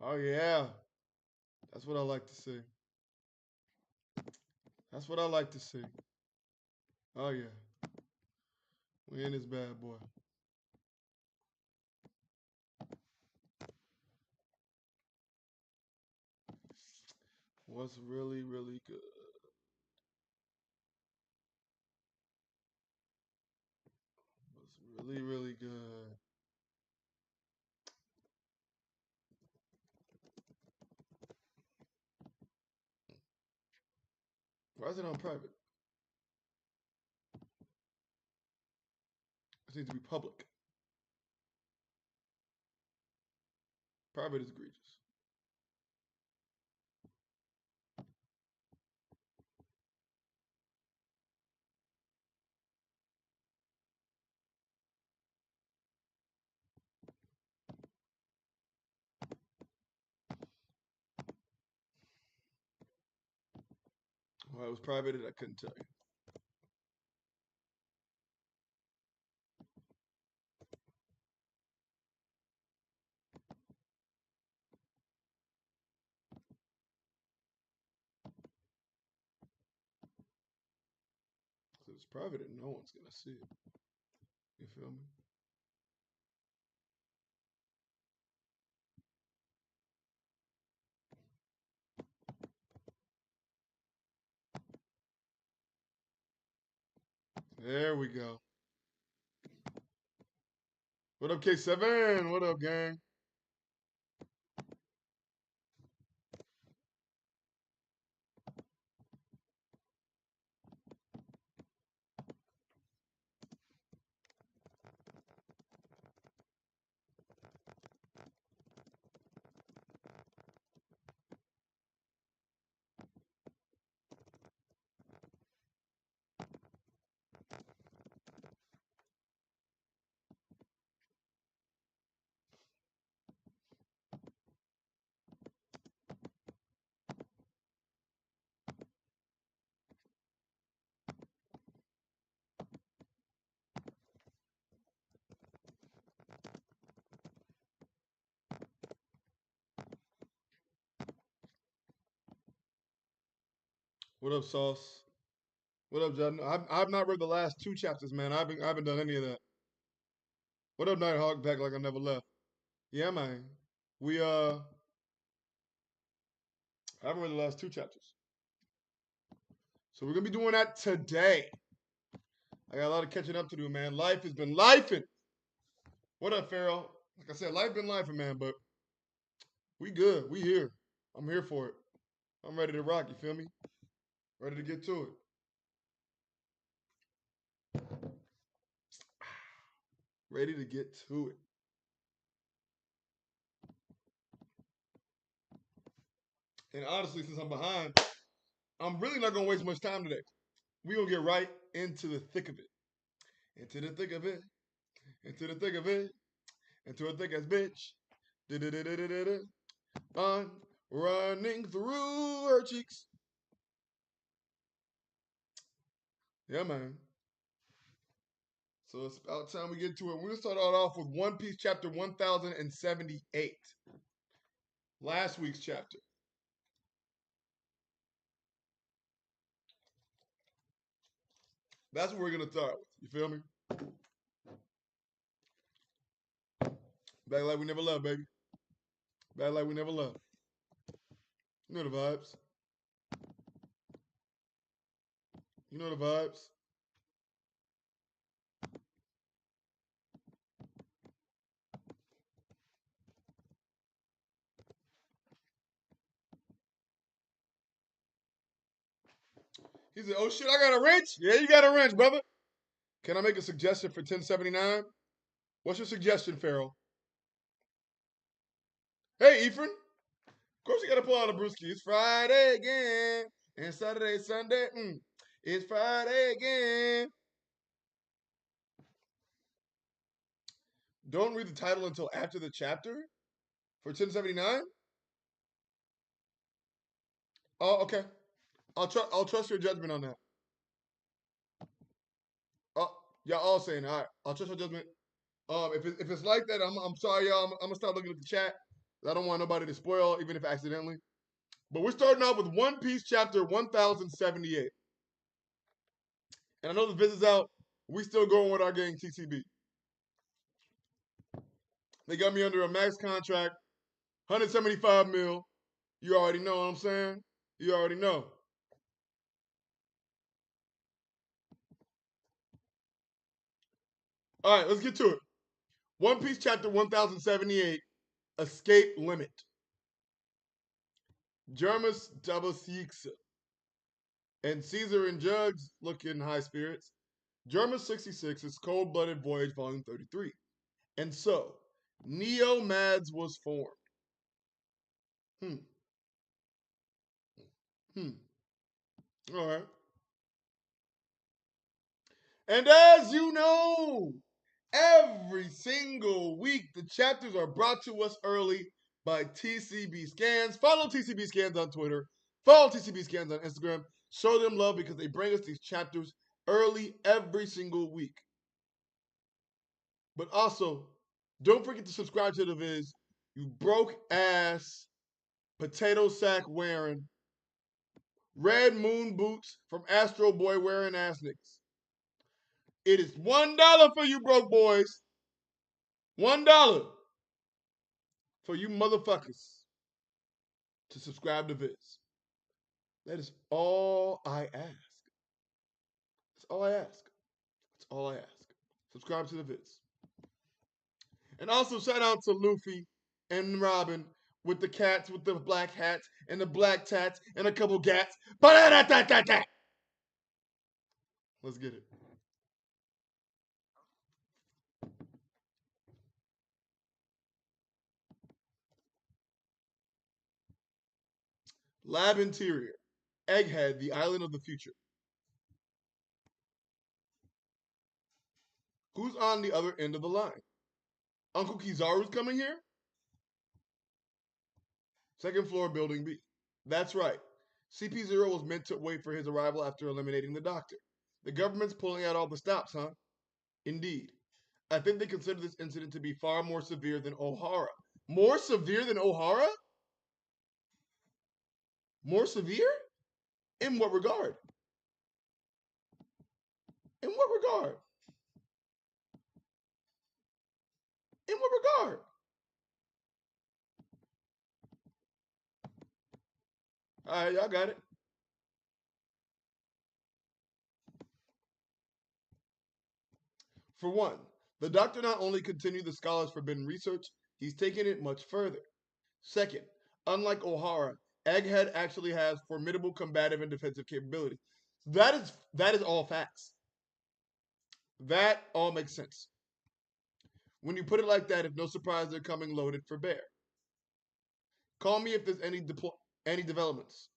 Oh yeah. That's what I like to see. That's what I like to see. Oh yeah. We in this bad boy. What's really, really good? What's really, really good? Why is it on private? It needs to be public. Private is egregious. Why it was private, I couldn't tell you. If it's private, no one's gonna see it. You feel me? There we go. What up, K7? What up, gang? What up, Sauce? What up, John? I've not read the last two chapters, man. I haven't done any of that. What up, Nighthawk? Back like I never left. Yeah, man. We I haven't read the last two chapters. So we're gonna be doing that today. I got a lot of catching up to do, man. Life has been lifing. What up, Pharaoh? Like I said, life been lifing, man, but we good. We here. I'm here for it. I'm ready to rock, you feel me? Ready to get to it. Ready to get to it. And honestly, since I'm behind, I'm really not gonna waste much time today. We gonna get right into the thick of it. Into the thick of it. Into the thick of it. Into a thick as bitch. On running through her cheeks. Yeah, man. So it's about time we get to it. We're gonna start off with One Piece chapter 1078. Last week's chapter. That's what we're gonna start with. You feel me? Back like we never loved, baby. Back like we never loved. You know the vibes. You know the vibes. He said, "Oh shit, I got a wrench." Yeah, you got a wrench, brother. Can I make a suggestion for 1079? What's your suggestion, Pharaoh? Hey, Ephraim. Of course you gotta pull out a brewski. It's Friday again. And Saturday, Sunday. It's Friday again. Don't read the title until after the chapter for 1079. Oh, okay. I'll trust your judgment on that. Oh, y'all all saying all right. I'll trust your judgment. If it's like that, I'm sorry, y'all. I'm gonna start looking at the chat. I don't want nobody to spoil, even if accidentally. But we're starting out with One Piece chapter 1078. And I know the visit's out. We still going with our gang TCB. They got me under a max contract, 175 mil. You already know what I'm saying? You already know. All right, let's get to it. One Piece chapter 1078, Escape Limit. Germus double six. And Caesar and Jugs look in high spirits. Germus 66 is Cold Blooded Voyage Volume 33. And so, Neo Mads was formed. Hmm. Hmm. All right. And as you know, every single week the chapters are brought to us early by TCB Scans. Follow TCB Scans on Twitter. Follow TCB Scans on Instagram. Show them love because they bring us these chapters early every single week. But also, don't forget to subscribe to the Viz. You broke ass, potato sack wearing, red moon boots from Astro Boy wearing ass niggas. It is $1 for you broke boys. $1 for you motherfuckers to subscribe to Viz. That is all I ask. That's all I ask. That's all I ask. Subscribe to the Viz. And also shout out to Luffy and Robin with the cats with the black hats and the black tats and a couple gats. Let's get it. Lab interior. Egghead, the island of the future. Who's on the other end of the line? Uncle Kizaru's coming here? Second floor, building B. That's right. CP0 was meant to wait for his arrival after eliminating the doctor. The government's pulling out all the stops, huh? Indeed. I think they consider this incident to be far more severe than Ohara. More severe than Ohara? More severe? In what regard? In what regard? In what regard? All right, y'all got it. For one, the doctor not only continued the scholar's forbidden research, he's taken it much further. Second, unlike Ohara, Egghead actually has formidable combative and defensive capability. That is all facts. That all makes sense. When you put it like that, it's no surprise they're coming loaded for bear. Call me if there's any developments.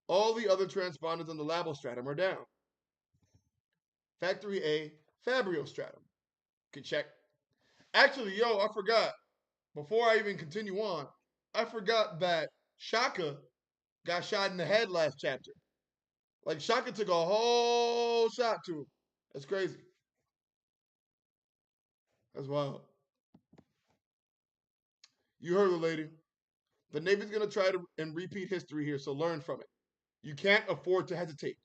All the other transponders on the Labostratum are down. Factory A, Fabrio Stratum. Can check. Actually, yo, I forgot. Before I even continue on, I forgot that Shaka got shot in the head last chapter. Like Shaka took a whole shot to him. That's crazy. That's wild. You heard the lady. The Navy's gonna try to and repeat history here, so learn from it. You can't afford to hesitate.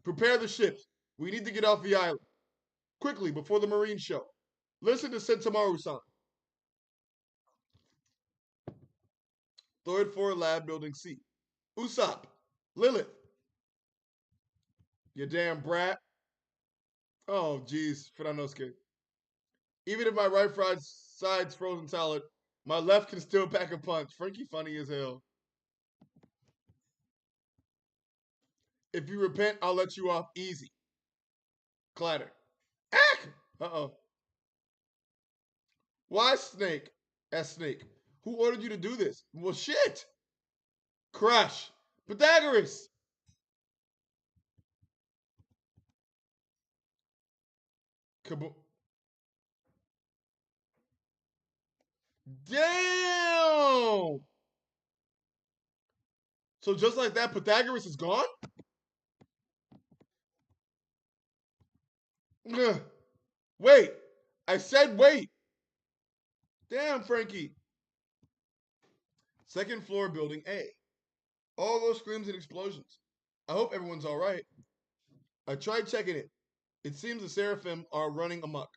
Prepare the ships. We need to get off the island. Quickly, before the Marines show. Listen to Sentomaru-san. Third floor lab building C. Usopp. Lilith. You damn brat. Oh, jeez, Furanosuke. Even if my right side's frozen solid, my left can still pack a punch. Frankie funny as hell. If you repent, I'll let you off easy. Clatter. Ack! Uh-oh. Why Snake? That's Snake. Who ordered you to do this? Well, shit. Crush. Pythagoras. Kaboom. Damn! So just like that, Pythagoras is gone? Ugh. Wait. I said wait. Damn, Frankie. Second floor, building A. All those screams and explosions. I hope everyone's all right. I tried checking it. It seems the Seraphim are running amok.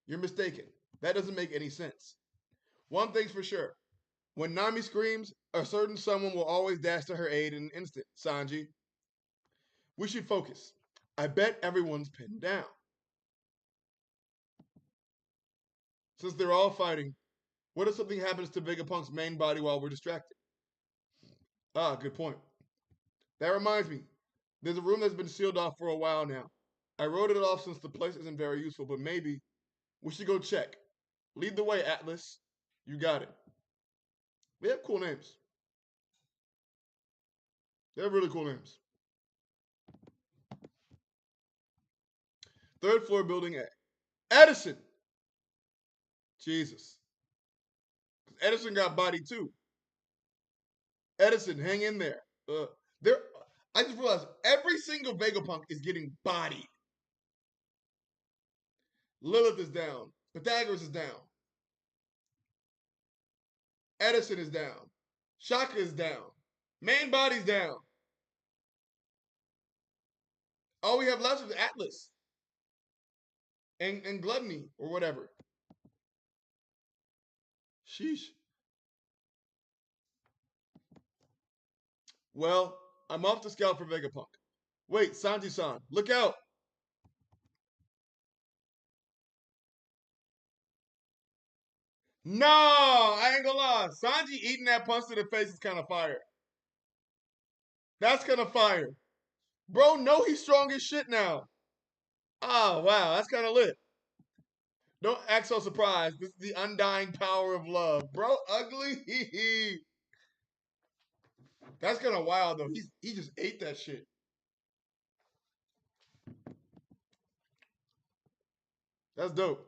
You're mistaken. That doesn't make any sense. One thing's for sure. When Nami screams, a certain someone will always dash to her aid in an instant, Sanji. We should focus. I bet everyone's pinned down. Since they're all fighting, what if something happens to Vegapunk's main body while we're distracted? Ah, good point. That reminds me, there's a room that's been sealed off for a while now. I wrote it off since the place isn't very useful, but maybe we should go check. Lead the way, Atlas. You got it. They have cool names. They have really cool names. Third floor, building A. Edison! Jesus. Edison got body too. Edison, hang in there. There. I just realized every single Vegapunk is getting bodied. Lilith is down. Pythagoras is down. Edison is down. Shaka is down. Main body's down. All we have left is Atlas. And Gluttony or whatever. Sheesh. Well, I'm off to scout for Vegapunk. Wait, Sanji-san, look out! No, I ain't gonna lie. Sanji eating that punch to the face is kind of fire. That's kind of fire. Bro, know he's strong as shit now. Oh, wow, that's kind of lit. Don't act so surprised. This is the undying power of love. Bro, ugly. That's kind of wild, though. He just ate that shit. That's dope.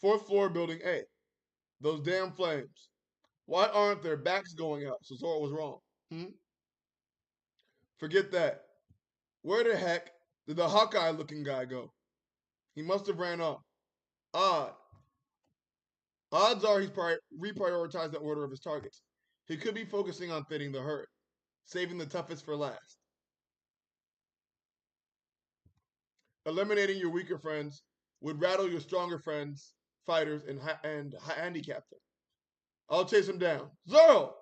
Fourth floor, building A. Those damn flames. Why aren't their backs going up? So Zoro was wrong. Forget that. Where the heck did the Hawkeye-looking guy go? He must have ran off. Odd. Odds are he's reprioritized the order of his targets. He could be focusing on fitting the herd, saving the toughest for last. Eliminating your weaker friends would rattle your stronger friends, fighters, and handicap them. I'll chase him down. Zoro!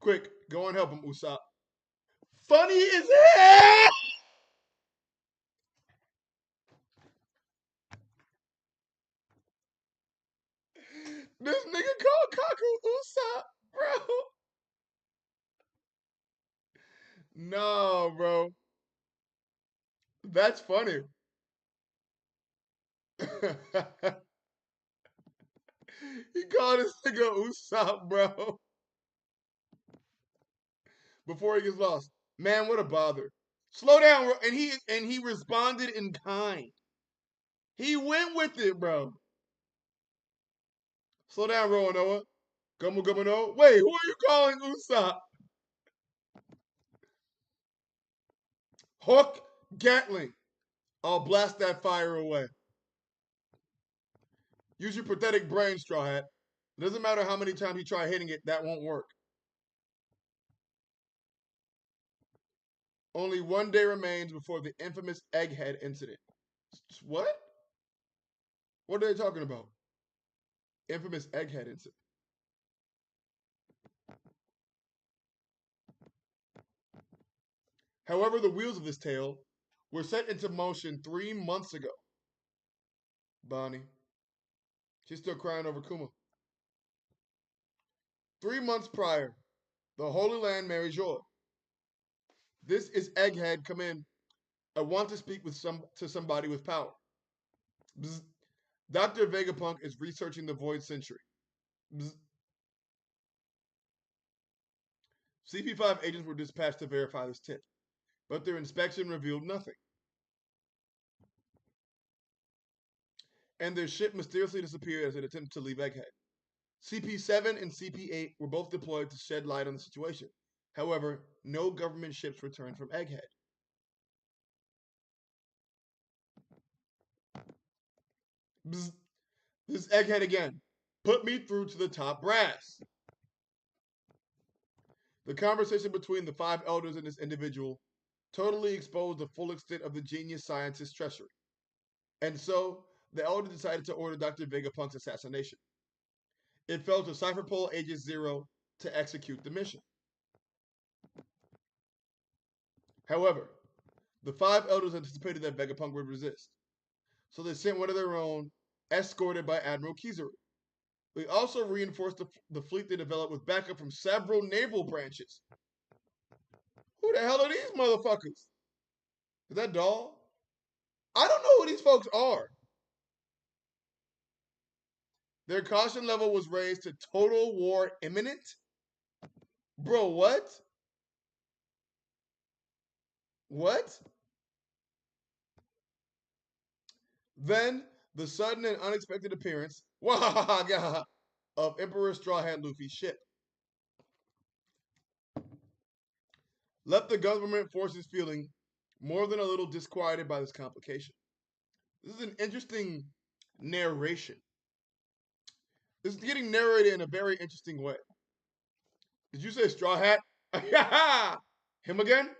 Quick, go and help him, Usopp. Funny as hell! This nigga called Kaku Usopp, bro. No, bro. That's funny. He called this nigga Usopp, bro. Before he gets lost. Man, what a bother. Slow down, and he responded in kind. He went with it, bro. Slow down, Roanoa. Gumu Gumu no. Wait, who are you calling Usopp? Hook Gatling. I'll blast that fire away. Use your pathetic brain, Straw Hat. It doesn't matter how many times you try hitting it, that won't work. Only one day remains before the infamous Egghead incident. What? What are they talking about? Infamous Egghead incident. However, the wheels of this tale were set into motion 3 months ago. Bonnie. She's still crying over Kuma. 3 months prior, the Holy Land Mary Joy. This is Egghead. Come in. I want to speak with somebody with power. Bzz. Dr. Vegapunk is researching the Void Century. Bzz. CP5 agents were dispatched to verify this tip, but their inspection revealed nothing. And their ship mysteriously disappeared as it attempted to leave Egghead. CP7 and CP8 were both deployed to shed light on the situation. However, no government ships returned from Egghead. Bzz. This is Egghead again. Put me through to the top brass. The conversation between the 5 elders and this individual totally exposed the full extent of the genius scientist's treachery. And so, the elder decided to order Dr. Vegapunk's assassination. It fell to Cypherpole Agent Zero to execute the mission. However, the 5 elders anticipated that Vegapunk would resist, so they sent one of their own, escorted by Admiral Kizaru. They also reinforced the fleet they developed with backup from several naval branches. Who the hell are these motherfuckers? Is that Doll? I don't know who these folks are. Their caution level was raised to total war imminent? Bro, what? What? Then, the sudden and unexpected appearance of Emperor Straw Hat Luffy's ship left the government forces feeling more than a little disquieted by this complication. This is an interesting narration. This is getting narrated in a very interesting way. Did you say Straw Hat? Him again?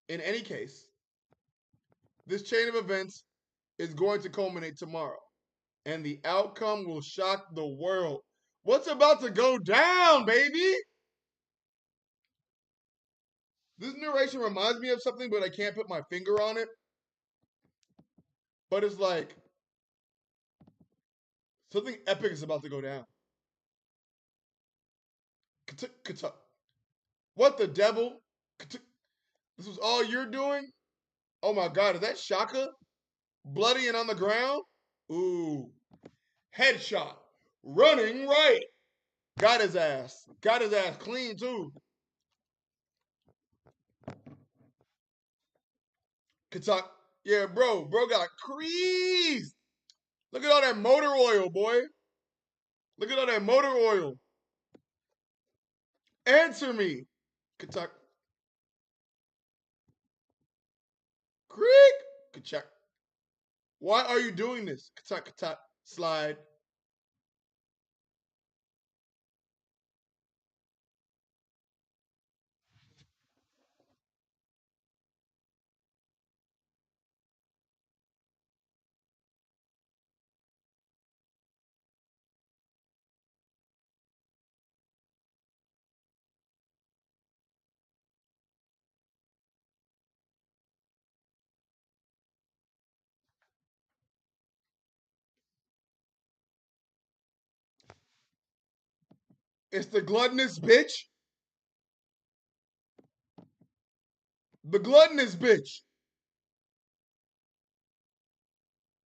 In any case, this chain of events is going to culminate tomorrow, and the outcome will shock the world. What's about to go down, baby? This narration reminds me of something, but I can't put my finger on it. But it's like something epic is about to go down. What the devil? This was all you're doing? Oh my God, is that Shaka? Bloody and on the ground? Ooh. Headshot. Running right. Got his ass. Got his ass clean too. Katak. Yeah, bro. Bro got creased. Look at all that motor oil, boy. Look at all that motor oil. Answer me. Katak. Creak. Kachak. Why are you doing this? Katak, katak. Slide. It's the gluttonous bitch. The gluttonous bitch.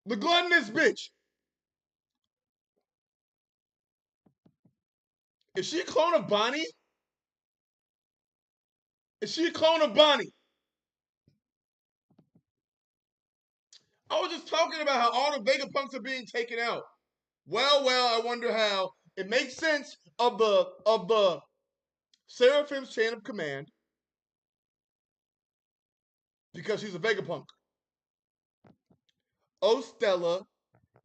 The gluttonous bitch. Is she a clone of Bonnie? Is she a clone of Bonnie? I was just talking about how all the Vegapunks are being taken out. Well, I wonder how it makes sense of the Seraphim's chain of command because she's a Vegapunk. Oh, Stella,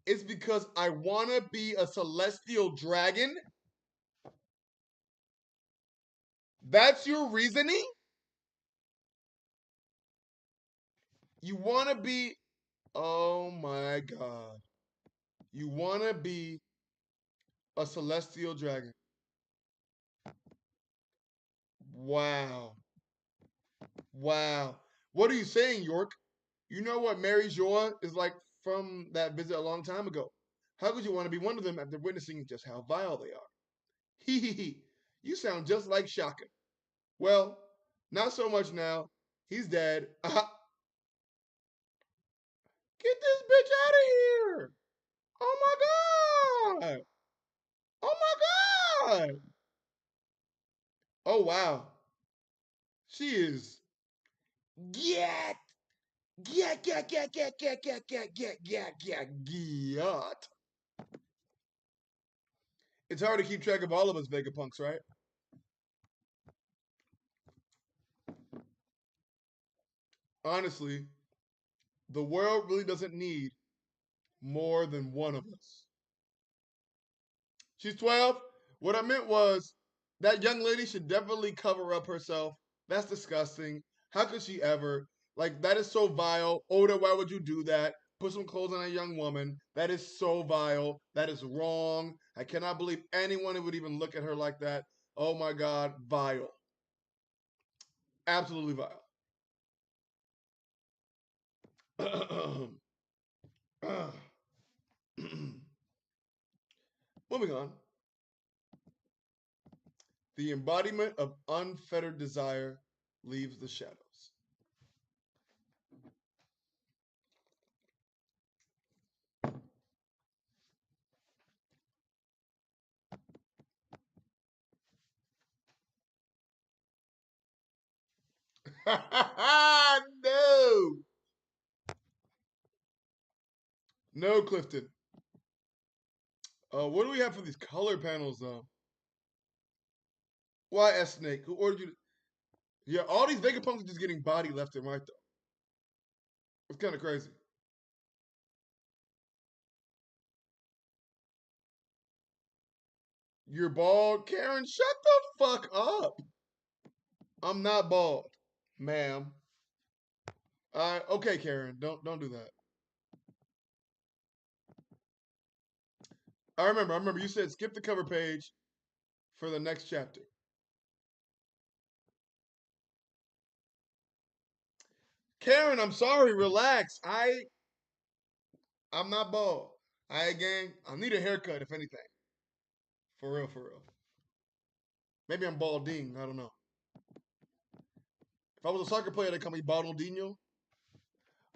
it's because I wanna be a celestial dragon. That's your reasoning? You wanna be, oh my God. You wanna be a celestial dragon. Wow. Wow. What are you saying, York? You know what Mary Joa is like from that visit a long time ago. How could you want to be one of them after witnessing just how vile they are? Hee hee hee. You sound just like Shaka. Well, not so much now. He's dead. Get this bitch out of here. Oh my God. Oh my God. Oh wow. She is. Get. Get. It's hard to keep track of all of us Vegapunks, right? Honestly, the world really doesn't need more than one of us. She's 12. What I meant was that young lady should definitely cover up herself. That's disgusting. How could she ever? Like, that is so vile. Oda, why would you do that? Put some clothes on a young woman. That is so vile. That is wrong. I cannot believe anyone would even look at her like that. Oh my God, vile. Absolutely vile. Moving on. The embodiment of unfettered desire leaves the shadows. No. No, Clifton. What do we have for these color panels, though? Why S Snake? Who ordered you to... Yeah, all these Vegapunks are just getting body left and right, though. It's kind of crazy. You're bald? Karen, shut the fuck up. I'm not bald, ma'am. Okay, Karen, don't do that. I remember you said skip the cover page for the next chapter. Karen, I'm sorry, relax. I'm not bald. Gang, I need a haircut, if anything. For real, for real. Maybe I'm balding, I don't know. If I was a soccer player, they'd call me Baldinho.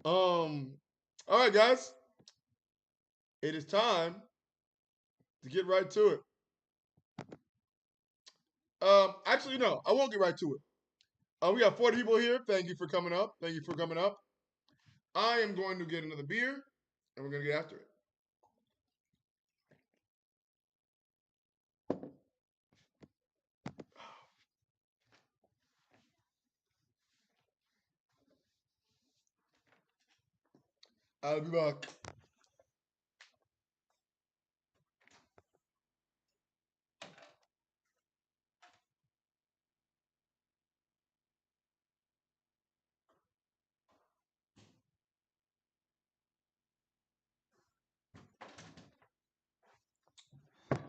All right, guys. It is time to get right to it. Actually, no, I won't get right to it. We got 40 people here. Thank you for coming up. Thank you for coming up. I am going to get another beer, and we're going to get after it. I'll be back.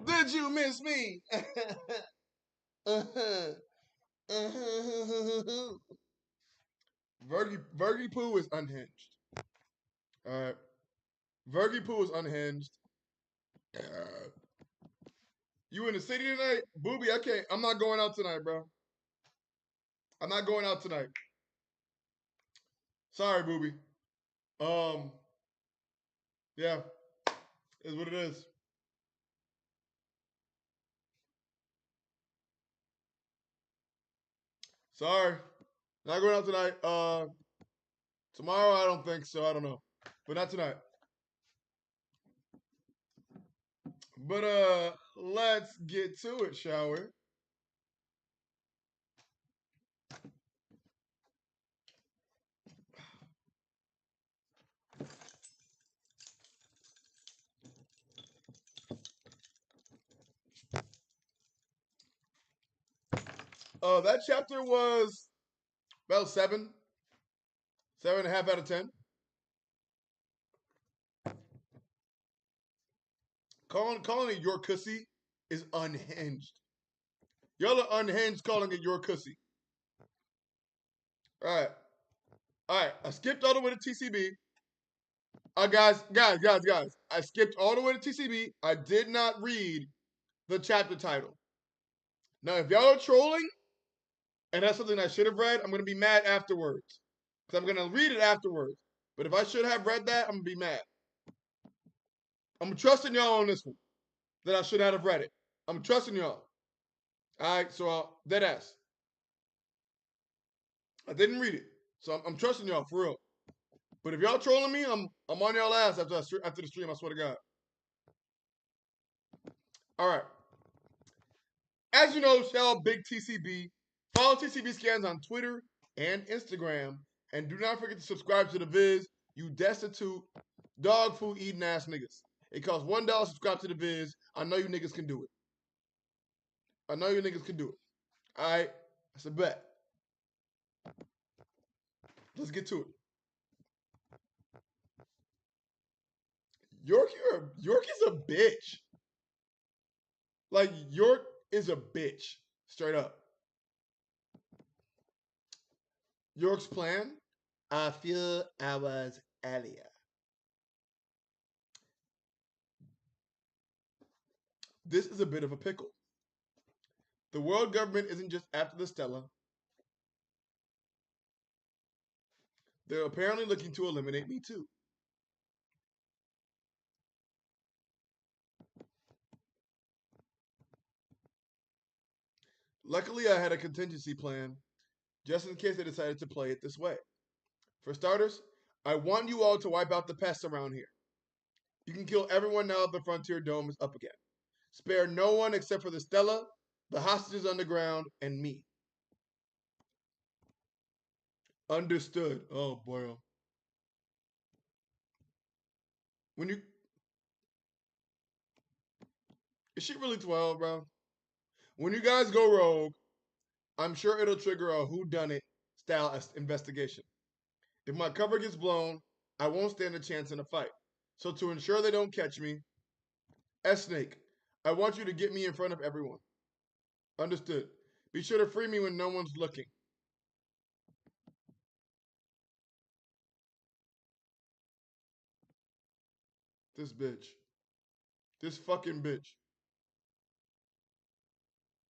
Did you miss me? Vergy Poo is unhinged. All right. Vergy Poo is unhinged. You in the city tonight? Booby, I can't. I'm not going out tonight, bro. I'm not going out tonight. Sorry, Booby. Um, yeah, is what it is. Sorry. Not going out tonight. Tomorrow I don't think so. I don't know. But not tonight. But let's get to it, shall we? That chapter was about 7.5 out of 10. Calling it your cussy is unhinged. Y'all are unhinged calling it your cussy. All right. All right. I skipped all the way to TCB. Guys. I skipped all the way to TCB. I did not read the chapter title. Now, if y'all are trolling and that's something I should have read, I'm going to be mad afterwards. Because I'm going to read it afterwards. But if I should have read that, I'm going to be mad. I'm trusting y'all on this one. That I should not have read it. I'm trusting y'all. Alright, so dead ass. I didn't read it. So I'm trusting y'all for real. But if y'all trolling me, I'm on y'all ass after the stream, I swear to God. Alright. As you know, Shell Big TCB. Follow TCB Scans on Twitter and Instagram. And do not forget to subscribe to the viz, you destitute, dog food eating ass niggas. It costs $1 to subscribe to the viz. I know you niggas can do it. I know you niggas can do it. All right, that's a bet. Let's get to it. York is a bitch. Like York is a bitch, straight up. York's plan. A few hours earlier. This is a bit of a pickle. The world government isn't just after the Stella. They're apparently looking to eliminate me too. Luckily, I had a contingency plan just in case they decided to play it this way. For starters, I want you all to wipe out the pests around here. You can kill everyone now that the Frontier Dome is up again. Spare no one except for the Stella, the hostages underground, and me. Understood. Oh boy. When you is she really 12, bro? When you guys go rogue, I'm sure it'll trigger a whodunit style investigation. If my cover gets blown, I won't stand a chance in a fight. So to ensure they don't catch me, S-Snake, I want you to get me in front of everyone. Understood. Be sure to free me when no one's looking. This bitch. This fucking bitch.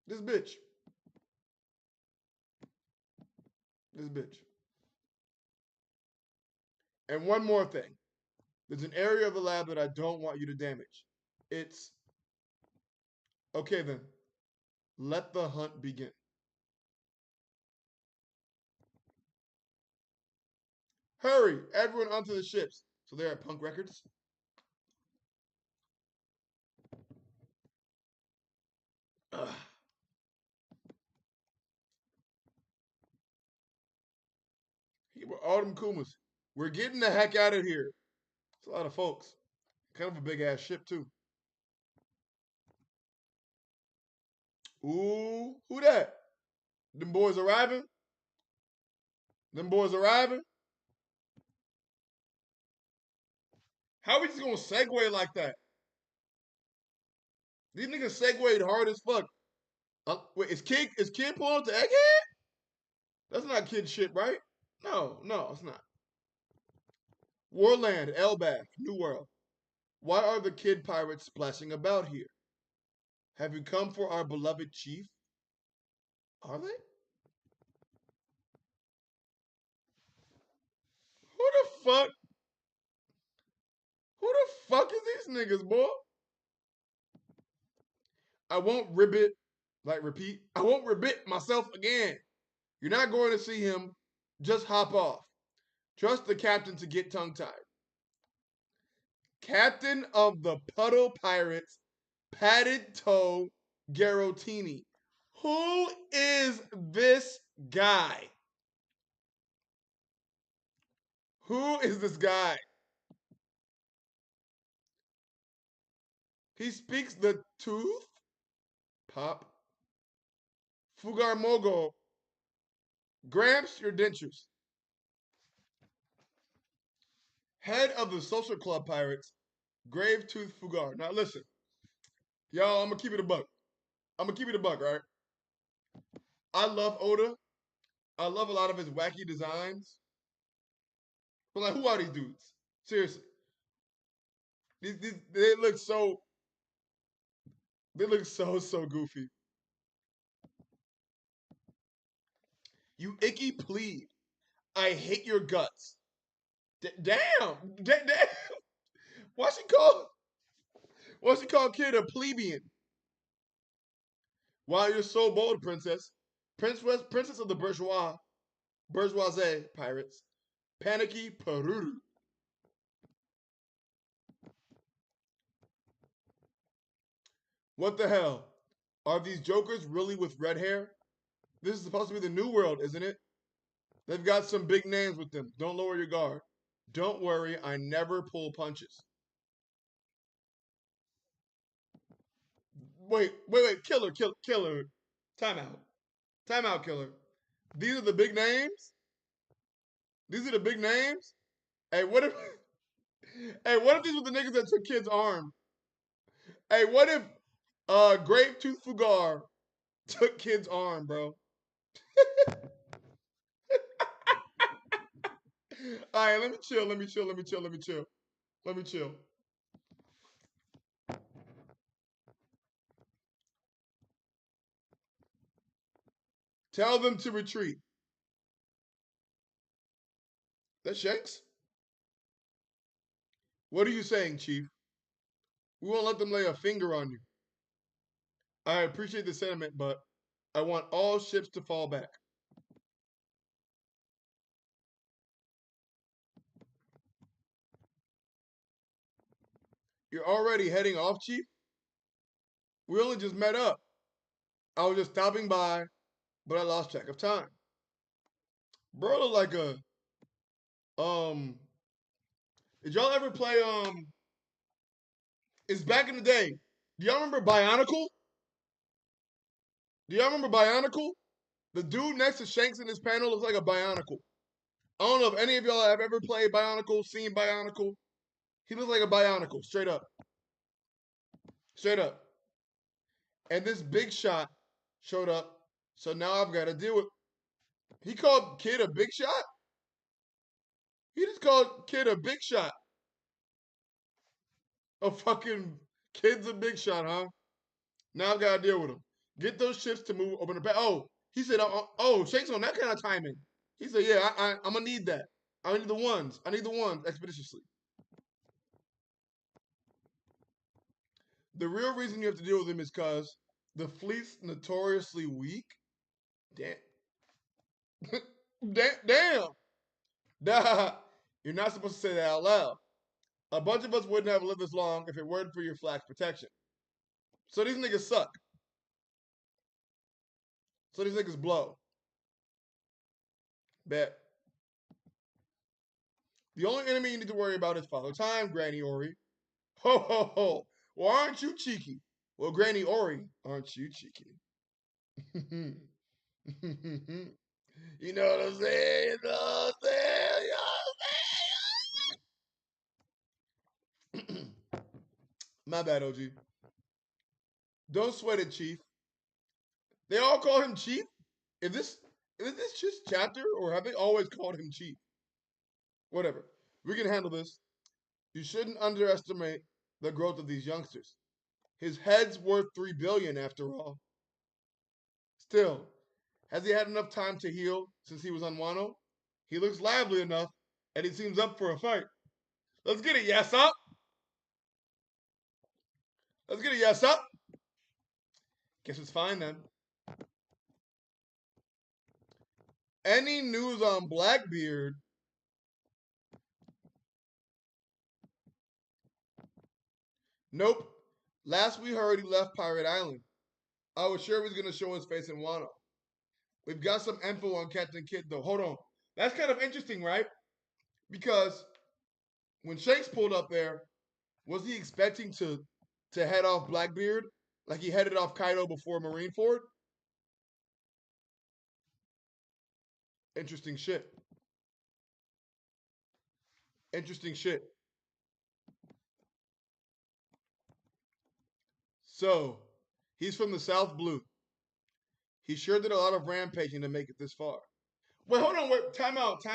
This bitch. This bitch. And one more thing. There's an area of the lab that I don't want you to damage. It's... Okay then. Let the hunt begin. Hurry! Everyone onto the ships. So they're at Punk Records. Ugh. All them Kumas. We're getting the heck out of here. It's a lot of folks. Kind of a big ass ship too. Ooh, who that? Them boys arriving? Them boys arriving? How we just gonna segue like that? These niggas segued hard as fuck. Wait, is Kid pulling up the Egghead? That's not Kid shit, right? No, it's not. Warland, Elbaf, New World. Why are the Kid pirates splashing about here? Have you come for our beloved chief? Are they? Who the fuck? Who the fuck is these niggas, boy? I won't ribbit, like repeat, I won't ribbit myself again. You're not going to see him. Just hop off. Trust the captain to get tongue-tied. Captain of the Puddle Pirates, Padded Toe Garotini. Who is this guy? Who is this guy? He speaks the tooth? Pop. Fugar Mogo. Gramps your dentures. Head of the Social Club Pirates, Grave Tooth Fugar. Now listen, y'all, I'm gonna keep it a buck. Right? I love Oda. I love a lot of his wacky designs. But like, who are these dudes? Seriously. They look so goofy. You icky plebe. I hate your guts. Damn. Why she call Kid a plebeian? Why you're so bold, princess. Princess of the bourgeoisie pirates. Panicky Peruru. What the hell? Are these jokers really with red hair? This is supposed to be the new world, isn't it? They've got some big names with them. Don't lower your guard. Don't worry, I never pull punches. Wait. Killer. Time out, Killer. These are the big names? These are the big names? Hey, what if hey, what if these were the niggas that took kids' arm? Hey, what if Grape Tooth Fugar took kids' arm, bro? Alright, let me chill. Tell them to retreat. That's Shanks? What are you saying, Chief? We won't let them lay a finger on you. I appreciate the sentiment, but I want all ships to fall back. You're already heading off, Chief? We only just met up. I was just stopping by, but I lost track of time. Bro look like a did y'all ever play it's back in the day. Do y'all remember Bionicle? Do y'all remember Bionicle? The dude next to Shanks in this panel looks like a Bionicle. I don't know if any of y'all have ever played Bionicle, seen Bionicle. He looks like a Bionicle, straight up. Straight up. And this big shot showed up, so now I've got to deal with. He called Kid a big shot? He just called Kid a big shot. A fucking Kid's a big shot, huh? Now I've got to deal with him. Get those ships to move, open the back. Oh, he said, oh, Shanks on that kind of timing. He said, yeah, I'm going to need that. I need the ones expeditiously. The real reason you have to deal with him is because the fleet's notoriously weak. Damn. Damn. Nah. You're not supposed to say that out loud. A bunch of us wouldn't have lived this long if it weren't for your flak's protection. So these niggas suck. So these niggas blow. Bet. The only enemy you need to worry about is Father Time, Granny Ori. Ho, ho, ho. Well, aren't you cheeky? Well, Granny Ori, aren't you cheeky? You know what I'm saying? You know what I'm saying? My bad, OG. Don't sweat it, Chief. They all call him Chief? Is this just chapter, or have they always called him Chief? Whatever. We can handle this. You shouldn't underestimate the growth of these youngsters. His head's worth $3 billion after all. Still, has he had enough time to heal since he was on Wano? He looks lively enough, and he seems up for a fight. Let's get it, yes up. Let's get it, yes up. Guess it's fine then. Any news on Blackbeard? Nope. Last we heard, he left Pirate Island. I was sure he was going to show his face in Wano. We've got some info on Captain Kidd, though. Hold on. That's kind of interesting, right? Because when Shanks pulled up there, was he expecting to head off Blackbeard like he headed off Kaido before Marineford? Interesting shit. Interesting shit. So, he's from the South Blue. He sure did a lot of rampaging to make it this far. Wait, hold on. Wait, time out.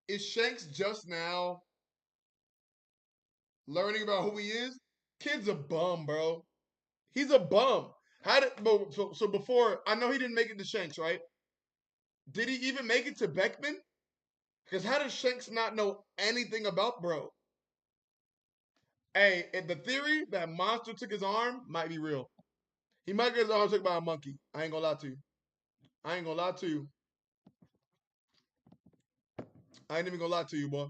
Is Shanks just now learning about who he is? Kid's a bum, bro. He's a bum. How did so before? I know he didn't make it to Shanks, right? Did he even make it to Beckman? Because how does Shanks not know anything about bro? Hey, the theory that Monster took his arm might be real. He might get his arm took by a monkey. I ain't gonna lie to you. I ain't even gonna lie to you, boy.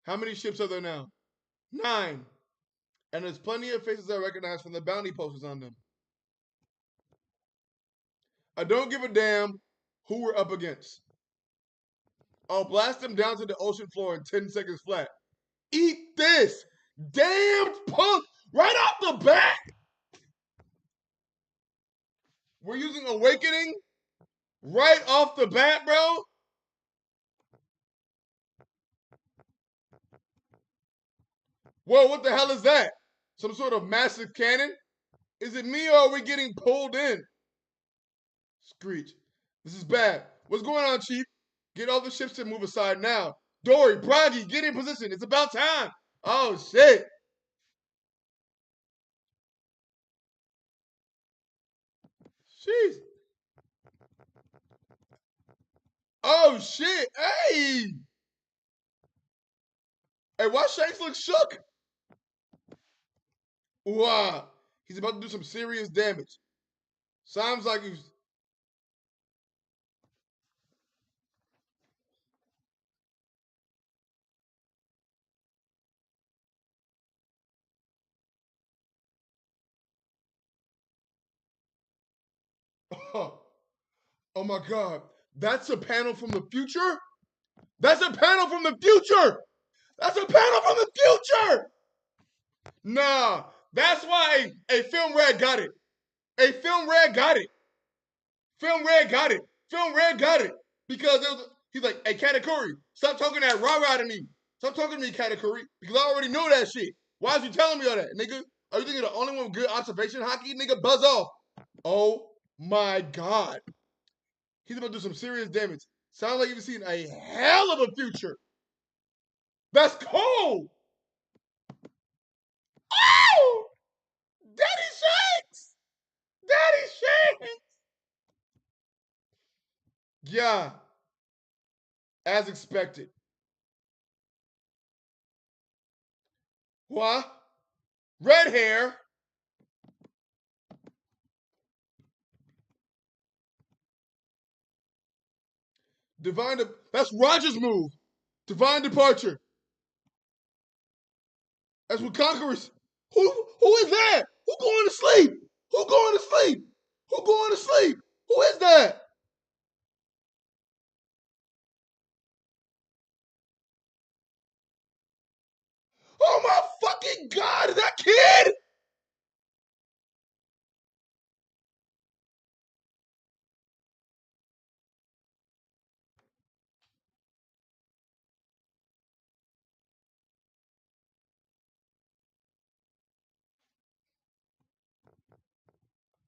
How many ships are there now? 9. And there's plenty of faces I recognize from the bounty posters on them. I don't give a damn who we're up against. I'll blast them down to the ocean floor in 10 seconds flat. Eat this! Damn punk! Right off the bat, we're using Awakening right off the bat, bro. Whoa, what the hell is that? Some sort of massive cannon? Is it me or are we getting pulled in? Screech. This is bad. What's going on, Chief? Get all the ships to move aside now. Dory, Bragi, get in position. It's about time. Oh, shit. Jeez. Oh, shit. Hey. Hey, why Shanks look shook? Wow. He's about to do some serious damage. Sounds like he's. Oh, oh my God. That's a panel from the future? That's a panel from the future! That's a panel from the future! Nah, that's why a Film Red got it. A Film Red got it. Film Red got it. Film Red got it. Because he's like, hey, Katakuri, stop talking that rah-rah to me. Stop talking to me, Katakuri, because I already know that shit. Why is you telling me all that, nigga? Are you thinking the only one with good observation hockey? Nigga, buzz off. Oh my God. He's about to do some serious damage. Sounds like you've seen a hell of a future. That's cold. Oh! Daddy Shanks! Daddy Shanks! Yeah, as expected. What? Red hair? That's Roger's move. Divine departure. That's what Conquerors. Who is that? Who going to sleep? Who going to sleep? Who going to sleep? Who is that? Oh my fucking God! Is that kid?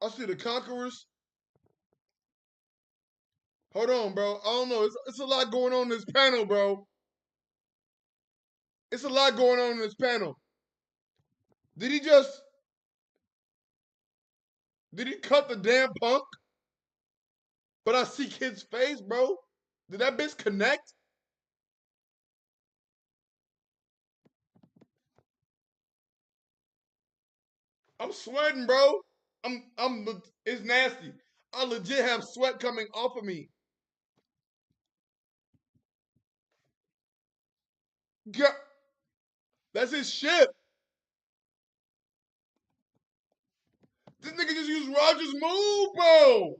I see the Conquerors. Hold on, bro. I don't know. It's a lot going on in this panel, bro. It's a lot going on in this panel. Did he just? Did he cut the damn punk? But I see kid's face, bro. Did that bitch connect? I'm sweating, bro. It's nasty. I legit have sweat coming off of me. God, that's his ship. This nigga just used Roger's move, bro.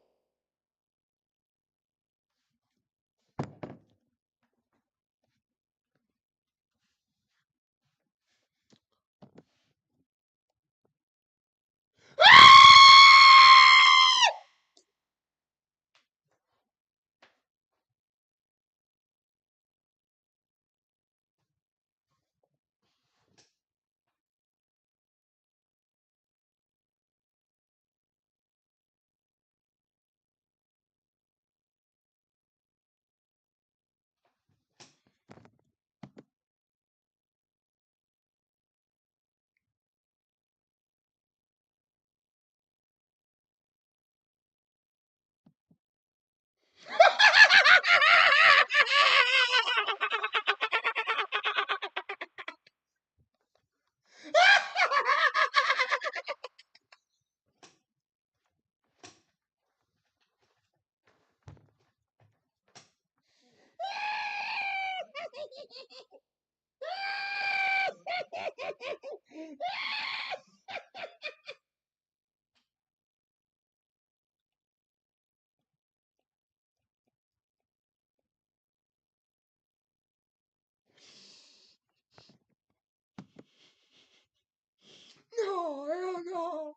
Oh, hell no.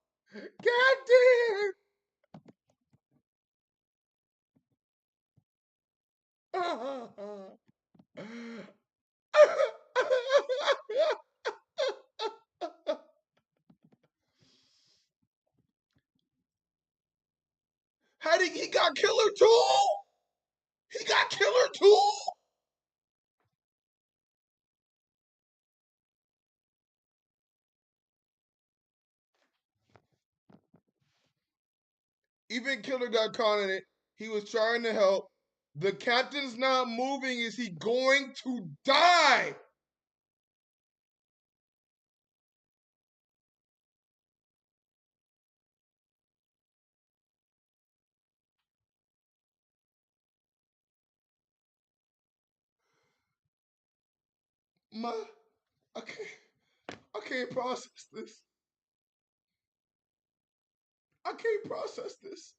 Captain! How did he got killer too? He got killer too? Even Killer got caught in it. He was trying to help. The captain's not moving. Is he going to die? My, I can't process this. I can't process this.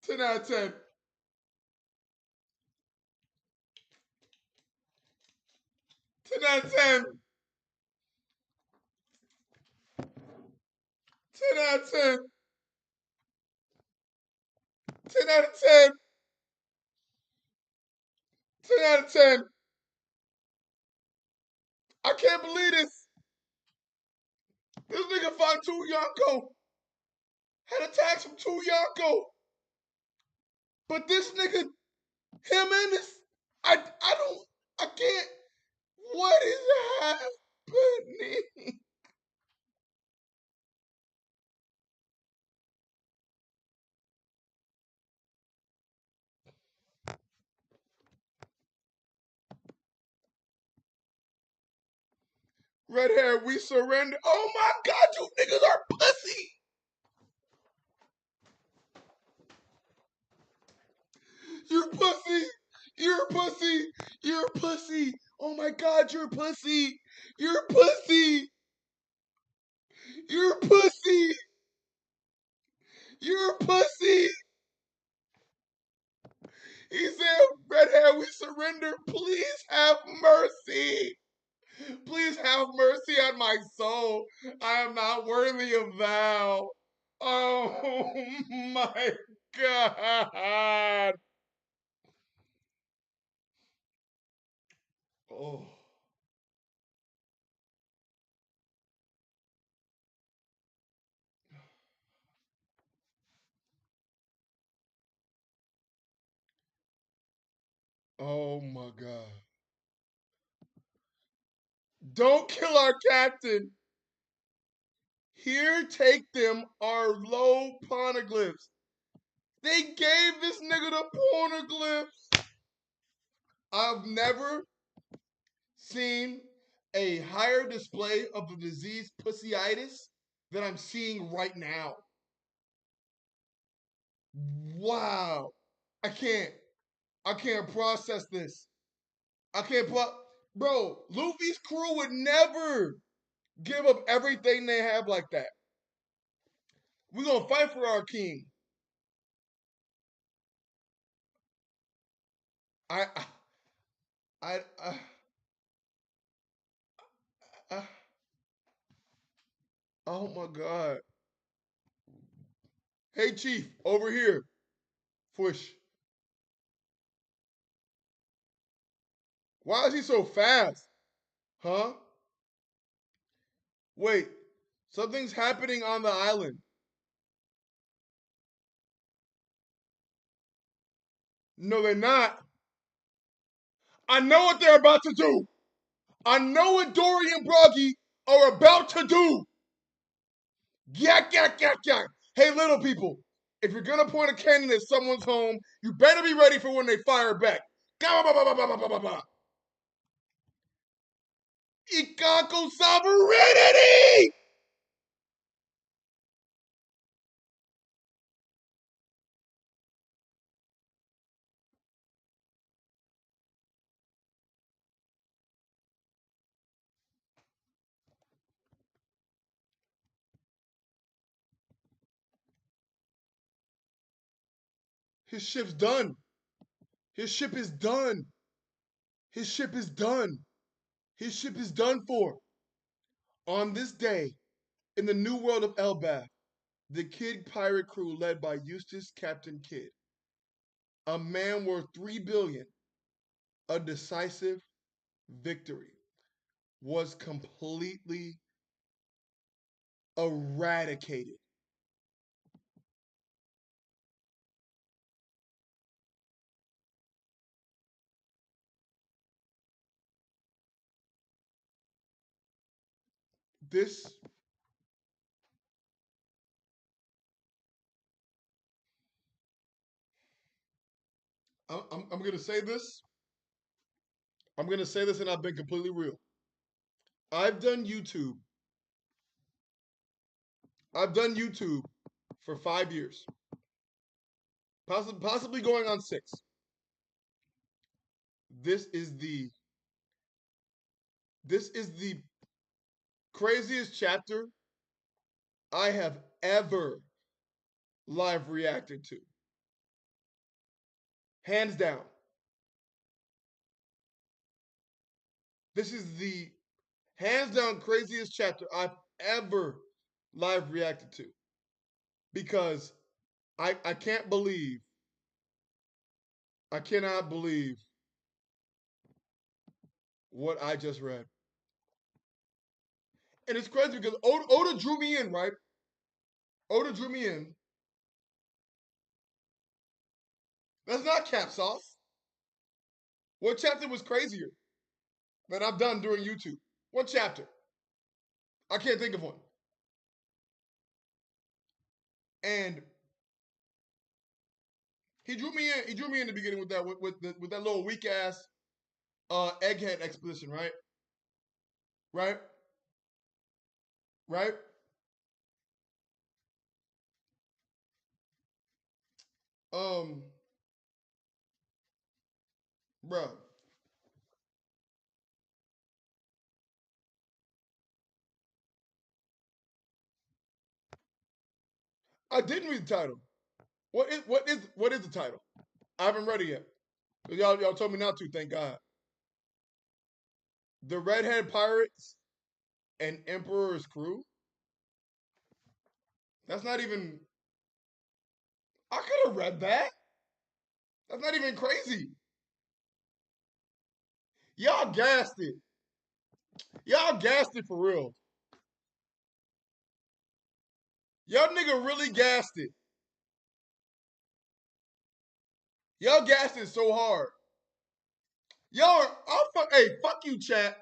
10 out of 10. 10 out of 10. 10 out of 10. 10 out of 10. 10 out of 10. I can't believe this. This nigga fought Tu Yonko. Had attacks from Tu Yonko. But this nigga, him and this, I can't. What is happening? Red hair, we surrender. Oh my God, you niggas are pussy. You're pussy. You're pussy. You're pussy. Oh my God, you're pussy. You're pussy. You're pussy. You're pussy. He said, red hair, we surrender. Please have mercy. Please have mercy on my soul. I am not worthy of thou. Oh my God. Oh. Oh my God. Don't kill our captain. Here, take them, our low poneglyphs. They gave this nigga the poneglyphs. I've never seen a higher display of the disease pussyitis than I'm seeing right now. Wow. I can't. I can't process this. I can't Bro, Luffy's crew would never give up everything they have like that. We're gonna fight for our king. I I I, I oh my God. Hey Chief, over here. Fush. Why is he so fast? Huh? Wait. Something's happening on the island. No, they're not. I know what they're about to do. I know what Dory and Broggy are about to do. Yak, yak, yak, yak. Hey, little people, if you're gonna point a cannon at someone's home, you better be ready for when they fire back. Ikako sovereignty! His ship's done. His ship is done. His ship is done. His ship is done for. On this day, in the new world of Elbaf, the Kid pirate crew led by Eustace Captain Kidd, a man worth 3 billion, a decisive victory, was completely eradicated. This I'm gonna say this. I'm gonna say this, and I've been completely real. I've done YouTube. I've done YouTube for 5 years, possibly going on 6. This is the this is the craziest chapter I have ever live reacted to, hands down. This is the hands down craziest chapter I've ever live reacted to, because I can't believe, I cannot believe what I just read. And it's crazy because Oda drew me in, right? Oda drew me in. That's not Cap Sauce. What chapter was crazier that I've done during YouTube? What chapter? I can't think of one. And he drew me in. He drew me in the beginning with that with that little weak ass egghead exposition, right? Right? Right? Um, bro, I didn't read the title. What is the title? I haven't read it yet. Y'all told me not to. Thank God. The Redhead Pirates and Emperor's Crew. That's not even. I could have read that. That's not even crazy. Y'all gassed it. Y'all gassed it for real. Y'all nigga really gassed it. Y'all gassed it so hard. Y'all are. Hey, fuck you, chat.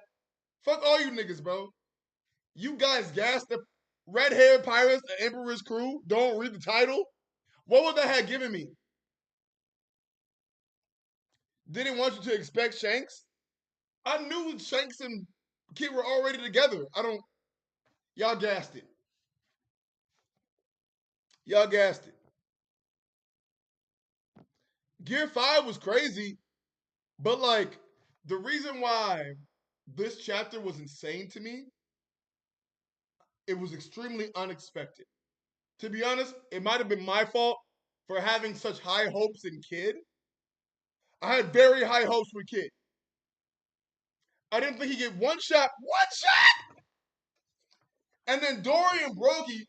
Fuck all you niggas, bro. You guys gassed the Red Hair Pirates, the Emperor's Crew. Don't read the title. What would that have given me? Didn't want you to expect Shanks. I knew Shanks and Kid were already together. I don't. Y'all gassed it. Y'all gassed it. Gear 5 was crazy, but like the reason why this chapter was insane to me, it was extremely unexpected. To be honest, it might have been my fault for having such high hopes in Kid. I had very high hopes with Kid. I didn't think he'd get one shot, and then Dorian Broggie,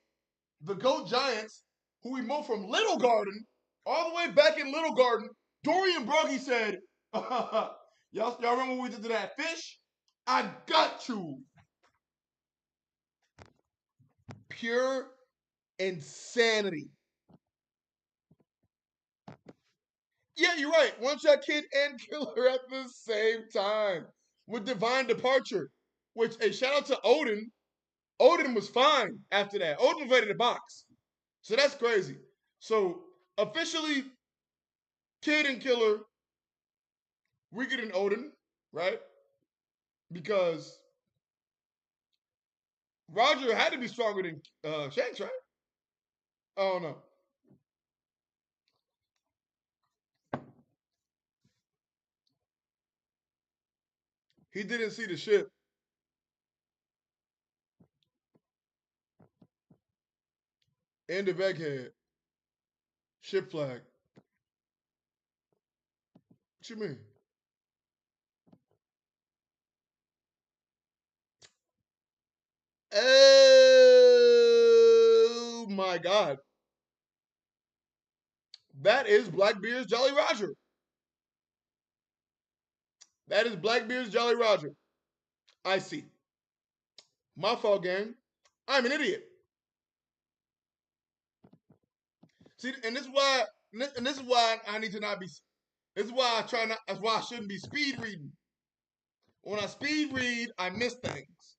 the GOAT Giants, who we moved from Little Garden all the way back in Little Garden, Dorian Broggie said, y'all remember what we did to that fish? I got you. Pure insanity. Yeah, you're right. One Shot Kid and Killer at the same time with Divine Departure, which a shout out to Odin. Odin was fine after that. Odin was ready to box. So that's crazy. So officially, Kid and Killer, weaker than Odin, right? Because Roger had to be stronger than Shanks, right? I don't know. He didn't see the ship. End of Egghead. Ship flag. What you mean? Oh my God. That is Blackbeard's Jolly Roger. That is Blackbeard's Jolly Roger. I see. My fault, gang. I'm an idiot. See, and this is why, I need to not be. This is why I try not. That's why I shouldn't be speed reading. When I speed read, I miss things.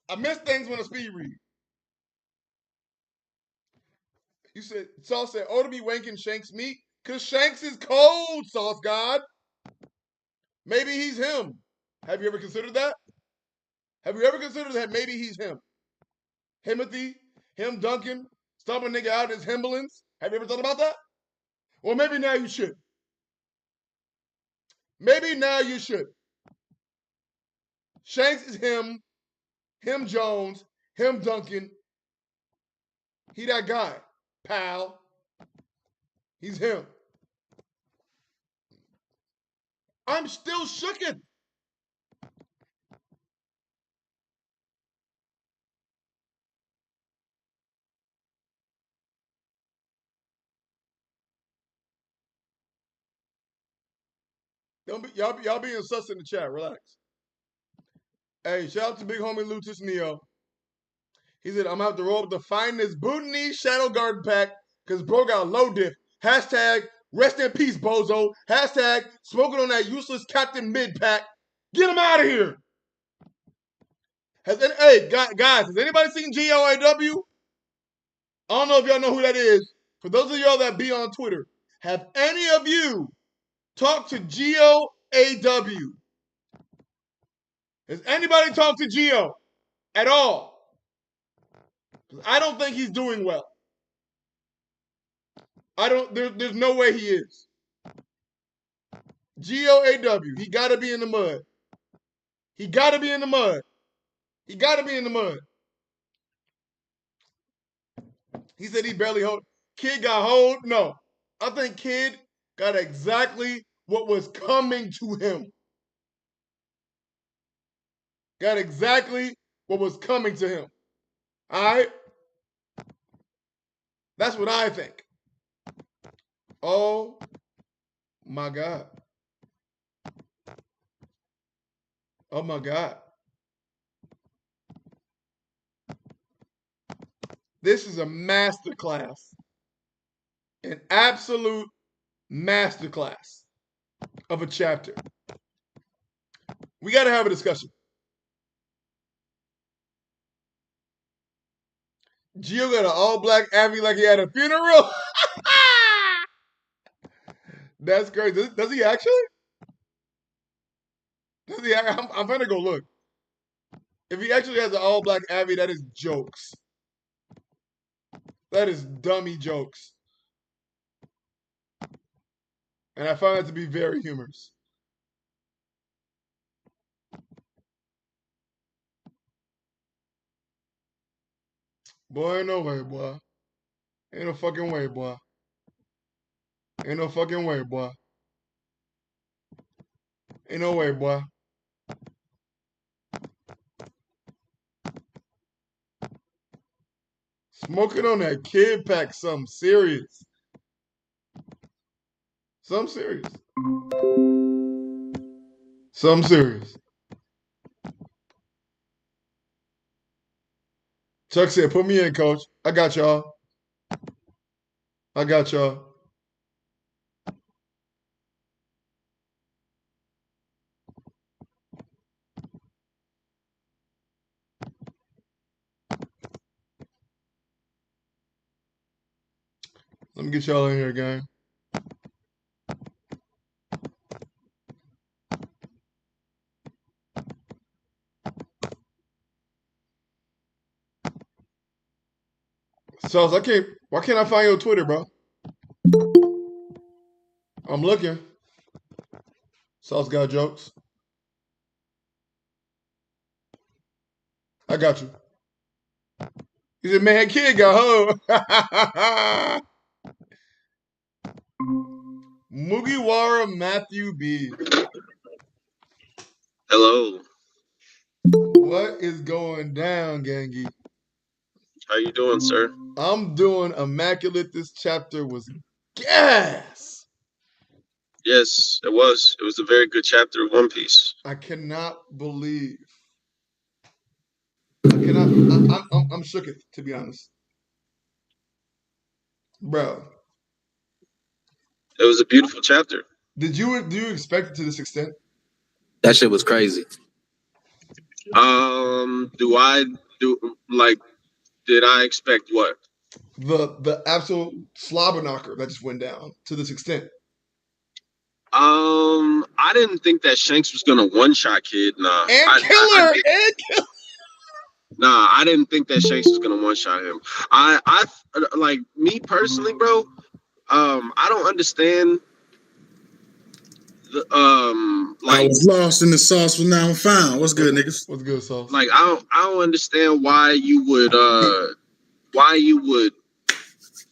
I miss things when I speed read. You said Sauce said, "Oh, to be wanking Shanks meat, cause Shanks is cold." Sauce God. Maybe he's him. Have you ever considered that? Have you ever considered that maybe he's him? Himothy, him Duncan, stomping nigga out his Himbalans. Have you ever thought about that? Well, maybe now you should. Maybe now you should. Shanks is him Jones, him Duncan. He that guy, pal. He's him. I'm still shooken. Don't be, y'all being sus in the chat. Relax. Hey, shout out to big homie Lutus Neo. He said, I'm gonna have to roll up to find this Bootinese Shadow Garden pack because bro got low diff. Hashtag rest in peace, bozo. Hashtag smoking on that useless Captain Mid pack. Get him out of here. Hey, guys, has anybody seen GOAW? I don't know if y'all know who that is. For those of y'all that be on Twitter, have any of you talked to GOAW? Has anybody talked to Geo at all? I don't think he's doing well. There's no way he is. GOAW, he gotta be in the mud. He gotta be in the mud. He gotta be in the mud. He said he barely hold. Kid got hold. No. I think Kid got exactly what was coming to him. Got exactly what was coming to him. All right? That's what I think. Oh my God. Oh my God. This is a masterclass. An absolute masterclass of a chapter. We got to have a discussion. Gio got an all-black Abby like he had a funeral. That's crazy. Does he actually? Does he? I'm gonna go look. If he actually has an all-black Abby, that is jokes. That is dummy jokes. And I find that to be very humorous. Boy, ain't no way, boy. Ain't no fucking way, boy. Ain't no fucking way, boy. Ain't no way, boy. Smoking on that Kid pack, something serious. Something serious. Something serious. Chuck said, put me in, coach. I got y'all. I got y'all. Let me get y'all in here, gang. Sauce, why can't I find your Twitter, bro? I'm looking. Sauce got jokes. I got you. He said, man, Kid got home. Mugiwara Matthew B. Hello. What is going down, Gangy? How you doing, sir? I'm doing immaculate. This chapter was gas. Yes, it was. It was a very good chapter of One Piece. I cannot believe. I'm shook, to be honest, bro. It was a beautiful chapter. Do you expect it to this extent? That shit was crazy. Did I expect what? The absolute slobber knocker that just went down to this extent. I didn't think that Shanks was gonna one-shot Kid. Nah. Killer. Nah, I didn't think that Shanks was gonna one-shot him. I like me personally, bro. I don't understand. I was lost in the sauce, but now I'm found. What's good, niggas? What's good, sauce? Like I don't understand why you would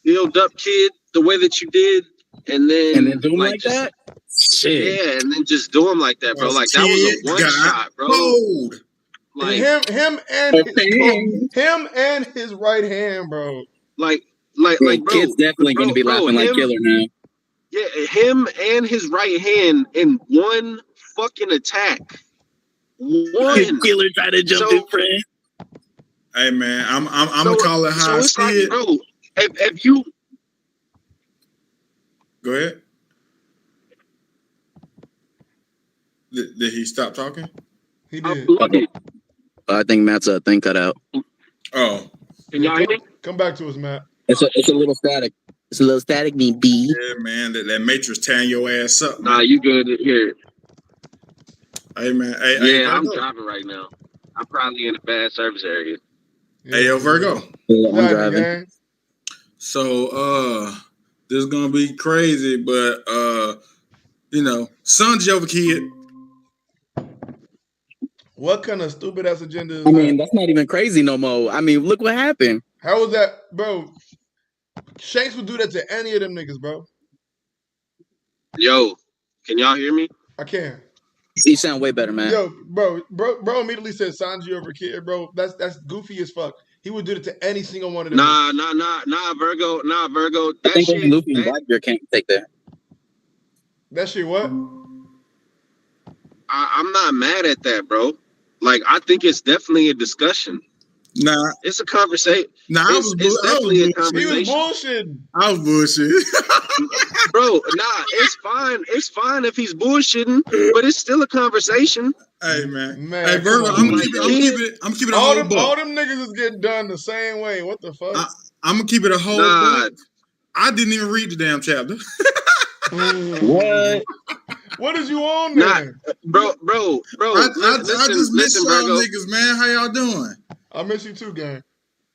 build up Kid the way that you did, and then do him like that. Shit. Yeah, and then just do him like that, bro. Like that was a one shot, bro. Cold. Like him and his right hand, bro. Like, bro, Kid's definitely gonna be laughing like Killer now. Yeah, him and his right hand in one fucking attack. One. Killer tried to jump in front. Hey man, I'm gonna call it how I see it. Bro, if you go ahead. Did he stop talking? He did. I think Matt's thing cut out. Oh. Can y'all hear me? Come back to us, Matt. It's a little static. It's a little static, me B. Yeah, man, that Matrix tearing your ass up. Nah, you good here. Hey man, I'm driving right now. I'm probably in a bad service area. Yeah. Hey yo, Virgo. Yeah, I'm driving. Man. So this is gonna be crazy, but Sanji over Kid. What kind of stupid ass agenda is I mean, that's not even crazy no more. I mean, look what happened. How was that, bro? Shanks would do that to any of them niggas, bro. Yo, can y'all hear me? I can. You sound way better, man. Yo, bro immediately said Sanji over Kid, bro. That's goofy as fuck. He would do it to any single one of them. Nah, Virgo. I think only Luffy and Blackbeard can't take that. That shit what? I'm not mad at that, bro. Like, I think it's definitely a discussion. Nah, it's a conversation. Nah, it's definitely a conversation. He was bullshitting. I was bullshitting. Bro, nah, it's fine. It's fine if he's bullshitting, but it's still a conversation. Hey man. Hey Virgo, I'm keeping it all whole them, all them niggas is getting done the same way. What the fuck? I'm gonna keep it a whole book. I didn't even read the damn chapter. What? What is you on there? Bro. I just miss y'all niggas, man. How y'all doing? I miss you too, gang.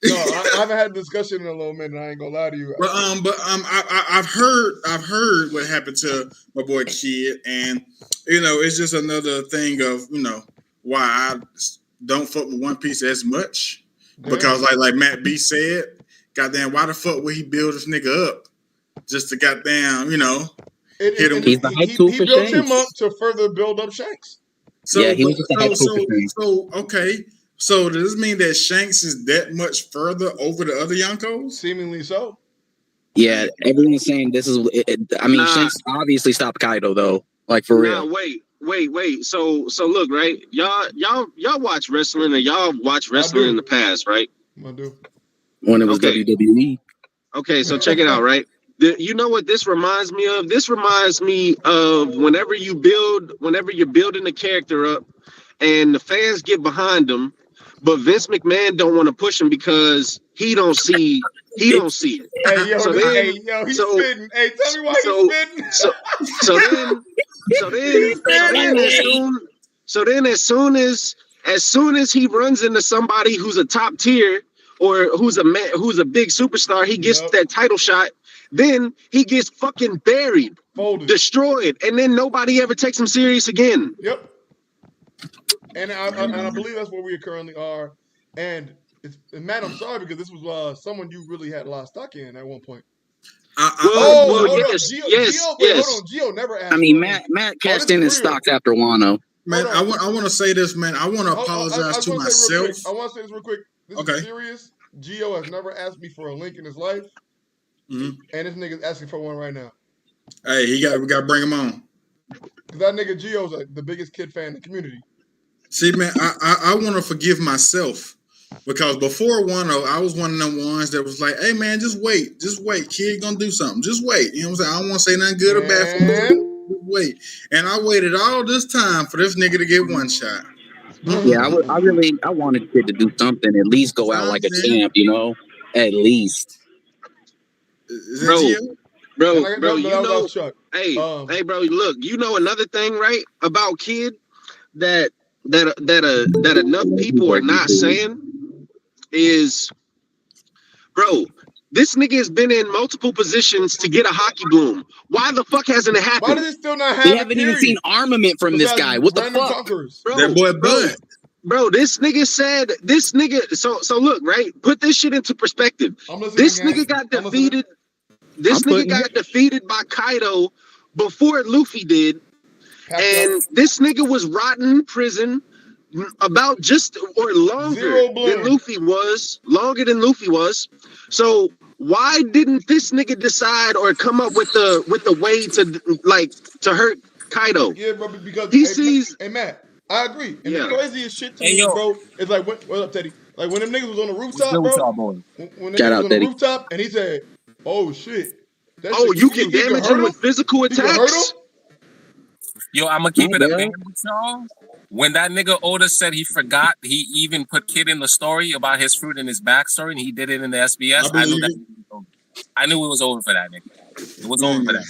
No, I haven't had a discussion in a little minute. I ain't gonna lie to you. But I've heard what happened to my boy Kid, and it's just another thing of why I don't fuck with One Piece as much. Damn. Because like Matt B said, goddamn, why the fuck would he build this nigga up just to goddamn hit him? He's the hype tool for built Shanks. him up to further build up Shanks. So, yeah, he was just the hype tool for Shanks. So okay. So does this mean that Shanks is that much further over the other Yonkos? Seemingly so. Yeah, everyone's saying this is. Shanks obviously stopped Kaido though. Like for real. Wait. So look, right? Y'all watch wrestling, and y'all watch wrestling in the past, right? I do. When it was WWE. Okay, so check it out, right? You know what this reminds me of? This reminds me of whenever you're building a character up, and the fans get behind them. But Vince McMahon don't want to push him because he don't see it. Hey, yo, he's spitting. Hey, tell me why he's spitting. So then as soon as he runs into somebody who's a top tier or who's a big superstar, he gets that title shot. Then he gets fucking buried, destroyed, and then nobody ever takes him serious again. Yep. And I believe that's where we currently are. And Matt, I'm sorry because this was someone you really had a lot of stock in at one point. Yes. Hold on. Gio never asked. I mean, Matt cashed in his stocks after Wano. Man, I want to say this, man. I want to apologize to myself. I want to say this real quick. This is serious. Gio has never asked me for a link in his life, and this nigga's asking for one right now. Hey, we got to bring him on. Because that nigga Gio's like the biggest Kid fan in the community. See, man, I want to forgive myself because before 1-0, I was one of them ones that was like, hey, man, just wait. Kid gonna do something. Just wait. You know what I'm saying? I don't want to say nothing good or bad for him. Just wait. And I waited all this time for this nigga to get one shot. Yeah, I wanted Kid to do something, at least go out like a champ, you know? At least. Bro, you know, hey, bro, look, you know another thing, right, about Kid that enough people are not saying is, bro, this nigga has been in multiple positions to get a hockey bloom. Why the fuck hasn't it happened? Why does it still not happen? We haven't even seen armament from this guy. What the fuck? Bro, that boy Bud. Bro, this nigga said, so look, right? Put this shit into perspective. This nigga got defeated. This nigga got defeated by Kaido before Luffy did. And this nigga was rotting in prison about just or longer than Luffy was. Longer than Luffy was. So why didn't this nigga decide or come up with the way to hurt Kaido? Yeah, bro, because he sees. Hey, Matt, I agree. And the craziest shit to me, bro, is like, what up, Teddy? Like when them niggas was on the rooftop, bro. When they was on the rooftop, and he said, "Oh shit." You can damage him with physical attacks. Yo, I'm gonna keep it a band with y'all. When that nigga Oda said he forgot, he even put Kid in the story about his fruit and his backstory, and he did it in the SBS. I knew it was over for that nigga. It was over for that.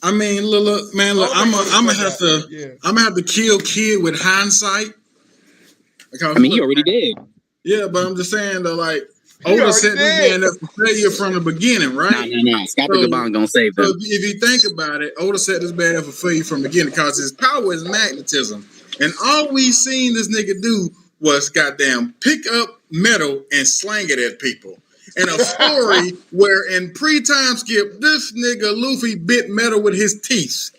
I mean, look, man, look, I'm gonna have to kill Kid with hindsight. I mean, he already did. Yeah, but I'm just saying though, like. Oda set this man up for failure from the beginning, right? No. Scott the Gabon gonna save them. So if you think about it, Oda set this man up for failure from the beginning because his power is magnetism. And all we seen this nigga do was goddamn pick up metal and slang it at people. And a story where in pre-time skip, this nigga Luffy bit metal with his teeth.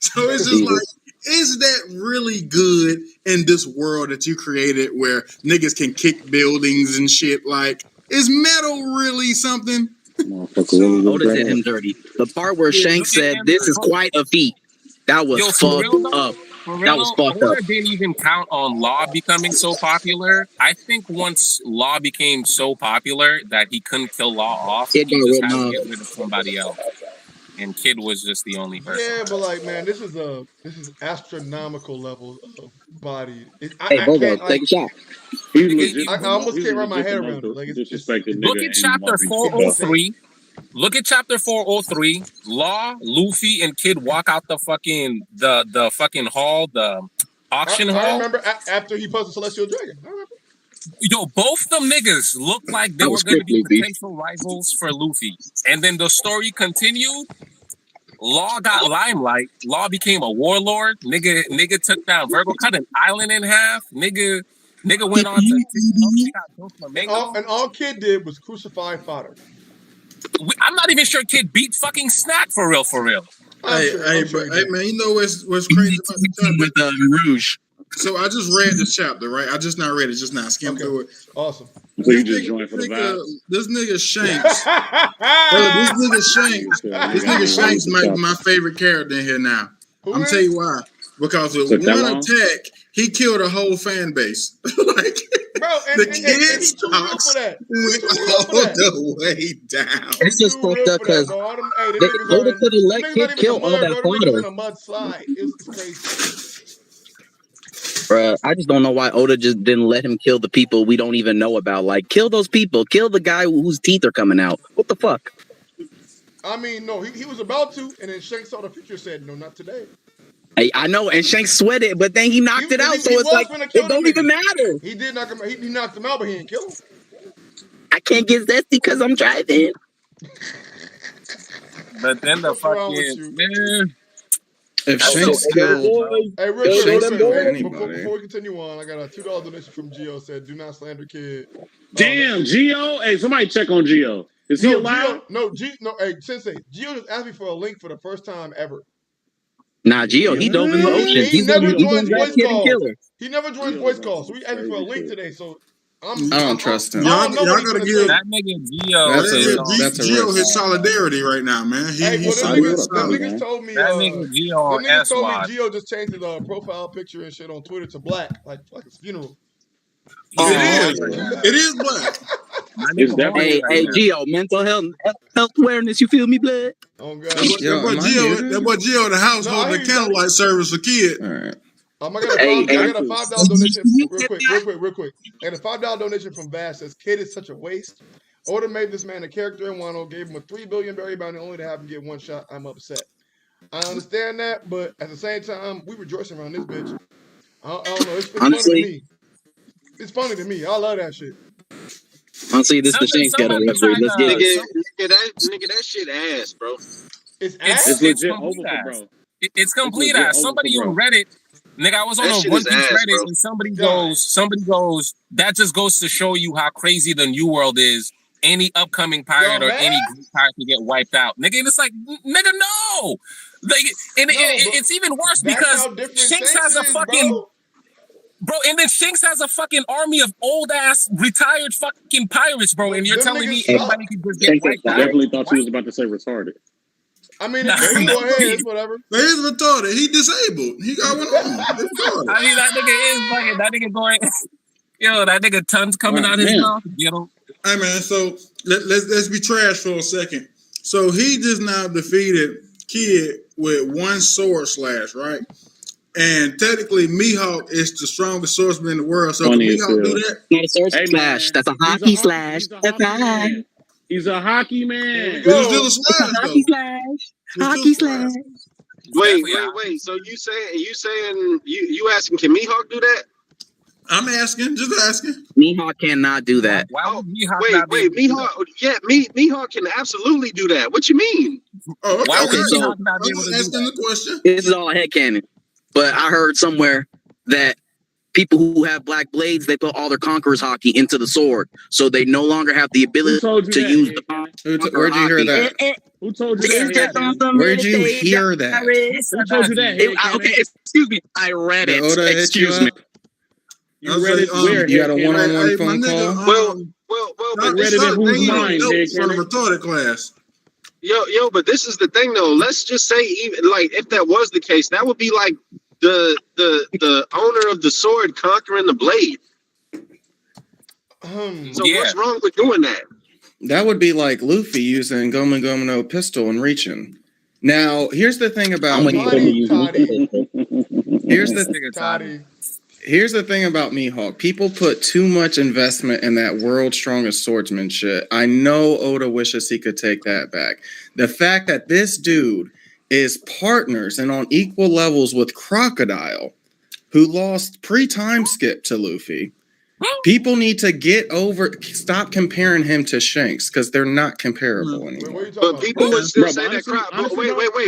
So it's just like, is that really good in this world that you created where niggas can kick buildings and shit? Like, is metal really something? Oda did him dirty. The part where Shanks said, "This is quite a feat," that was fucked up. That was fucked up. Oda didn't even count on Law becoming so popular. I think once Law became so popular that he couldn't kill Law off, he just had to get rid of somebody else. And Kid was just the only person. Yeah, but like, man, this is astronomical level of body. Hey, Bobo, take a shot. I almost can't wrap my head around it. Like, look at chapter 403. Look at chapter 403. Law, Luffy, and Kid walk out the fucking hall, the auction hall. I remember after he posted Celestial Dragon. I remember. Yo, both them niggas looked like they were going to be potential rivals for Luffy. And then the story continued. Law got limelight. Law became a warlord. Nigga took down Virgo, cut an island in half. Nigga went on to... And all Kid did was crucify fodder. I'm not even sure Kid beat fucking Snack for real. Hey, man, you know what's crazy about the chapter? With Rouge. So I just read this chapter, right? I just not read it, just now. Skimmed through it. Awesome. So you just joined for the vibes. This nigga Shanks. This nigga Shanks might be my favorite character in here now. I'm gonna tell you why. Because with one attack, he killed a whole fan base. Like, bro, and kids talks went all the way down. It's just fucked up because Oda could have let Kid kill all that fodder. It's crazy. Bruh, I just don't know why Oda just didn't let him kill the people we don't even know about. Like, kill those people. Kill the guy whose teeth are coming out. What the fuck? I mean, no, he was about to, and then Shanks saw the future said, no, not today. Hey, I know, and Shanks sweated, but then he knocked it out, so it's like, it don't even matter. He did knock him out. He knocked him out, but he didn't kill him. I can't get zesty because I'm driving. But then the fucking... Man... If Shanks killed, hey, real quick, before we continue on, I got a $2 donation from Gio. Said, "Do not slander Kid." Damn, Gio! Hey, somebody check on Gio. Is he alive? Hey, Sensei, Gio just asked me for a link for the first time ever. Nah, Gio, he dove in the ocean. He never joins that voice kid and calls. killer. He never joins voice calls. So we asked for a link today. So I don't trust him. I don't know what he's Y'all gonna gotta say. give That nigga Gio. That's a Gio risk. his solidarity right now, man. Hey, well, He's them solid. niggas told me. That nigga Gio on Them niggas told me S-Wad. Gio just changed his profile picture and shit on Twitter to black, like his funeral. It is black. Hey, Gio, mental health awareness. You feel me, blood? Oh God. That boy Gio in the house holding the candlelight service for kids. All right. I got a $5 donation. Real quick. And a $5 donation from Bass says, "Kid is such a waste. Oda made this man a character in Wano, gave him a $3 billion berry bounty only to have him get one shot. I'm upset. I understand that, but at the same time, we rejoicing around this bitch. I don't know. It's Honestly, funny to me. It's funny to me. I love that shit. Honestly, this is the Shanks ghetto referee. Let's get it. Nigga, that shit ass, bro. It's ass. It's legit over, bro. It's complete ass. Somebody on Reddit, nigga, I was on a One Piece Reddit, and somebody goes, that just goes to show you how crazy the New World is. Any upcoming pirate or any Greek pirate can get wiped out, nigga. And it's like, nigga, no. Like, it's even worse because Shanks has a fucking bro, and then Shanks has a fucking army of old ass retired fucking pirates, bro. And you're telling me anybody can just get wiped out? I definitely thought he was about to say retarded. I mean, go ahead, it's whatever. But he's retarded. He disabled. He got one on. I mean, that nigga is fucking. That nigga going. Yo, that nigga tons coming out his mouth. You know. Hey man, so let's be trash for a second. So he just now defeated Kid with one sword slash, right? And technically, Mihawk is the strongest swordsman in the world. So can Mihawk do that? Not a sword slash. That's a hockey slash. He's a hockey man. He's still a slash, hockey slash. Hockey slash. Wait. So you saying you asking, can Mihawk do that? I'm asking, just asking. Mihawk cannot do that. Why would Mihawk Wait, Mihawk. Yeah, Mihawk can absolutely do that. What you mean? Oh, Why would so Mihawk not be able to do asking that? the question. This is all headcanon. But I heard somewhere that people who have black blades, they put all their conqueror's hockey into the sword, so they no longer have the ability to use the Where'd you hear that? Who told you that? Where'd you hear that? Who told you that? Okay, excuse me. I read it. Excuse me. You read it where? You got a one-on-one phone call? Well, read it in whose mind, from a retarded class. Yo, but this is the thing though. Let's just say, even like if that was the case, that would be like the owner of the sword conquering the blade. So what's wrong with doing that? That would be like Luffy using Gomu Gomu no pistol and reaching. Now, here's the thing about Here's the thing about Mihawk. People put too much investment in that world's strongest swordsman shit. I know Oda wishes he could take that back. The fact that this dude is partners and on equal levels with Crocodile, who lost pre-time skip to Luffy. People need to stop comparing him to Shanks because they're not comparable anymore. But people would still say that.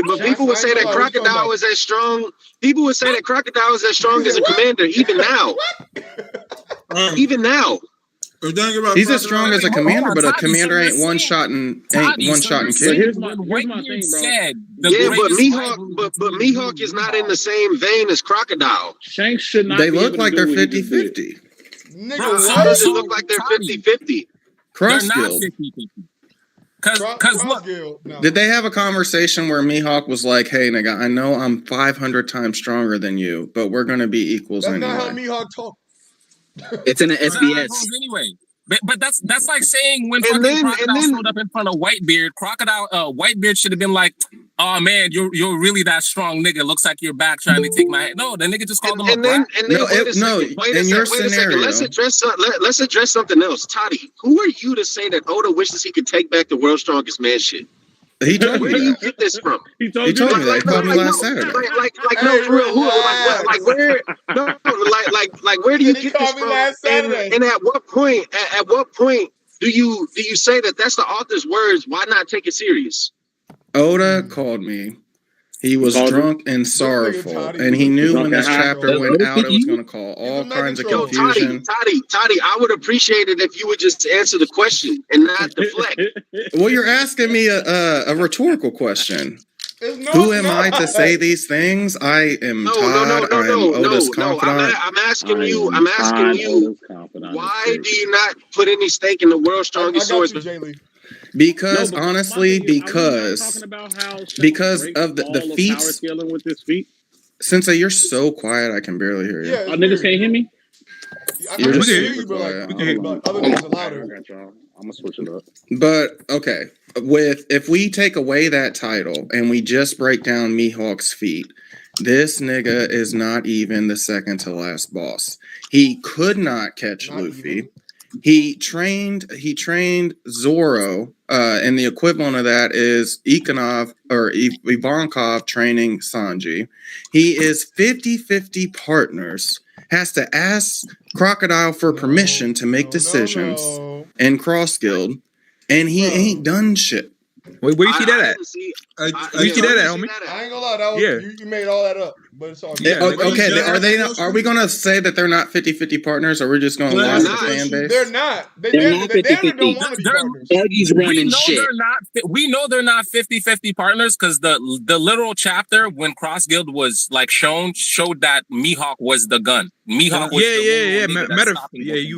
But people would say that Crocodile is as strong. People would say that Crocodile is as strong as a commander, even now. Even now. He's as strong as a commander, but a commander ain't one shot and killing. Here's my thing, bro. Yeah, but Mihawk is not in the same vein as Crocodile. Shanks should not. They look like they're 50-50. Nigga, why does it look like they're 50-50? Cross Guild. Because look, did they have a conversation where Mihawk was like, "Hey, nigga, I know I'm 500 times stronger than you, but we're gonna be equals anyway." That's not how Mihawk talk. It's in an SBS. Anyway. But that's like saying when Crocodile showed up in front of Whitebeard, Whitebeard should have been like, "Oh man, you're really that strong, nigga. Looks like you're back trying to take my head." No, the nigga just called him a brat. In your scenario, let's address something else. Toddy, who are you to say that Oda wishes he could take back the world's strongest man shit? He told me. Where do you get this from? He told me that. He called me last Saturday. No, for real. Where do you get this from? And at what point do you say that that's the author's words? Why not take it serious? Oda called me. He was drunk and sorrowful, and he knew when this chapter went out, it was going to cause all kinds of confusion. Toddy, I would appreciate it if you would just answer the question and not deflect. Well, you're asking me a rhetorical question. Who am I to say these things? I am Todd. I am Oda's confidant. I'm asking you. Why do you not put any stake in the world's strongest swordsman? Because honestly, because of the feats. Dealing with this feat. Sensei, you're so quiet. I can barely hear you. Yeah, niggas can't hear me. You're can super hear you, quiet. but other niggas are louder. I'm gonna switch it up. But okay, if we take away that title and we just break down Mihawk's feat, this nigga is not even the second to last boss. He could not catch Luffy. He trained Zoro, and the equivalent of that is Ivankov training Sanji. He is 50-50 partners, has to ask Crocodile for permission to make decisions in Cross Guild, and he ain't done shit. Wait, where you see that at? Where you see that at, homie? I ain't gonna lie, that was, you made all that up, but it's all good. Yeah, okay, are we gonna say that they're not 50-50 partners, or we're just gonna lie to the fan base? They're not. They don't want to be partners. Buggy's running shit. We know they're not 50-50 partners because the literal chapter when Cross Guild was like showed that Mihawk was the gun. Mihawk was you right. Matter of fact, hey,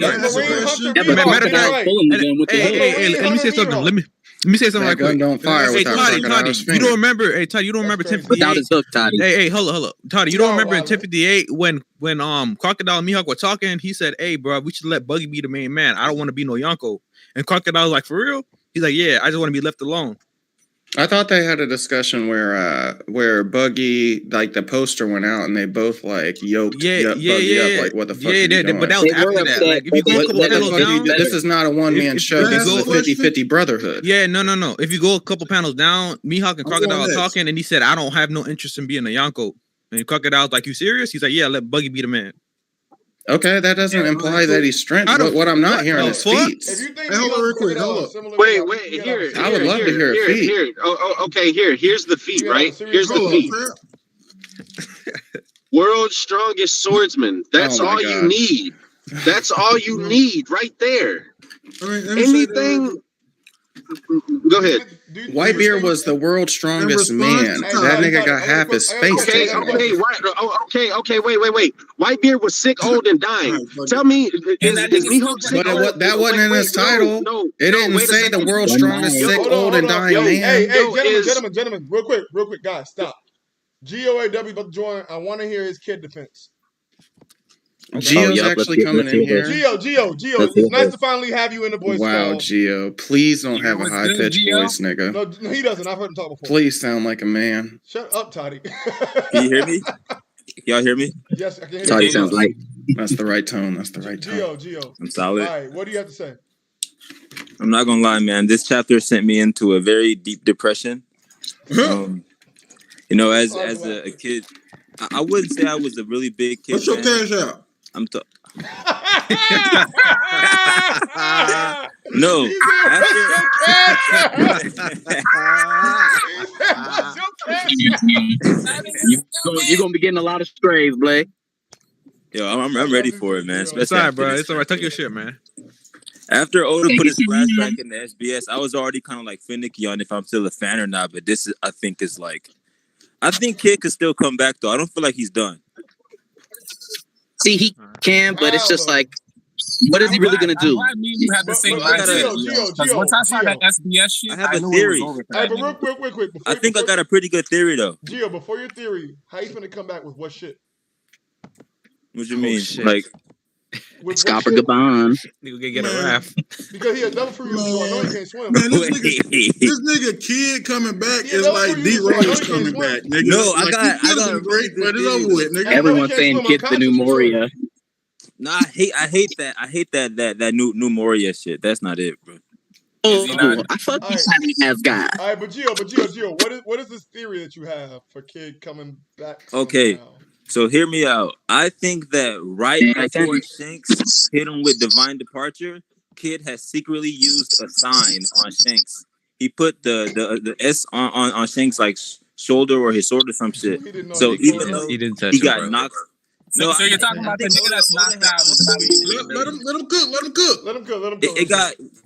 let me say something. Let me say something right quick. Don't fire Toddy, you don't remember? Hey, Toddy, you don't remember 1058? Without his hook, Toddy. Hey, hold up. Toddy, you don't remember in 1058 when Crocodile and Mihawk were talking? He said, "Hey, bro, we should let Buggy be the main man. I don't want to be no Yonko." And Crocodile was like, "For real?" He's like, "Yeah, I just want to be left alone." I thought they had a discussion where Buggy, like the poster went out and they both like yoked Buggy up, like what the fuck? But that was after that. Like, if you go a couple panels down, this is not a one-man show. This is a 50-50 brotherhood. Yeah, no. If you go a couple panels down, Mihawk and Crocodile are talking, and he said, "I don't have no interest in being a Yonko." And Crocodile's like, "You serious?" He's like, "Yeah, let Buggy be the man." Okay, that doesn't imply that he's strength. But what I'm not hearing is feats. Hold on real quick. Hold up. Wait. Here. I would love to hear a feat. Okay, here's the feat, right? Here's the feat. World's strongest swordsman. That's all you need. That's all you need right there. Anything. Go ahead. Whitebeard was the world's strongest man. That nigga got half his face. Okay, wait. Whitebeard was sick, old, and dying. Tell me, is Mihawk sick? But that wasn't in his title. It didn't say the world's strongest, sick, old, and dying man. Hey, gentlemen, real quick, guys, stop. GOAW about to join. I want to hear his kid defense. Gio's actually coming in here. Gio, it's nice to finally have you in the voice. Wow, Gio, please don't have a high pitched voice, nigga. No, he doesn't. I've heard him talk before. Please sound like a man. Shut up, Toddy. Can you hear me? Y'all hear me? Yes, I can hear Toddy you. sounds like. That's the right tone. Gio. I'm solid. All right, what do you have to say? I'm not gonna lie, man. This chapter sent me into a very deep depression. As a kid, I wouldn't say I was a really big kid. What's your cash out? No. You're gonna be getting a lot of strays, Blake. Yo, I'm ready for it, man. It's all right, bro. It's all right. Tuck your shit, man. After Oda put his flashback in the SBS, I was already kind of like finicky on if I'm still a fan or not. But this, I think Kid could still come back though. I don't feel like he's done. See, he can, but it's just like, what is he really gonna do? You have the same mindset. Once I saw that SBS shit, I have a theory. But real quick. I think I got a pretty good theory though. Gio, before your theory, how you finna come back with what shit? What you mean? Like Scopper Gabon. Nigga get a raft. Because he a double for you, so I know he can't swim. Man, this nigga Kid coming back is like D Rose coming back, nigga. No, I got great, but it's over with, nigga. Everyone's saying Kid's the new Moria. No, I hate that. I hate that new Moria shit. That's not it, bro. I fuck this ass guy. All right, but Gio, what is this theory that you have for Kid coming back? Okay. So hear me out. I think that right before Shanks hit him with Divine Departure, Kid has secretly used a sign on Shanks. He put the S on Shanks' like shoulder or his sword or some shit. So even though he got knocked. So you're talking about the nigga that's knocked out. Let him cook. It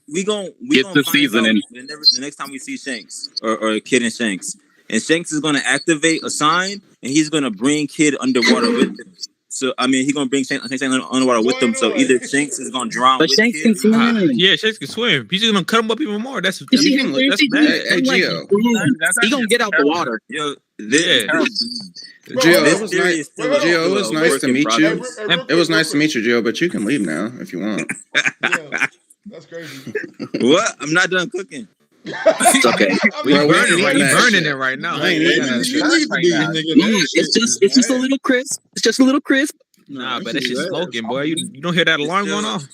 we gon' get the find seasoning the next time we see Shanks or Kid and Shanks. and Shanks is gonna activate a sign, and he's gonna bring Kid underwater with him. So I mean, he's gonna bring Shanks underwater with him. So either Shanks is gonna drown But with Shanks Kid. can swim. Yeah, Shanks can swim. He's just gonna cut him up even more. That's If he can- ridiculous. if That's he- bad. Hey, Gio. He gonna get out the water. Yo, Yeah. Gio, this it was theory nice. is still Wait, hold on. Gio, it was a nice work to in meet you. progress. It was nice to meet you, Gio, but you can leave now if you want. Yeah, that's crazy. What? I'm not done cooking. It's okay. We Bro, we burning, ain't right, eating that burning shit. it right now. I ain't eating that You shit. need to be, nigga. It's just a little crisp. It's just a little crisp. Nah, but that shit's smoking, boy. You don't hear that alarm going off?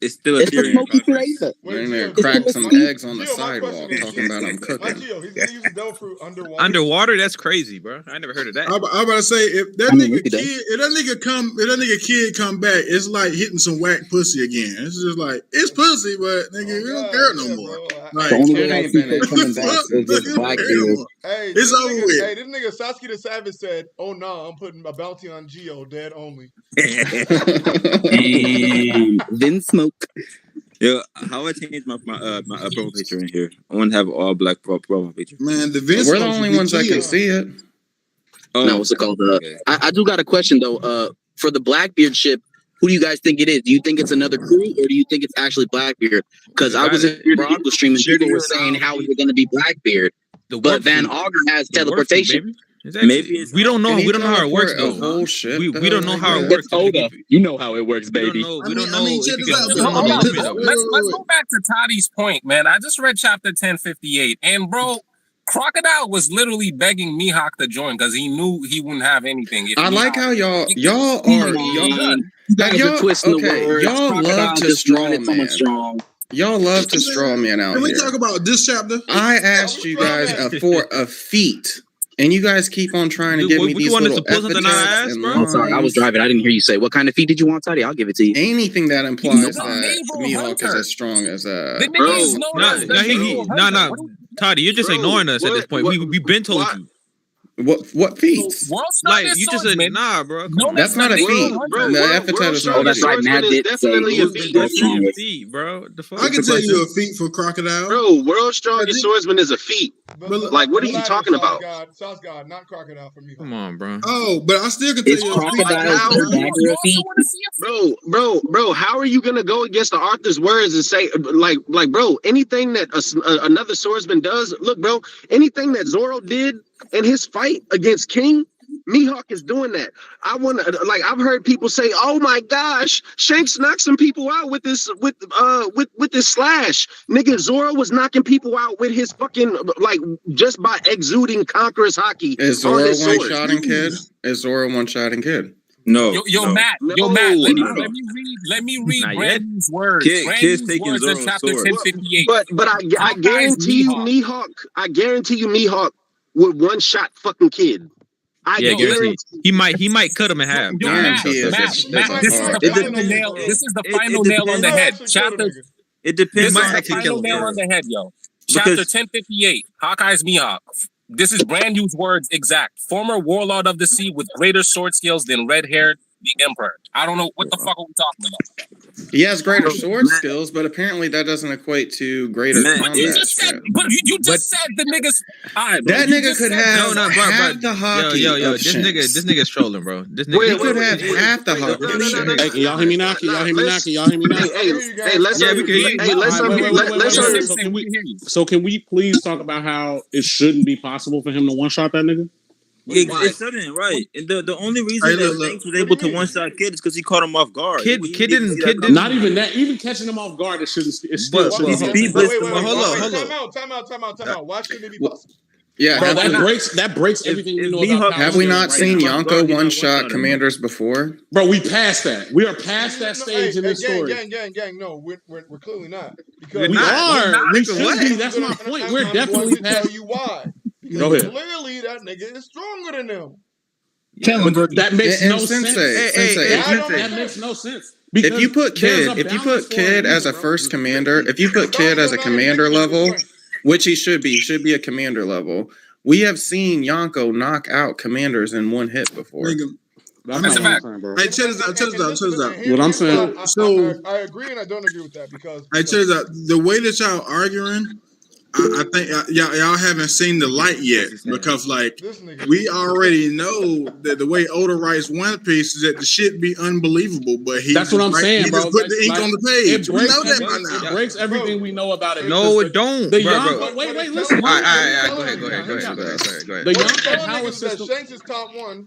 It's still a It's the theory in smoky progress. flavor. In there, Gio, crack some Gio, eggs on the Gio, my sidewalk, question is- talking about I'm my cooking. Gio, he's gonna use the devil fruit underwater. Underwater? That's crazy, bro. I never heard of that. I'm about to say if that I mean, nigga look at that. kid, if that nigga kid come back, it's like hitting some whack pussy again. It's just like it's pussy, but nigga, you don't care no more. Like, The only Kid way I ain't see been Kid in coming back is You just don't Blackbeard. care no more. Hey, It's this over nigga, with. Hey, this nigga Sasuke the Savage said, "Oh no, I'm putting a bounty on Gio, dead only." And then smoke. Yo, how I change my profile picture in here? I want to have all black profile picture. Man, the Vince We're the supposed to only be ones that can Gio. see it. Oh, No, what's it called? okay. I do got a question though. For the Blackbeard ship, who do you guys think it is? Do you think it's another crew, or do you think it's actually Blackbeard? Because I was in the Eagle stream and people were saying how is it going to be Blackbeard, The but warp Van fruit. Auger has The warp fruit, teleportation. baby. Exactly. Maybe it's we don't know. Can he We don't know how it works teleport a though. whole ship, We don't know how it like works. It's Oda. You know how it works, We don't baby. know. I We don't mean- know I mean, if check you this can out, we though. don't Hold know on. the Wait, limit, though. wait, Let's go back to Toddy's point, man. I just read chapter 1058, and bro, Crocodile was literally begging Mihawk to join because he knew he wouldn't have anything. If I like Mihawk- how y'all are y'all You guys y'all- are twisting okay, the words. y'all love Crocodile to just straw wanted someone man. strong. y'all love to straw man out Can we here. talk about this chapter? I asked you guys for a feat, and you guys keep on trying to Dude, give what me you these want us little to pull something out of epithets ass, and bro? I'm sorry, I was lines. driving. I didn't hear you say. What kind of feed did you want, Toddy? I'll give it to you. Anything that implies He's a that naval Mihawk is hunter. as strong as The nigga Bro, is known Nah, as the nah, naval hunter. nah. What do Toddy, you're just Bro, ignoring us at this point. what- We've been told what- you. what feats? World Like strongest you just said, swordsman. nah, bro. Come known on. That's as not the a naval feat. hunter. The epithet is not Oh, a that's feat. right. Matt is did say definitely a who's feat. the That's strongest. not feet, bro. The fuck? I can tell you a feat for Crocodile. Bro, world's strongest swordsman is a feat. Like, what are you talking about? Sauce God, not Crocodile for me. Come on, bro. Oh, but I still can tell Is you a feat. Crocodile's How- dagger a You feat? also want to see a Bro, how are you gonna go against the Arthur's words and say like, bro, anything that another swordsman does? Look, bro, anything that Zoro did in his fight against King, Mihawk is doing that. I want to I've heard people say, "Oh my gosh, Shanks knocked some people out with this slash." Nigga, Zoro was knocking people out with his fucking just by exuding conqueror's hockey Is on Zoro his sword. one-shotting Kid? Is Zoro one-shotting Kid? No. Yo, no. Matt, No, Matt, let no. me read Not Brandon's words. Kid's Brandon's taking words in Zoro's chapter sword. 1058. But I guarantee you, Mihawk would one shot fucking Kid. Yeah, guaranteed. He might cut him in half. Yo, Matt, Matt, it's Matt, this is hard. the It final depends, nail. bro. This is the It final nail on the head. Actually killed a Chapter. nigga. It This depends is might on the actually final kill him nail first. on the head, yo. Chapter Because- 1058. Hawkeye's Mihawk. This is brand new words exact. Former warlord of the sea with greater sword skills than red-haired the Emperor. I don't know what the fuck are we talking about. He has greater sword skills, but apparently that doesn't equate to greater Matt, But you combat just said, skills. but you just said the niggas. All right, bro, That you nigga just could said have that. half the hockey Yo, of this Shanks. nigga's trolling, bro. This Wait, nigga. He could wait, have wait, half the wait, hockey no, of no, no, Shanks. no, Hey, can y'all hear me now? Can y'all hear me now? Can y'all hear me now? Hey, let's Yeah, we can hear you. let's All right, wait, wait, wait, let's wait, un- wait. So can we please talk about how it shouldn't be possible for him to one shot that nigga? It shouldn't, right? And the only reason Hey, that look, Shanks was able to one-shot Kid is because he caught him off guard. Kid He didn't- see Kid that didn't- Not even that. Even catching him off guard, it shouldn't. It's still. But- shouldn't but- be Wait, possible. Hold on. Time out. Why shouldn't it be possible? Yeah, Bro, have that breaks everything we if know Mihawk- about. have we not right seen now. off guard, Yonko he not one-shot one-shotting him. commanders before? Bro, we passed that. We are past that stage in this story. Gang. No, we're clearly not. We're We not. are. We should What? be. That's my point. We're definitely going to tell past. you why. Because Go ahead. clearly that nigga is stronger than them. That makes And no Sensei, sense. Sensei, hey, if I you- don't That know. makes no sense. if you put There's Kid, a if you balance put for a Kid as a reason, bro. first commander, if you put Kid as a commander level, which he should be a commander level. We have seen Yonko knock out commanders in one hit before. Nigga, That's That's not a what I'm fact. saying, bro. Hey, check this out. What I'm saying- So- I agree and I don't agree with that because Hey, check this out. The way that y'all arguing, I think y'all haven't seen the light yet because like we already know that the way Oda writes One Piece is that the shit be unbelievable, but that's what I'm saying, bro. He just put the ink on the page. We know that by now. It breaks everything we know about it. No, it don't. The bro. Wait, listen. All right. Go ahead. The Yonko power system. Shanks is top one.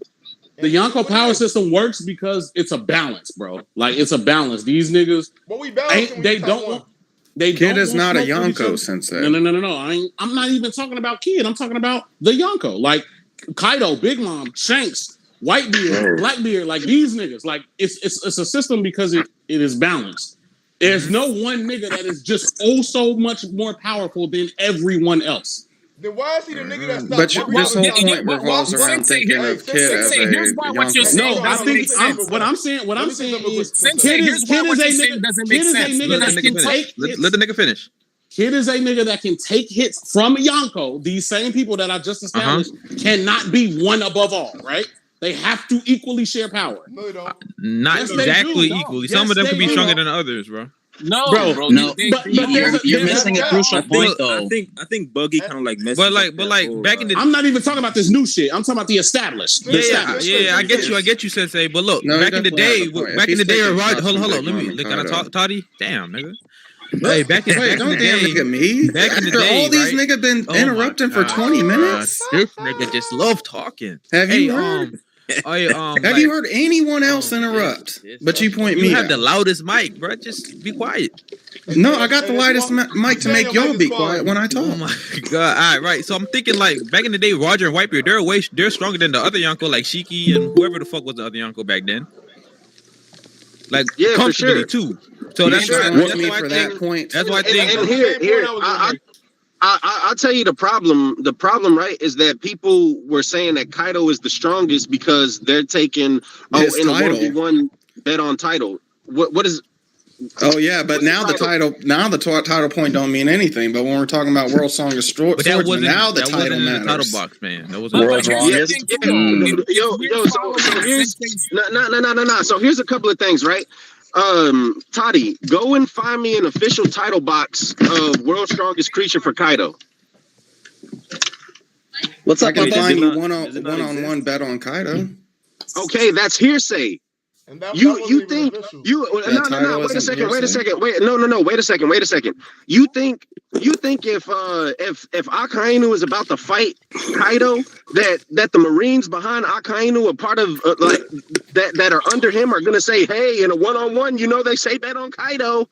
The Yonko power system works because it's a balance, bro. Like it's a balance. These niggas, but we balance. They don't want. Kid is not a Yonko sensei. No. I'm not even talking about Kid. I'm talking about the Yonko. Like Kaido, Big Mom, Shanks, Whitebeard, Blackbeard. Like these niggas. Like it's a system because it is balanced. There's no one nigga that is just so much more powerful than everyone else. Then why is he the nigga that's But this whole point revolves around thinking of Kid as a Yonko. No, I think what I'm saying is Kid is a nigga that can take. Let the nigga finish. Kid is a nigga that can take hits from Yonko. These same people that I just established cannot be one above all, right? They have to equally share power. No, they don't. Not exactly equally. Some of them can be stronger than others, bro. No. But you're missing a crucial point, though. I think Buggy kind of like messed. But back in the, I'm not even talking about this new shit. I'm talking about the established. Yeah. I get you, Sensei. But look, back in the day, hold on. Let me. Can I talk, Toddy? Damn, nigga. Hey, back in the day, look at me. Back in the After day, all these niggas been interrupting for 20 minutes. This nigga just love talking. Have you heard? Have you heard anyone else interrupt? But you point me. You have the loudest mic, bro. Just be quiet. No, I got the lightest mic to make y'all be quiet when I talk. Oh my god! All right. So I'm thinking like back in the day, Roger and Whitebeard, they're stronger than the other Yonko, like Shiki and whoever the fuck was the other Yonko back then. Like comfortably too. So that's why I think. That's why I think. And here, I'll tell you the problem. The problem, right, is that people were saying that Kaido is the strongest because they're taking in a 1v1 bet on title. What is? Oh yeah, but now the title point don't mean anything. But when we're talking about world's strongest swordsman, now the title matters. The title box, man. That was world's strongest. So here's no. So here's a couple of things, right? Toddy, go and find me an official title box of World's Strongest Creature for Kaido. What's up? I can find you one-on-one bet on Kaido. Okay, that's hearsay. You think you no wait a second wait a second you think if Akainu is about to fight Kaido that the Marines behind Akainu, a part of like that are under him, are gonna say, hey, in a one-on-one, they say bet on Kaido?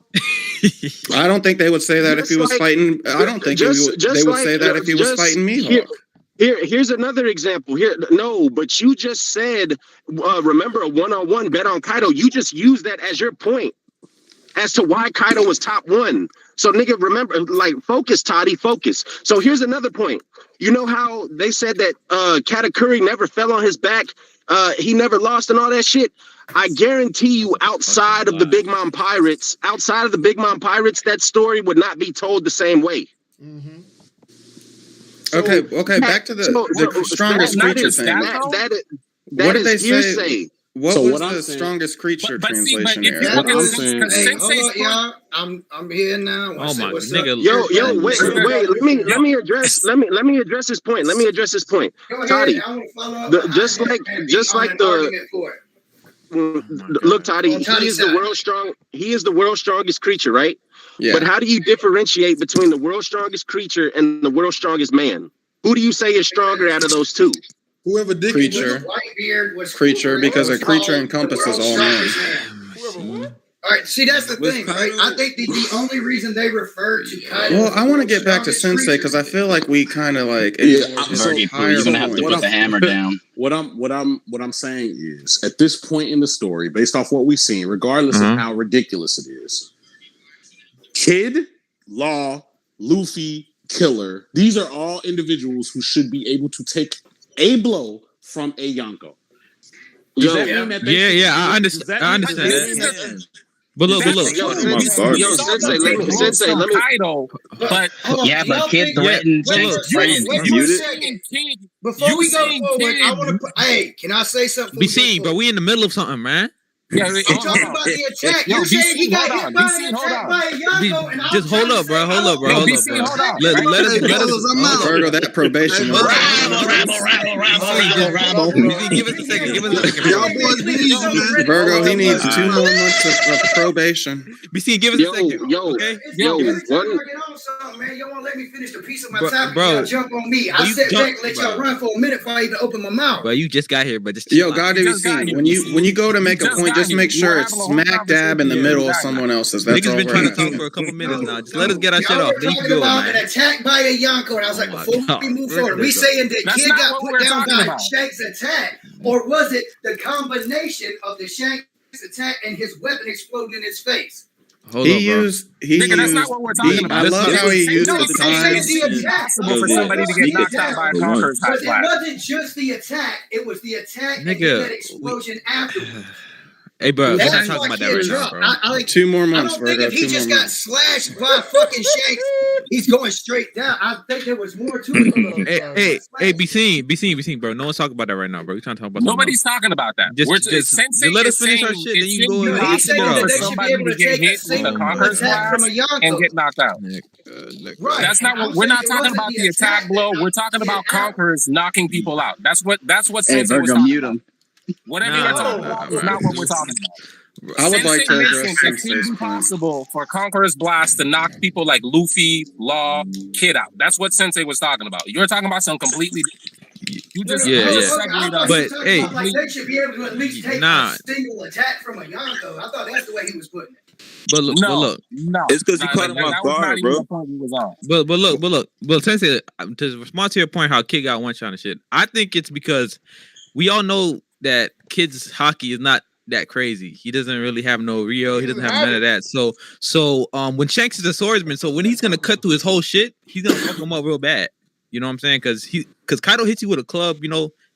I don't think they would say that if he was fighting. I don't think they would say that if he was fighting Mihawk. Here's another example. But you just said, remember a one-on-one bet on Kaido. You just used that as your point as to why Kaido was top one. So nigga, remember, like, focus, Toddy, focus. So here's another point. You know how they said that Katakuri never fell on his back, he never lost and all that shit? I guarantee you, outside of the Big Mom Pirates, that story would not be told the same way. Mm-hmm. Okay. Back to the strongest creature thing. What did they say? What was the strongest creature translation there? What I'm saying. Hey, hold on, y'all. I'm here now. Oh my nigga. Yo, wait. Let me address this point. Toddy, just like look, Toddy, he is the world's strongest creature, right? Yeah. But how do you differentiate between the world's strongest creature and the world's strongest man? Who do you say is stronger out of those two? Whoever did creature, because a creature encompasses all men. All right, see, that's the thing, right? I think the only reason they refer to Kaido. Well, I want to get back to Sensei because I feel like we kind of like. You're gonna have to put the hammer down. What I'm saying is, at this point in the story, based off what we've seen, regardless of how ridiculous it is, Kid, Law, Luffy, Killer, these are all individuals who should be able to take a blow from a Yonko. I understand that. But look. Sensei, let me. Kaido, but Kid threatened Shanks' friends. Before we go forward, I want to. Hey, can I say something? Be seen, but we in the middle of something, man. Yeah, I'm talking about the attack. You saying he got hit by an attack by a Yonko, and Just hold up, bro. Hold up, bro. Hold up, bro. Let us Virgo, that probation. rabble. Give us a second. Give us a second. Y'all boys be Virgo, he needs 2 more months of probation. BC, give us a second. Okay? Yo, man, y'all won't let me finish the piece of my topic. Y'all jump on me. I sat back and let y'all run for a minute before I even open my mouth. Bro, you just got here, but just God, when you go to make a point, just make sure it's smack dab in the middle of someone else's. That's niggas been trying to talk for a couple minutes now. Just let us get our shit off. Then you can go, man. An attack by a Yonko, and I was like, before we move forward, we saying that kid got put down by Shank's attack, or was it the combination of the Shank's attack and his weapon exploding in his face? Nigga, that's not what we're talking about. I love how he used the time. Impossible for somebody to get knocked out by a Conqueror's hot It wasn't just the attack; it was the attack and that explosion afterwards. Hey, bro, we're not talking about that right now, bro. I 2 more months, I don't think if he just got slashed by fucking Shanks, he's going straight down. I think there was more to it. Hey, be seen, bro. No one's talking about that right now, bro. We're trying to talk about nobody's talking about that. Just let us finish our shit. Then you go and he said that they should be able to take a single attack from a Yonko and get knocked out. Right. That's not what we're not talking about. The attack blow. We're talking about Conquerors knocking people out. That's what Sensei was talking about. Whatever you're talking about is not what we're talking about. I would like to address it's impossible for Conqueror's Blast to knock people like Luffy, Law, Kid out. That's what Sensei was talking about. You're talking about some completely. You just But hey, like they should be able to at least take a single attack from a Yonko. I thought that's the way he was putting it. But look, it's because you caught him off guard, bro. But Sensei, to respond to your point, how Kid got one shot and shit, I think it's because we all know that Kid's hockey is not that crazy. He doesn't really have no Rio. He doesn't have none of that. So when Shanks is a swordsman, so when he's gonna cut through his whole shit, he's gonna fuck him up real bad. You know what I'm saying? Because Kaido hits you with a club,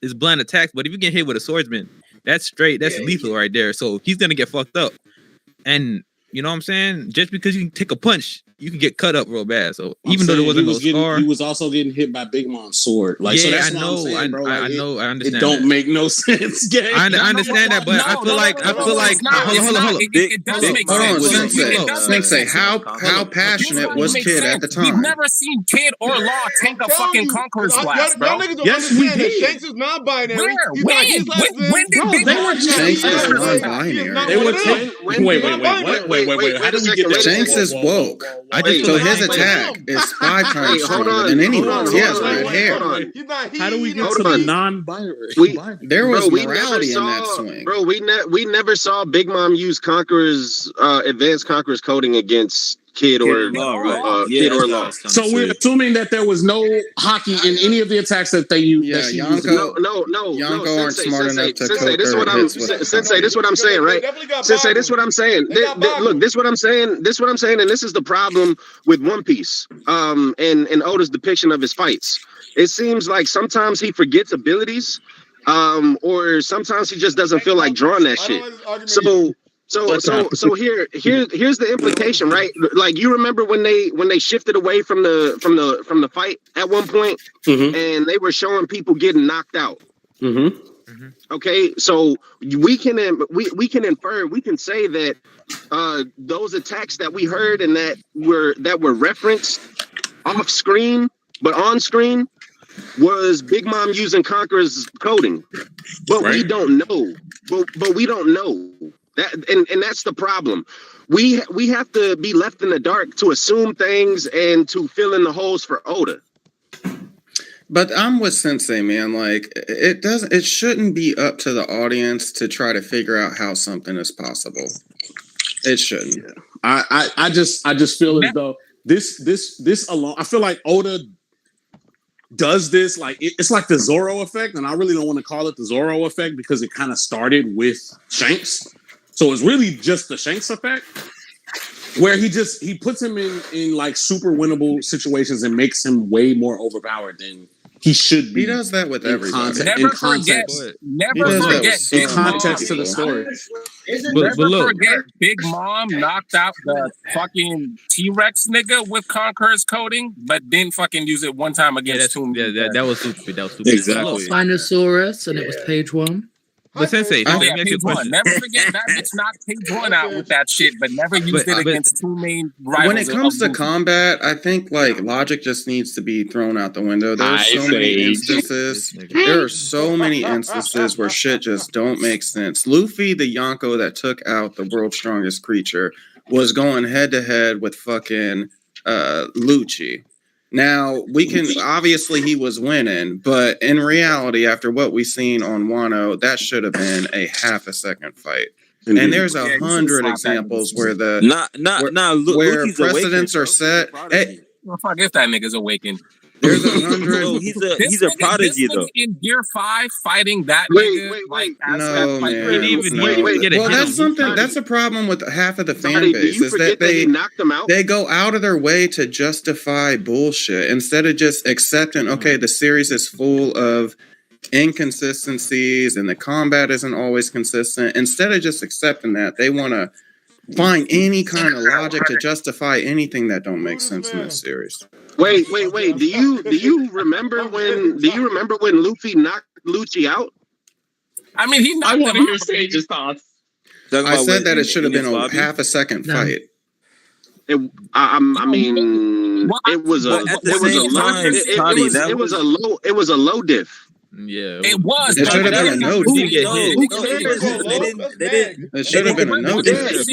is blunt attacks. But if you get hit with a swordsman, that's lethal right there. So he's gonna get fucked up. And you know what I'm saying? Just because you can take a punch, you can get cut up real bad. So even though there wasn't no scar, he was also getting hit by Big Mom's sword. Like, so that's I know, what I'm saying, bro. I understand. It don't make no sense, gang. I understand that, but I feel like hold on. It does make sense. Sensei, how passionate was Kid at the time? We've never seen Kid or Law take a fucking Conqueror's Blast, bro. Yes, we did. Shanks is non-binary. When did Big Mom Shanks is non-binary? They were taking. Wait. How do we get that? Shanks is woke. So his attack is 5 times stronger than anyone's. He has red hair. How do we get to the non-binary? There was morality in that swing. Bro, we never saw Big Mom use advanced Conqueror's coding against Kid or Law. So we're assuming that there was no hockey in any of the attacks that they used. Yeah, Yonko aren't smart enough to code their hits with. Sensei, this is what I'm saying, right? Sensei, this is what I'm saying. Look, this is what I'm saying. This is what I'm saying, and this is the problem with One Piece. And Oda's depiction of his fights. It seems like sometimes he forgets abilities, or sometimes he just doesn't feel like drawing that shit. So here's the implication, right? Like, you remember when they shifted away from the fight at one point, and they were showing people getting knocked out. Okay, so we can infer, we can say that those attacks that we heard and that were referenced off screen but on screen was Big Mom using Conqueror's coding, but we don't know. But we don't know. And that's the problem. We have to be left in the dark to assume things and to fill in the holes for Oda. But I'm with Sensei, man. Like, it shouldn't be up to the audience to try to figure out how something is possible. It shouldn't. Yeah. I just feel as though this alone. I feel like Oda does this like it's like the Zoro effect, and I really don't want to call it the Zoro effect because it kind of started with Shanks. So it's really just the Shanks effect, where he puts him in like super winnable situations and makes him way more overpowered than he should be. He does that with everybody. Never forget in context to the story. Never forget Big Mom knocked out the fucking T-Rex nigga with Conqueror's coding, but didn't fucking use it one time against Toon. That was stupid. Exactly. Spinosaurus, and it was page 1. But Sensei, Oh, let me yeah, ask you a page one. question. Never forget that bitch knocked page one out with that shit, but never used it against two main rivals. When it comes to Luffy. combat, I think like logic just needs to be thrown out the window. There's so many instances. There are so many instances where shit just don't make sense. Luffy, the Yonko that took out the world's strongest creature, was going head to head with fucking Lucci. Now we can obviously he was winning, but in reality, after what we seen on Wano, that should have been a half a second fight. And there's 100 examples where where precedents are set. Hey, well, fuck if that nigga's awakened. There's 100. Bro, he's a prodigy though. In Gear 5, fighting that nigga. No, man. Well, that's something. That's a problem with half of the fan base is that they go out of their way to justify bullshit instead of just accepting. Okay, the series is full of inconsistencies and the combat isn't always consistent. Instead of just accepting that, they want to find any kind of logic to justify anything that don't make sense in this series. Wait. Do you remember when Luffy knocked Lucci out? I mean, he knocked him out. Sage's thoughts. I said that it should have been a half a second fight. It was a low diff. Yeah, it was. It should have been a no diff. It should have been a no diff.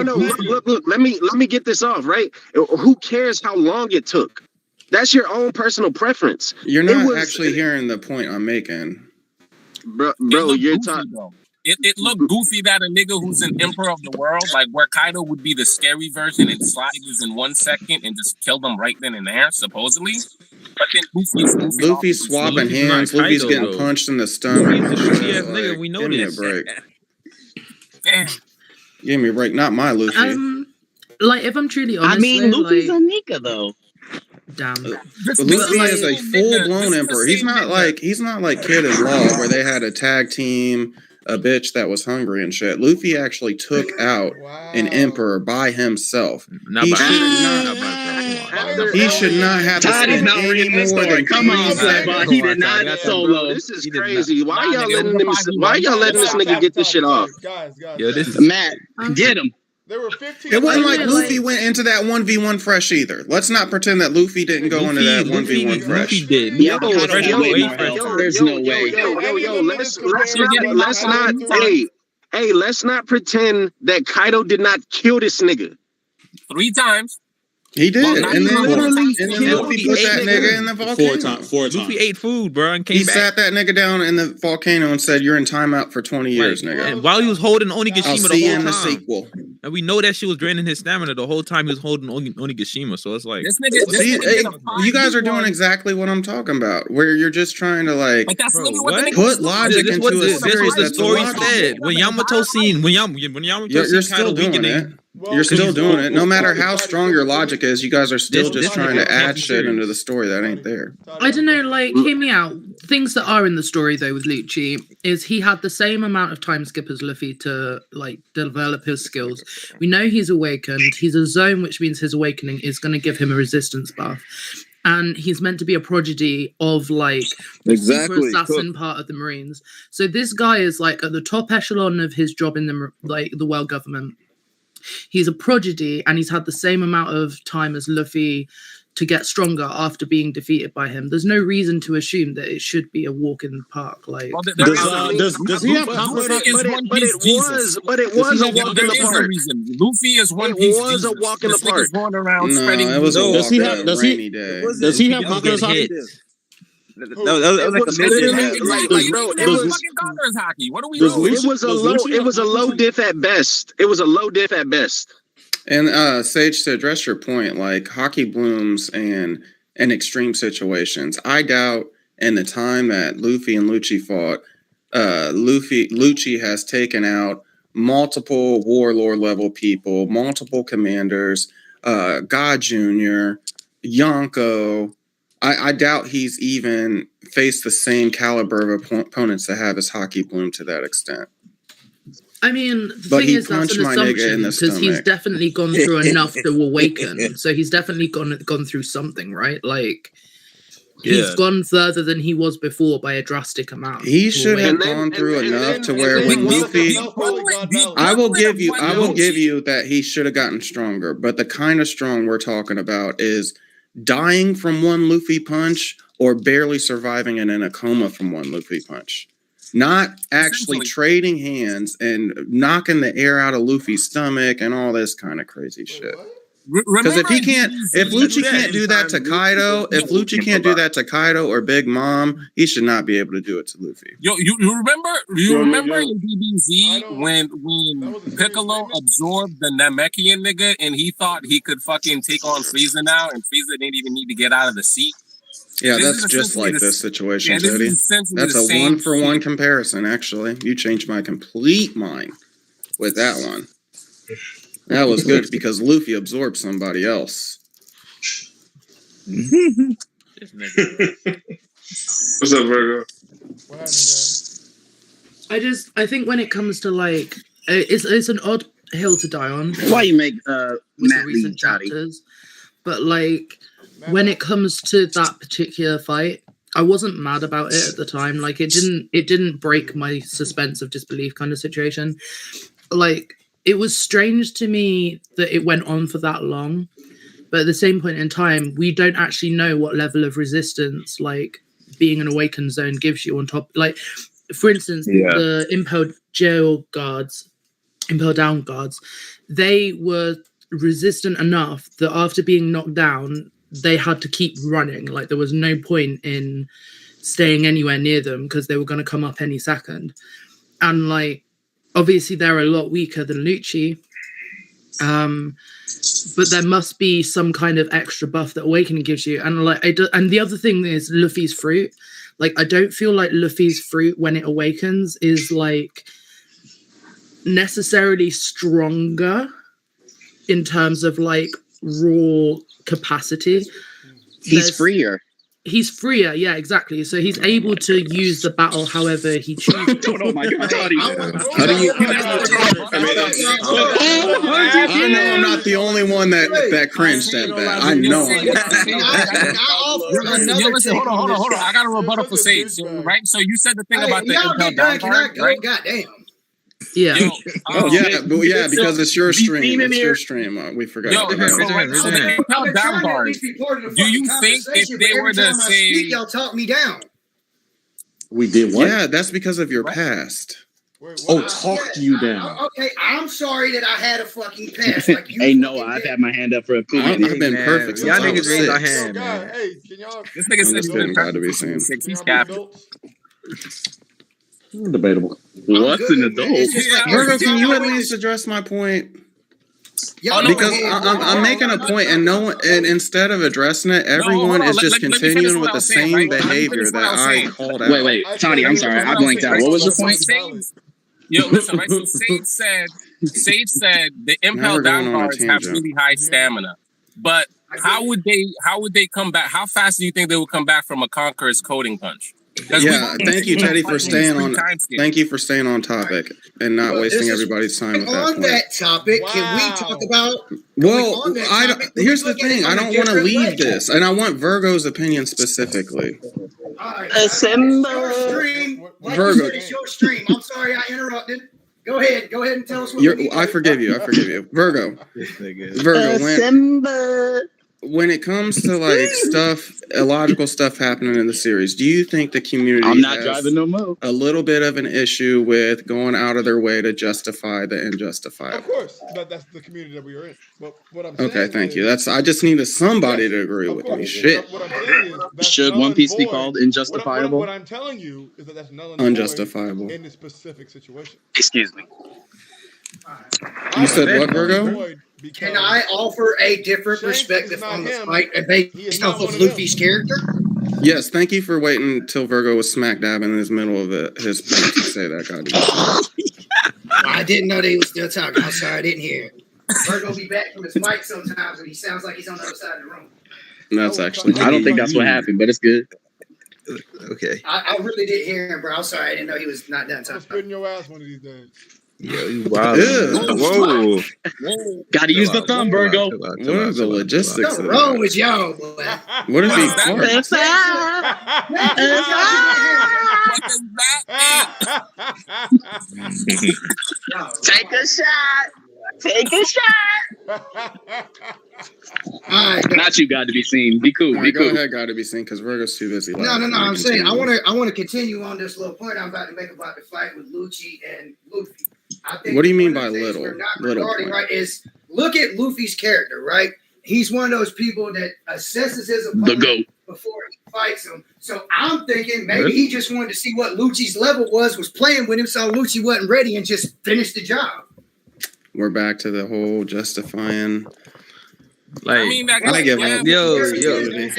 No. Look. Let me get this off, right? Who cares how long it took? That's your own personal preference. You're not actually hearing the point I'm making. Bro, you're talking. It looked goofy that a nigga who's an emperor of the world, like where Kaido would be the scary version and slide was in 1 second and just kill them right then and there, supposedly. But then Luffy's swapping hands. Luffy's getting punched in the stomach. Nigga, we know give me a this. break. Give me a break. Not my Luffy. Like, if I'm truly honest, I mean, Luffy's a Nika though. Damn. Luffy is a full-blown emperor. He's not like Kid and Law where they had a tag team, a bitch that was hungry and shit. Luffy actually took out an emperor by himself. He should not have to spend any more than come on, Playboy. He did not solo. This is crazy. Why y'all letting this nigga get this shit off? Guys. Matt, get him. There were 15. It wasn't like Luffy went into that 1v1 fresh either. Let's not pretend that Luffy didn't go into that 1v1 fresh. Luffy did. There's no way. Let's not pretend that Kaido did not kill this nigga 3 times. He did, and then literally Luffy put that nigga in the volcano. 4 times. Luffy ate food, bro, and came He back. sat that nigga down in the volcano and said, "You're in timeout for 20 years, nigga." And while he was holding Onigashima I'll the see you whole in the time, sequel. and we know that shit was draining his stamina the whole time he was holding Onigashima. So it's like, This nigga You guys are doing exactly what I'm talking about, where you're just trying to like But that's literally what the nigga put was doing. logic this into what a the series that's story illogical. said. When Yamato seen, when Yamato You're seen still Kaido doing weakening, it. You're still doing it. No matter how strong your logic is, you guys are still just trying to add shit into the story that ain't there. I don't know, like, hear me out. Things that are in the story, though, with Lucci, is he had the same amount of time skip as Luffy to, like, develop his skills. We know he's awakened. He's a zone, which means his awakening is going to give him a resistance buff. And he's meant to be a prodigy of, like, the super assassin part of the Marines. So this guy is, like, at the top echelon of his job in the world government. He's a prodigy, and he's had the same amount of time as Luffy to get stronger after being defeated by him. There's no reason to assume that it should be a walk in the park. Like, does he have? But it was a walk in the park. Luffy is One Piece. It was a walk in the park. Going around No, spreading. it was a walk on a rainy day. Does he have Conqueror's hockey? Hockey. What are we doing? It was a low diff at best. And Sage, to address your point, like hockey blooms and in extreme situations, I doubt in the time that Luffy and Lucci fought, Lucci has taken out multiple warlord level people, multiple commanders, God Jr., Yonko. I doubt he's even faced the same caliber of opponents that have his hockey bloom to that extent. I mean, the thing is, that's an assumption because he's definitely gone through enough to awaken. So he's definitely gone through something, right? Like, He's gone further than he was before by a drastic amount. He should have gone through enough to where when Luffy, I will give you that he should have gotten stronger. But the kind of strong we're talking about is dying from one Luffy punch or barely surviving and in a coma from one Luffy punch. Not actually trading hands and knocking the air out of Luffy's stomach and all this kind of crazy shit. Because if Lucci can't do that to Kaido, if Lucci can't do that to Kaido or Big Mom, he should not be able to do it to Luffy. You remember in DBZ when Piccolo absorbed the Namekian nigga and he thought he could fucking take on Frieza now, and Frieza didn't even need to get out of the seat. Yeah, that's just like this situation, Teddy. That's a 1-for-1 comparison, actually. You changed my complete mind with that one. That was good because Luffy absorbed somebody else. What's up, Virgo? I think when it comes to like, it's an odd hill to die on. Why you make Matt recent chapters, but like when it comes to that particular fight, I wasn't mad about it at the time. Like it didn't break my suspense of disbelief kind of situation. Like it was strange to me that it went on for that long, but at the same point in time, we don't actually know what level of resistance like being an awakened zone gives you on top. Like, for instance, the impelled down guards, they were resistant enough that after being knocked down, they had to keep running. Like there was no point in staying anywhere near them because they were going to come up any second. And like, obviously they're a lot weaker than Lucci. But there must be some kind of extra buff that Awakening gives you. And like, and the other thing is Luffy's fruit. Like, I don't feel like Luffy's fruit when it awakens is like necessarily stronger in terms of like raw capacity. He's freer. He's freer, yeah, exactly. So he's able to use the battle however he chooses. Oh my god! I know I'm not the only one that cringed at that. I know. Listen, hold on. I got a rebuttal for Sage, right? So you said the thing about the impelled down guard, right? Goddamn. Yeah. Because it's your stream. It's your stream. We forgot. So the impelled down guard. Do you think if they were to say, y'all talk me down? We did what? Yeah, that's because of your past. Talk you down. Okay, I'm sorry that I had a fucking past. Like you hey, no, I've had my hand up for a cool. I've been perfect. Y'all niggas raised our hand. Hey, can y'all? This nigga said he's been perfect since he's capping. Debatable. What's an adult? Virgo, can you at least address my point? Because I'm making a point, and and instead of addressing it, everyone is just continuing with the same behavior that I called out. Wait, Toddy, I'm sorry, I blanked out. What was your point? Yo, listen, right? So Sage said the impelled down guards have really high stamina, but how would they come back? How fast do you think they would come back from a Conqueror's coding punch? Yeah, thank you, Teddy, for staying on. Thank you for staying on topic and not wasting everybody's time with that on point. that topic, can we talk about? Well, here's the thing. I don't want to leave this, and I want Virgo's opinion specifically. Assemble. Virgo, it's your stream. I'm sorry, I interrupted. Go ahead and tell us what. I forgive you. Virgo. When it comes to like illogical stuff happening in the series, do you think the community has a little bit of an issue with going out of their way to justify the unjustifiable? Of course, that's the community that we are in. But what I'm saying thank you. I just needed somebody to agree with me. Shit. What I'm saying is should One Piece be called unjustifiable? What I'm telling you is that's null and unjustifiable in this specific situation. Excuse me. You said what, Virgo? Can I offer a different perspective on the fight based off of Luffy's character? Yes, thank you for waiting until Virgo was smack dab in his middle of his point to say that. I didn't know they was still talking. I'm sorry, I didn't hear it. Virgo be back from his mic sometimes, and he sounds like he's on the other side of the room. That's actually. I don't think that's what happened, but it's good. Okay. I really did hear him, bro. I'm sorry, I didn't know he was not done talking. I'm spitting your ass one of these days. Yeah, you wild. Whoa. Gotta use the thumb, Virgo. What are the logistics What's of wrong that? with y'all, boy? What if he Take a shot. Take a shot. All right, Not you, got to be seen. Be cool. Be Go cool. ahead, gotta be seen because Virgo's too busy. no. I'm saying I want to continue on this little point I'm about to make about the fight with Lucci and Luffy. I think What do you mean one by of the things little? we're not Little regarding, point. right? Is look at Luffy's character, right? He's one of those people that assesses his opponent GOAT. before he fights him. So I'm thinking maybe he just wanted to see what Lucci's level was playing with him, so Lucci wasn't ready and just finished the job. We're back to the whole justifying. Like, I mean, I give him yo, Did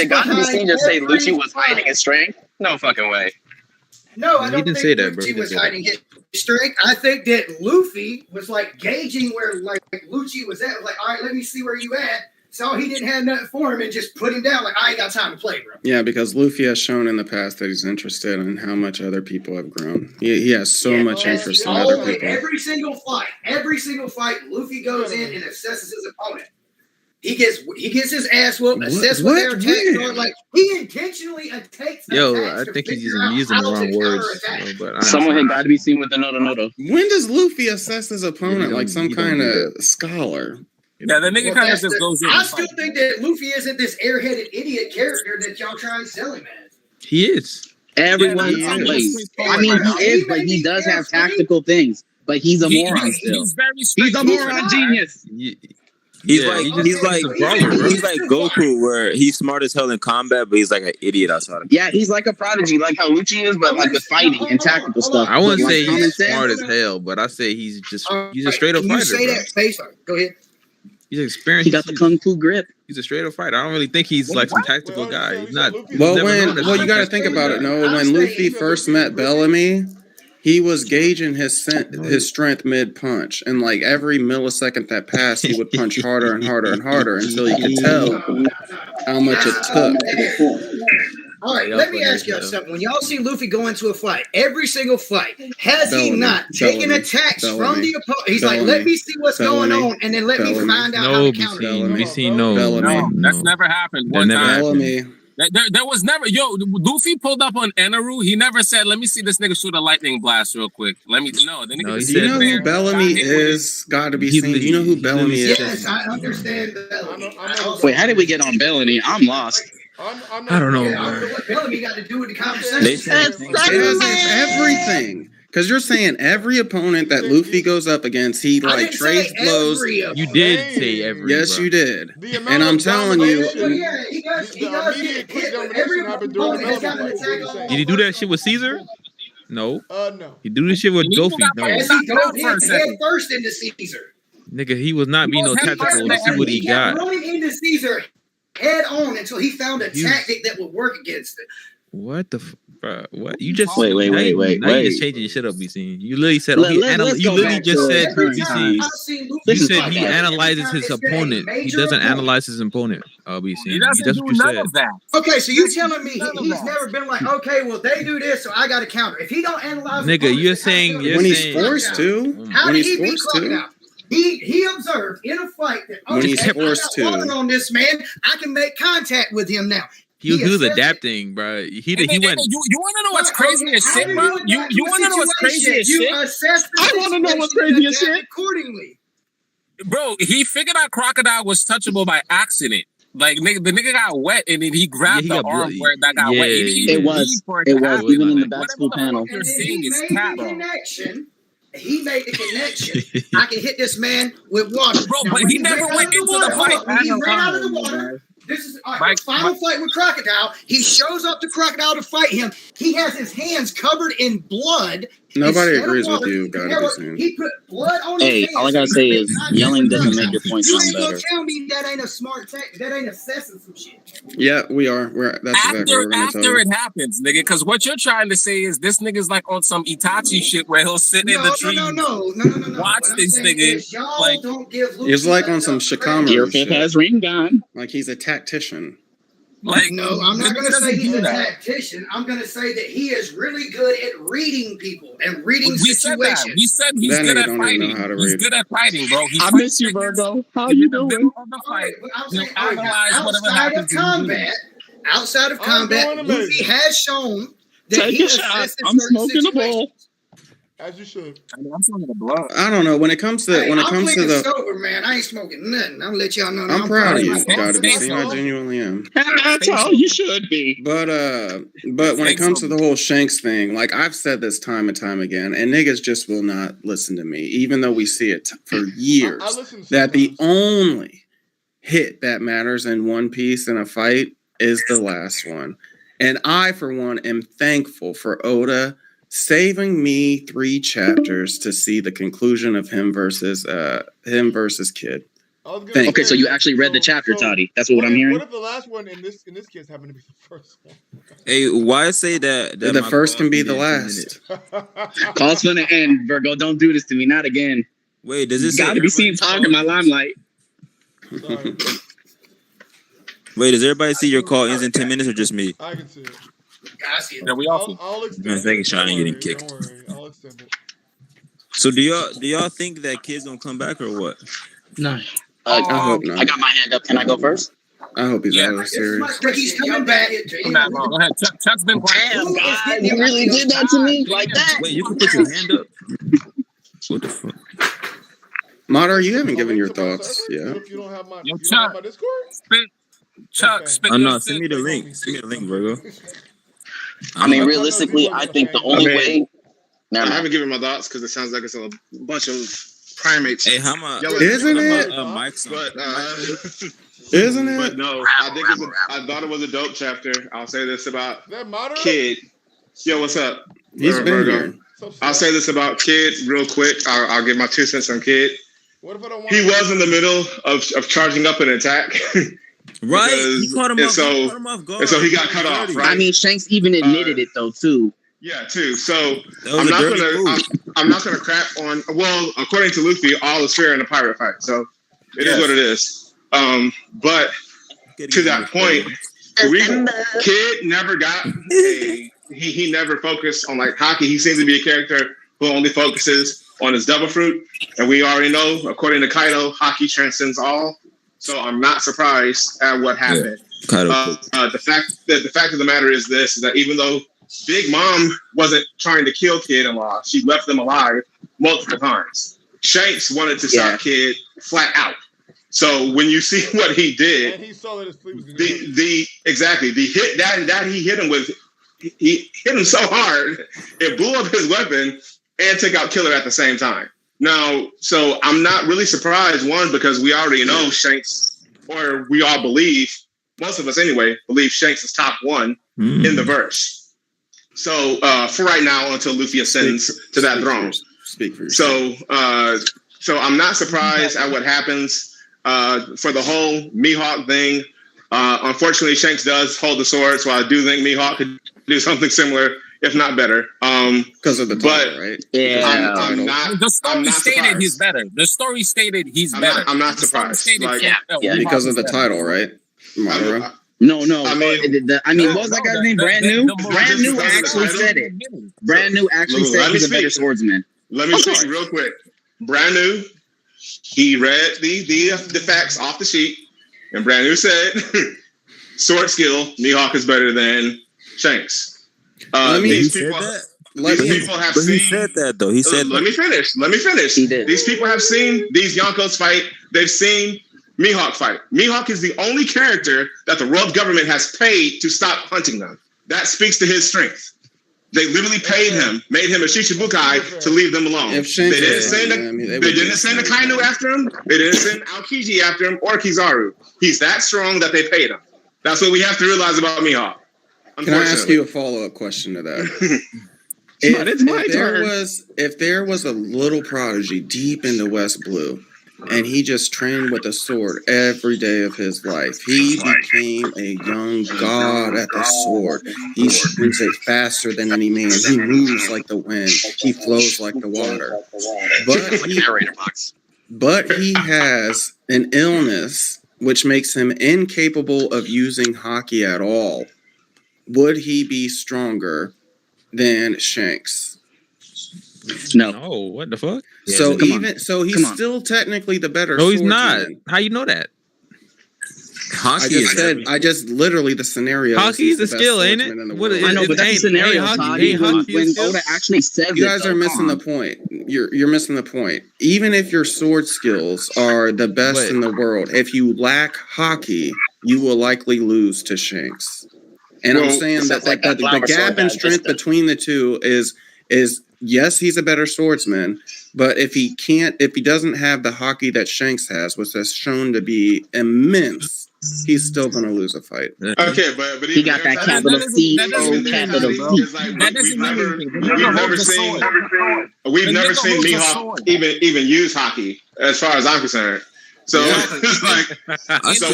God to be seen just say Lucci was hiding his strength? No fucking way. No, I He don't didn't think say that, bro. He Lucci didn't was say that. hiding his strength. I think that Luffy was like gauging where like Lucci was at. Like, all right, let me see where you at. So he didn't have nothing for him and just put him down. Like, I ain't got time to play, bro. Yeah, because Luffy has shown in the past that he's interested in how much other people have grown. He has so much interest in other people. Every single fight, Luffy goes in and assesses his opponent. He gets his ass whooped, assess what their attacks are. Like he intentionally takes. I think he's using the wrong words. But Someone had got to be seen with the no. When does Luffy assess his opponent like some kind of scholar? Yeah, the nigga kind of just goes in. I still think that Luffy isn't this airheaded idiot character that y'all try and sell him as. he is. Everyone plays. I mean, he is, but he does have tactical things. But he's a moron still. He's a moron genius. He's Yeah, like he just- he's like he's a brawler, bro. he's like Goku, where he's smart as hell in combat, but he's like an idiot outside of. Yeah, he's like a prodigy, like how Lucci is, but like with fighting and tactical stuff. I wouldn't But, say like, he's common smart as sense, hell, but I say he's a straight up Can fighter. you say Bro. that face? Go ahead. He's experienced. He got the kung fu grip. He's a straight up fighter. I don't really think he's like some tactical guy. He's not. he's Well, never known as you a got to tactical think about it. guy. No, when Luffy first met Bellamy, he was gauging his strength mid punch, and like every millisecond that passed, he would punch harder and harder and harder until he could tell how much it took. All right, let me ask y'all something. When y'all see Luffy go into a fight, every single fight, has he not taken attacks from the opponent? He's like, let me see what's going on, and then let me find out how to counter it. No, that's never happened. One time. Bellamy. There was never, Luffy pulled up on Enaru. He never said, let me see this nigga shoot a lightning blast real quick. The nigga Do you know who Bellamy is? Got to be seen. Do you know who Bellamy is? Yes, I understand Bellamy. Wait, how did we get on Bellamy? I'm lost. I don't know. What Bellamy got to do with the conversation? Everything. Because you're saying every opponent that Luffy goes up against, he like trades blows. You did say every. Yes, bro. you did. And I'm telling you. Yeah, he does get hit, but every opponent has got an attack on. Did he do that shit with Caesar? No. No. He do this shit with Goofy. No. Yes, he dove head first into Caesar. Nigga, he was not being no tactical. Let's see what he got. Running into Caesar head on until he found a tactic that would work against it. What the bro? What you just Wait. Now you just changing your shit up, BC. You literally said Let's you go literally back just to said it. BC. You said he analyzes his opponent. He doesn't analyze his opponent. BC. He doesn't That's do what you none said. of that. Okay, so you telling me he's never been like, okay, well they do this, so I got to counter. If he don't analyze, Nigga, you're saying When he's forced to. How When did he's he beat forced to. Crocodile? He observed in a fight that When he's okay, forced I got to. water on this man. I can make contact with him now. He was adapting, bro. He went. You want to know what's crazy as shit, bro? You want to know what's crazy as shit? I want to know what's crazy as shit. Accordingly, bro, he figured out Crocodile was touchable by accident. Like the nigga got wet and then he grabbed the arm where that got wet. It was even in the back school panel. You're saying is cat, bro. He made the connection. I can hit this man with water. Bro, now, but when he never ran went out of into water, the fight. when he ran out of the water. This is final fight with Crocodile. He shows up to Crocodile to fight him. He has his hands covered in blood. Nobody Instead of agrees with water, you, gotta be seen. He put blood on Hey, his hands. all I gotta say is yelling doesn't make your point You sound ain't gonna better. tell me that ain't a smart tactic. That ain't assessing some shit. Yeah, we are. That's exactly what we're gonna tell After you. it happens, nigga, because what you're trying to say is this nigga's like on some Itachi shit where he'll sit in the tree. No. Watch this nigga. Like, don't give He's like on some Shikamaru Your shit. fifth has ring gun. Like he's a tactician. Like, no, I'm not going to say he's a tactician. I'm going to say that he is really good at reading people and reading situations. We said he's good at fighting. He's good at fighting, bro. I miss you, Virgo. How you doing? Outside of combat, Luffy has shown that Take a shot. I'm smoking the ball. As you should. I'm smoking the blood. I don't know when it comes to the sober, man. I ain't smoking nothing. I'm gonna let y'all know. I'm proud of you. Gotta be seen. I genuinely am. That's how you should be. But when it comes to the whole Shanks thing, like I've said this time and time again, and niggas just will not listen to me, even though we see it for years. That the only hit that matters in One Piece in a fight is the last one, and I, for one, am thankful for Oda saving me 3 chapters to see the conclusion of him versus Kid. Okay, so you actually read the chapter, Toddy. That's what I'm hearing. What if the last one in this case happened to be the first one? Hey, why say that the first can be the last? Call's gonna end, Virgo. Don't do this to me. Not again. Wait, does this gotta be seen talking in my limelight? Wait, does everybody see your call ends in 10 minutes or just me? I can see it. Yeah, we all. I'm taking a shot and getting kicked. I'll extend it. So do y'all think that Kid's gonna come back or what? No. I hope not. I got my hand up. Can I go first? I hope he's out of serious. He's coming back. Go ahead. Chuck's been quiet. Damn, God, you really did that to me like that? Wait, you can put your hand up. What the fuck? Madar, you haven't given your thoughts yet. If you don't have my, Yo, you don't have my Discord? Chuck, spit. Oh no, send me the link. Send me the link, Virgo. I mean, realistically, I think the only way. I haven't given my thoughts because it sounds like it's a bunch of primates. Hey, how much? Isn't it? Isn't it? But no, I thought it was a dope chapter. I'll say this about Kid. Yo, what's up? He's been here. I'll say this about Kid real quick. I'll give my 2 cents on Kid. What if I don't want he was in the middle of charging up an attack. Right, he caught him off guard. And so he got cut off, right? I mean, Shanks even admitted it though, too. Yeah, too. So I'm not gonna crap on. Well, according to Luffy, all is fair in a pirate fight. So it is what it is. But to that point, Kid never got he never focused on like hockey. He seems to be a character who only focuses on his devil fruit, and we already know, according to Kaido, hockey transcends all. So I'm not surprised at what happened. Yeah, the fact of the matter is this: is that even though Big Mom wasn't trying to kill Kid and Law, she left them alive multiple times. Shanks wanted to stop Kid flat out. So when you see what he did, and he saw that his sleep was the hit that he hit him with, he hit him so hard it blew up his weapon and took out Killer at the same time. Now, so I'm not really surprised, one, because we already know Shanks, or we all believe, most of us anyway, believe Shanks is top 1 in the verse. So for right now, until Luffy ascends to that throne. Speak for yourself. So I'm not surprised at what happens for the whole Mihawk thing. Unfortunately, Shanks does hold the sword, so I do think Mihawk could do something similar, if not better. Because of the title, right? Yeah. The story stated he's better. The story stated he's better. I'm not surprised. Because of the title, right? Madara? No. I mean, what was that guy's name? Brand New? Brand New actually said it. Brand New actually said he's a better swordsman. Let me speak real quick. Brand New, he read the facts off the sheet, and Brand New said, sword skill, Mihawk is better than Shanks. These people have seen. He said that though. He said. Let me finish. He did. These people have seen these Yonkos fight. They've seen Mihawk fight. Mihawk is the only character that the world government has paid to stop hunting them. That speaks to his strength. They literally paid him, made him a Shichibukai to leave them alone. They didn't send Akainu after him. They didn't send Aokiji after him or Kizaru. He's that strong that they paid him. That's what we have to realize about Mihawk. Can I ask you a follow-up question to that? If there was a little prodigy deep in the West Blue, and he just trained with a sword every day of his life, he became a young god at the sword. He shoots it faster than any man. He moves like the wind. He flows like the water. But he has an illness which makes him incapable of using Haki at all, would he be stronger than Shanks? No. No, what the fuck? So he's still technically the better. No, he's not. swordsman. How you know that? I just literally the scenario. Hockey's a skill, ain't it? I know, but that's a scenario, Todd. When Oda actually says you guys are missing the point. You're missing the point. Even if your sword skills are the best in the world, if you lack Haki, you will likely lose to Shanks. And I'm saying that the gap in strength between the two is yes, he's a better swordsman, but if he doesn't have the Haki that Shanks has, which has shown to be immense, he's still going to lose a fight. Okay, but he got that capital C O capital C. We've never seen Mihawk even use Haki, as far as I'm concerned. So it's like, so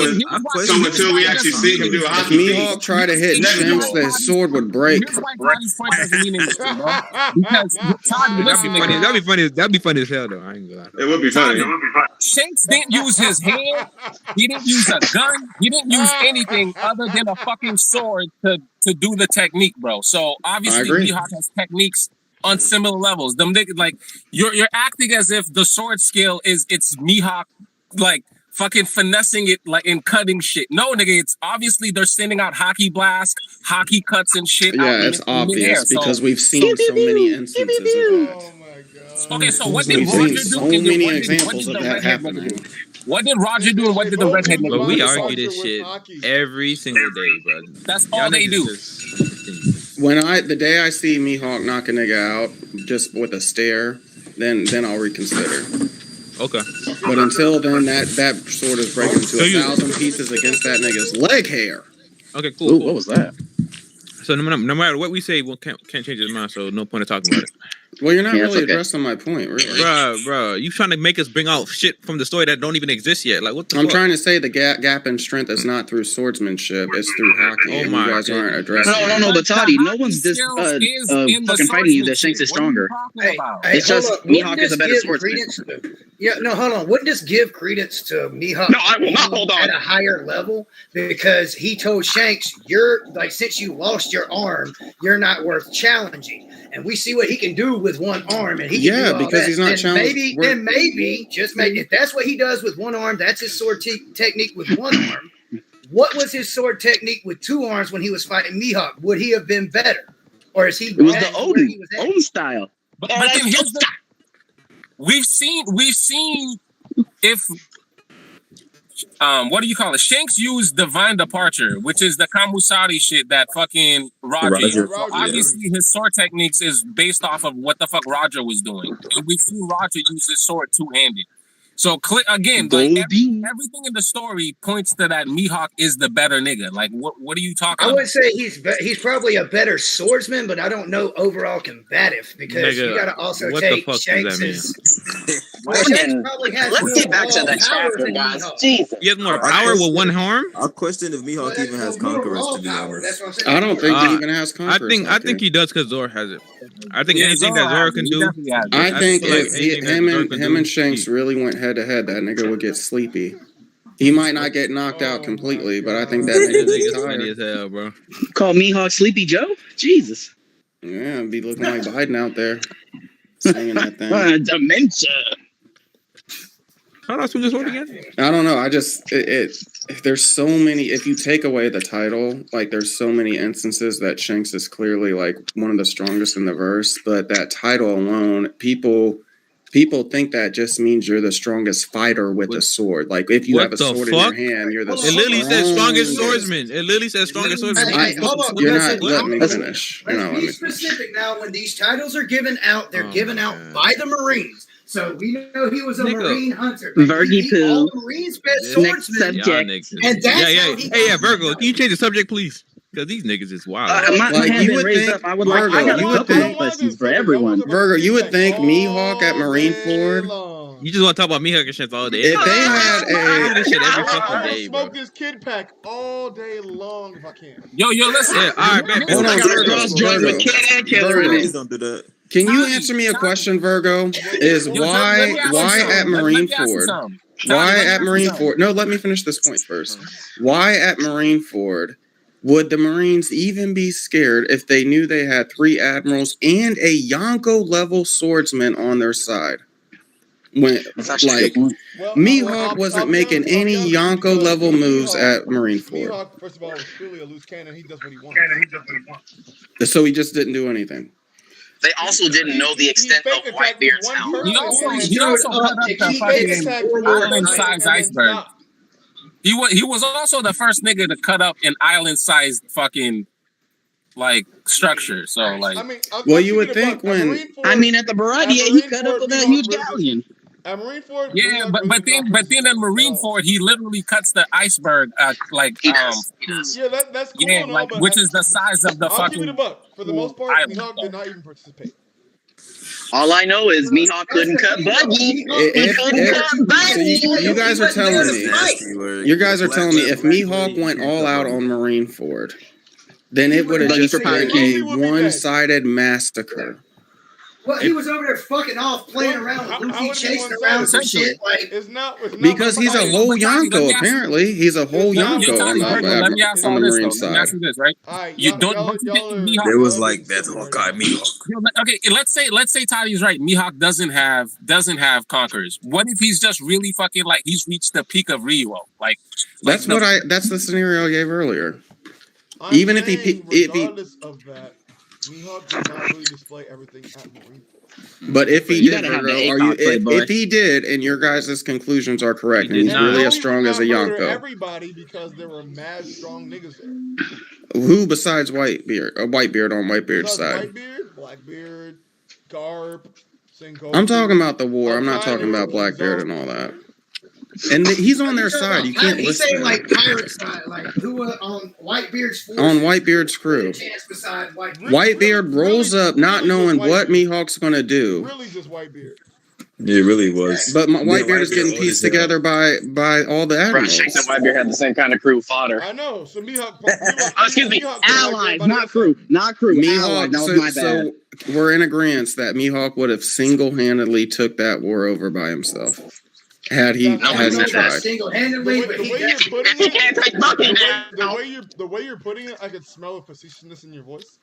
until we actually see him do a Haki, Mihawk try to hit Shanks, that his sword would break. That'd be funny as hell, though. I ain't gonna lie. It would be funny. Shanks didn't use his hand. He didn't use a gun. He didn't use anything other than a fucking sword to do the technique, bro. So obviously, Mihawk has techniques on similar levels. Them niggas, like you're acting as if the sword skill it's Mihawk, like fucking finessing it, like in cutting shit. No, nigga, it's obviously they're sending out Haki blast, Haki cuts and shit. Yeah, it's obvious because we've seen so many instances of that. Okay, so what did Roger do? So many examples of that happening. What did Roger do and what did the redhead nigga do? But we argue this shit every single day, bro. That's all they do. The day I see Mihawk knock a nigga out just with a stare, then I'll reconsider. Okay. But until then, that sword is breaking to 1,000 pieces against that nigga's leg hair. Okay, cool. Ooh, what was that? So no matter what we say, we can't change his mind. So no point in talking about it. Well, you're not really addressing my point, really. Bro, you trying to make us bring out shit from the story that don't even exist yet? Like what? I'm trying to say the gap in strength is not through swordsmanship; it's through Haki. And you guys aren't addressing. No, but Toddy, no one's just fucking fighting you that Shanks is stronger. It's just Mihawk is a better swordsman. Yeah, no, hold on. Wouldn't this give credence to Mihawk? No, I will not hold on. At a higher level, because he told Shanks, "You're like, since you lost your arm, you're not worth challenging." And we see what he can do with one arm, and he can do all because that. he's not challenged. Maybe, if that's what he does with one arm, that's his sword technique with one arm. What was his sword technique with two arms when he was fighting Mihawk? Would he have been better, or is he? It was the Odin style. But then here's the. We've seen if what do you call it? Shanks used Divine Departure, which is the Kamusari shit that fucking Roger. Obviously, his sword techniques is based off of what the fuck Roger was doing. And we've seen Roger use his sword two-handed. So again, like everything in the story points to that Mihawk is the better nigga. Like, what are you talking about? I would say he's probably a better swordsman, but I don't know overall combative because you got to also take Shanks'. Let's get back to the chapter, guys. Jesus. He has more power with one arm. I question if Mihawk even has Conquerors, to be honest. I don't think he even has Conquerors. I think he does because Zoro has it. I think anything that Zoro can do. I think if him and Shanks really went head to head, that nigga would get sleepy. He might not get knocked out completely, but I think that nigga's funny as hell, bro. Call Mihawk Sleepy Joe? Jesus. Yeah, be looking like Biden out there singing that thing. Dementia. How do I swing this one again? I don't know. I just there's so many. If you take away the title, like there's so many instances that Shanks is clearly like one of the strongest in the verse. But that title alone, people think that just means you're the strongest fighter with a sword. Like if you have a sword in your hand, you're the. It literally says strongest swordsman. It literally says strongest swordsman. Hold on. You're not letting me finish. Let's be specific now. When these titles are given out, they're given out by the Marines. So we know he was a Marine hunter. Virgie Poo. All the Marines' best swordsman. And that's how he Hey, Virgo, can you change the subject, please? Because these niggas is wild. My hand been raised up. I would like. I got a couple of questions for everyone. Virgo, you would think Mihawk at Marineford. You just want to talk about Mihawk and shit all day. If they had this shit every fucking I day, smoke bro. this kid pack all day long if I can. Yo, listen. Yeah, all right, man. Hold on, Virgo. Please don't do that. Can you answer me a question, Virgo? Is why at Marineford? Why at Marineford? No, let me finish this point first. Why at Marineford would the Marines even be scared if they knew they had 3 admirals and a Yonko level swordsman on their side? When like Mihawk wasn't making any Yonko level moves at Marineford. Mihawk, first of all, was clearly a loose cannon. He does what he wants. So he just didn't do anything. They also didn't know the extent of Whitebeard's help. He also cut up the fucking island-sized iceberg. He was also the first nigga to cut up an island-sized fucking like structure. So like, well, you would think when at the Baradia, he cut up that huge galleon. At Marineford, yeah, but then at Marineford, he literally cuts the iceberg like Yeah, that's cool. Yeah, like which is the size of the I'll fucking. give you the buck. For the most part, Mihawk did not even participate. All I know is Mihawk couldn't cut Buggy. You guys are telling me. You guys are telling me if Mihawk went all out on Marineford, then it would have just been a one-sided massacre. Well, he was over there fucking off, playing around with Luffy, chasing around some shit. Like, it's not because he's a whole Yonko, apparently. He's a whole Yonko on the Marine side. Let me ask you this, right? You don't think Mihawk... It was like that's Hawkeye Mihawk. Okay, let's say Toddy's right. Mihawk doesn't have conquerors. What if he's just really fucking like he's reached the peak of Ryuo? That's the scenario I gave earlier. Even if he of that, Mihawk did not really display everything at Marineford. But if he did, if he did, and your guys' conclusions are correct, and he's really as strong as a Yonko. Everybody, because there were mad strong niggas there. Who besides Whitebeard? Whitebeard on Whitebeard's side. Whitebeard, Blackbeard, Garp, Sengoku. I'm talking about the war. I'm not talking about Blackbeard and all that. And he's on their side. You can't listen. He's saying like pirate side, like who on Whitebeard's force. On Whitebeard's crew. Whitebeard rolls up not knowing what Mihawk's going to do. Really just Whitebeard. Yeah, it really was. But Whitebeard is getting pieced together by all the admirals. Shanks and Whitebeard had the same kind of crew fodder. I know. So Mihawk. Excuse me, allies, not crew. Not crew. Mihawk, that was my bad. So we're in agreement that Mihawk would have single-handedly took that war over by himself. Had he tried. Single-handedly, but he can't take fucking the way you're putting it, I could smell a facetiousness in your voice.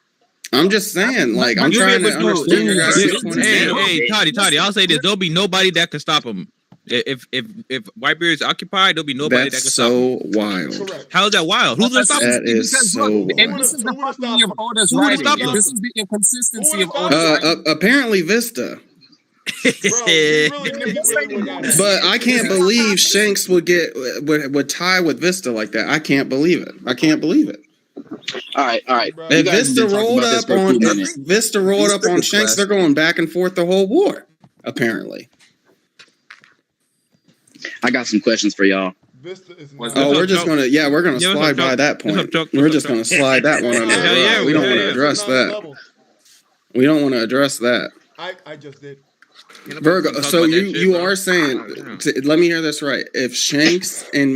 I'm just saying, like, I'm trying to understand your guys' point of view. Hey, Toddy, I'll say this: there'll be nobody that can stop him. If Whitebeard is occupied, there'll be nobody that can stop him. That's so wild. How is that wild? Who's gonna stop him? That is so wild. And this is the fucking of Oda's writing. This is the inconsistency of Oda's writing. Apparently, Vista. But I can't believe Shanks would tie with Vista like that. I can't believe it. All right. If Vista rolled up on Shanks, they're going back and forth the whole war. Apparently. I got some questions for y'all. We're gonna slide by that point. We're just gonna slide that one under. We don't want to address that. We don't want to address that. I just did. Virgo, so you are saying, let me hear this right. If Shanks and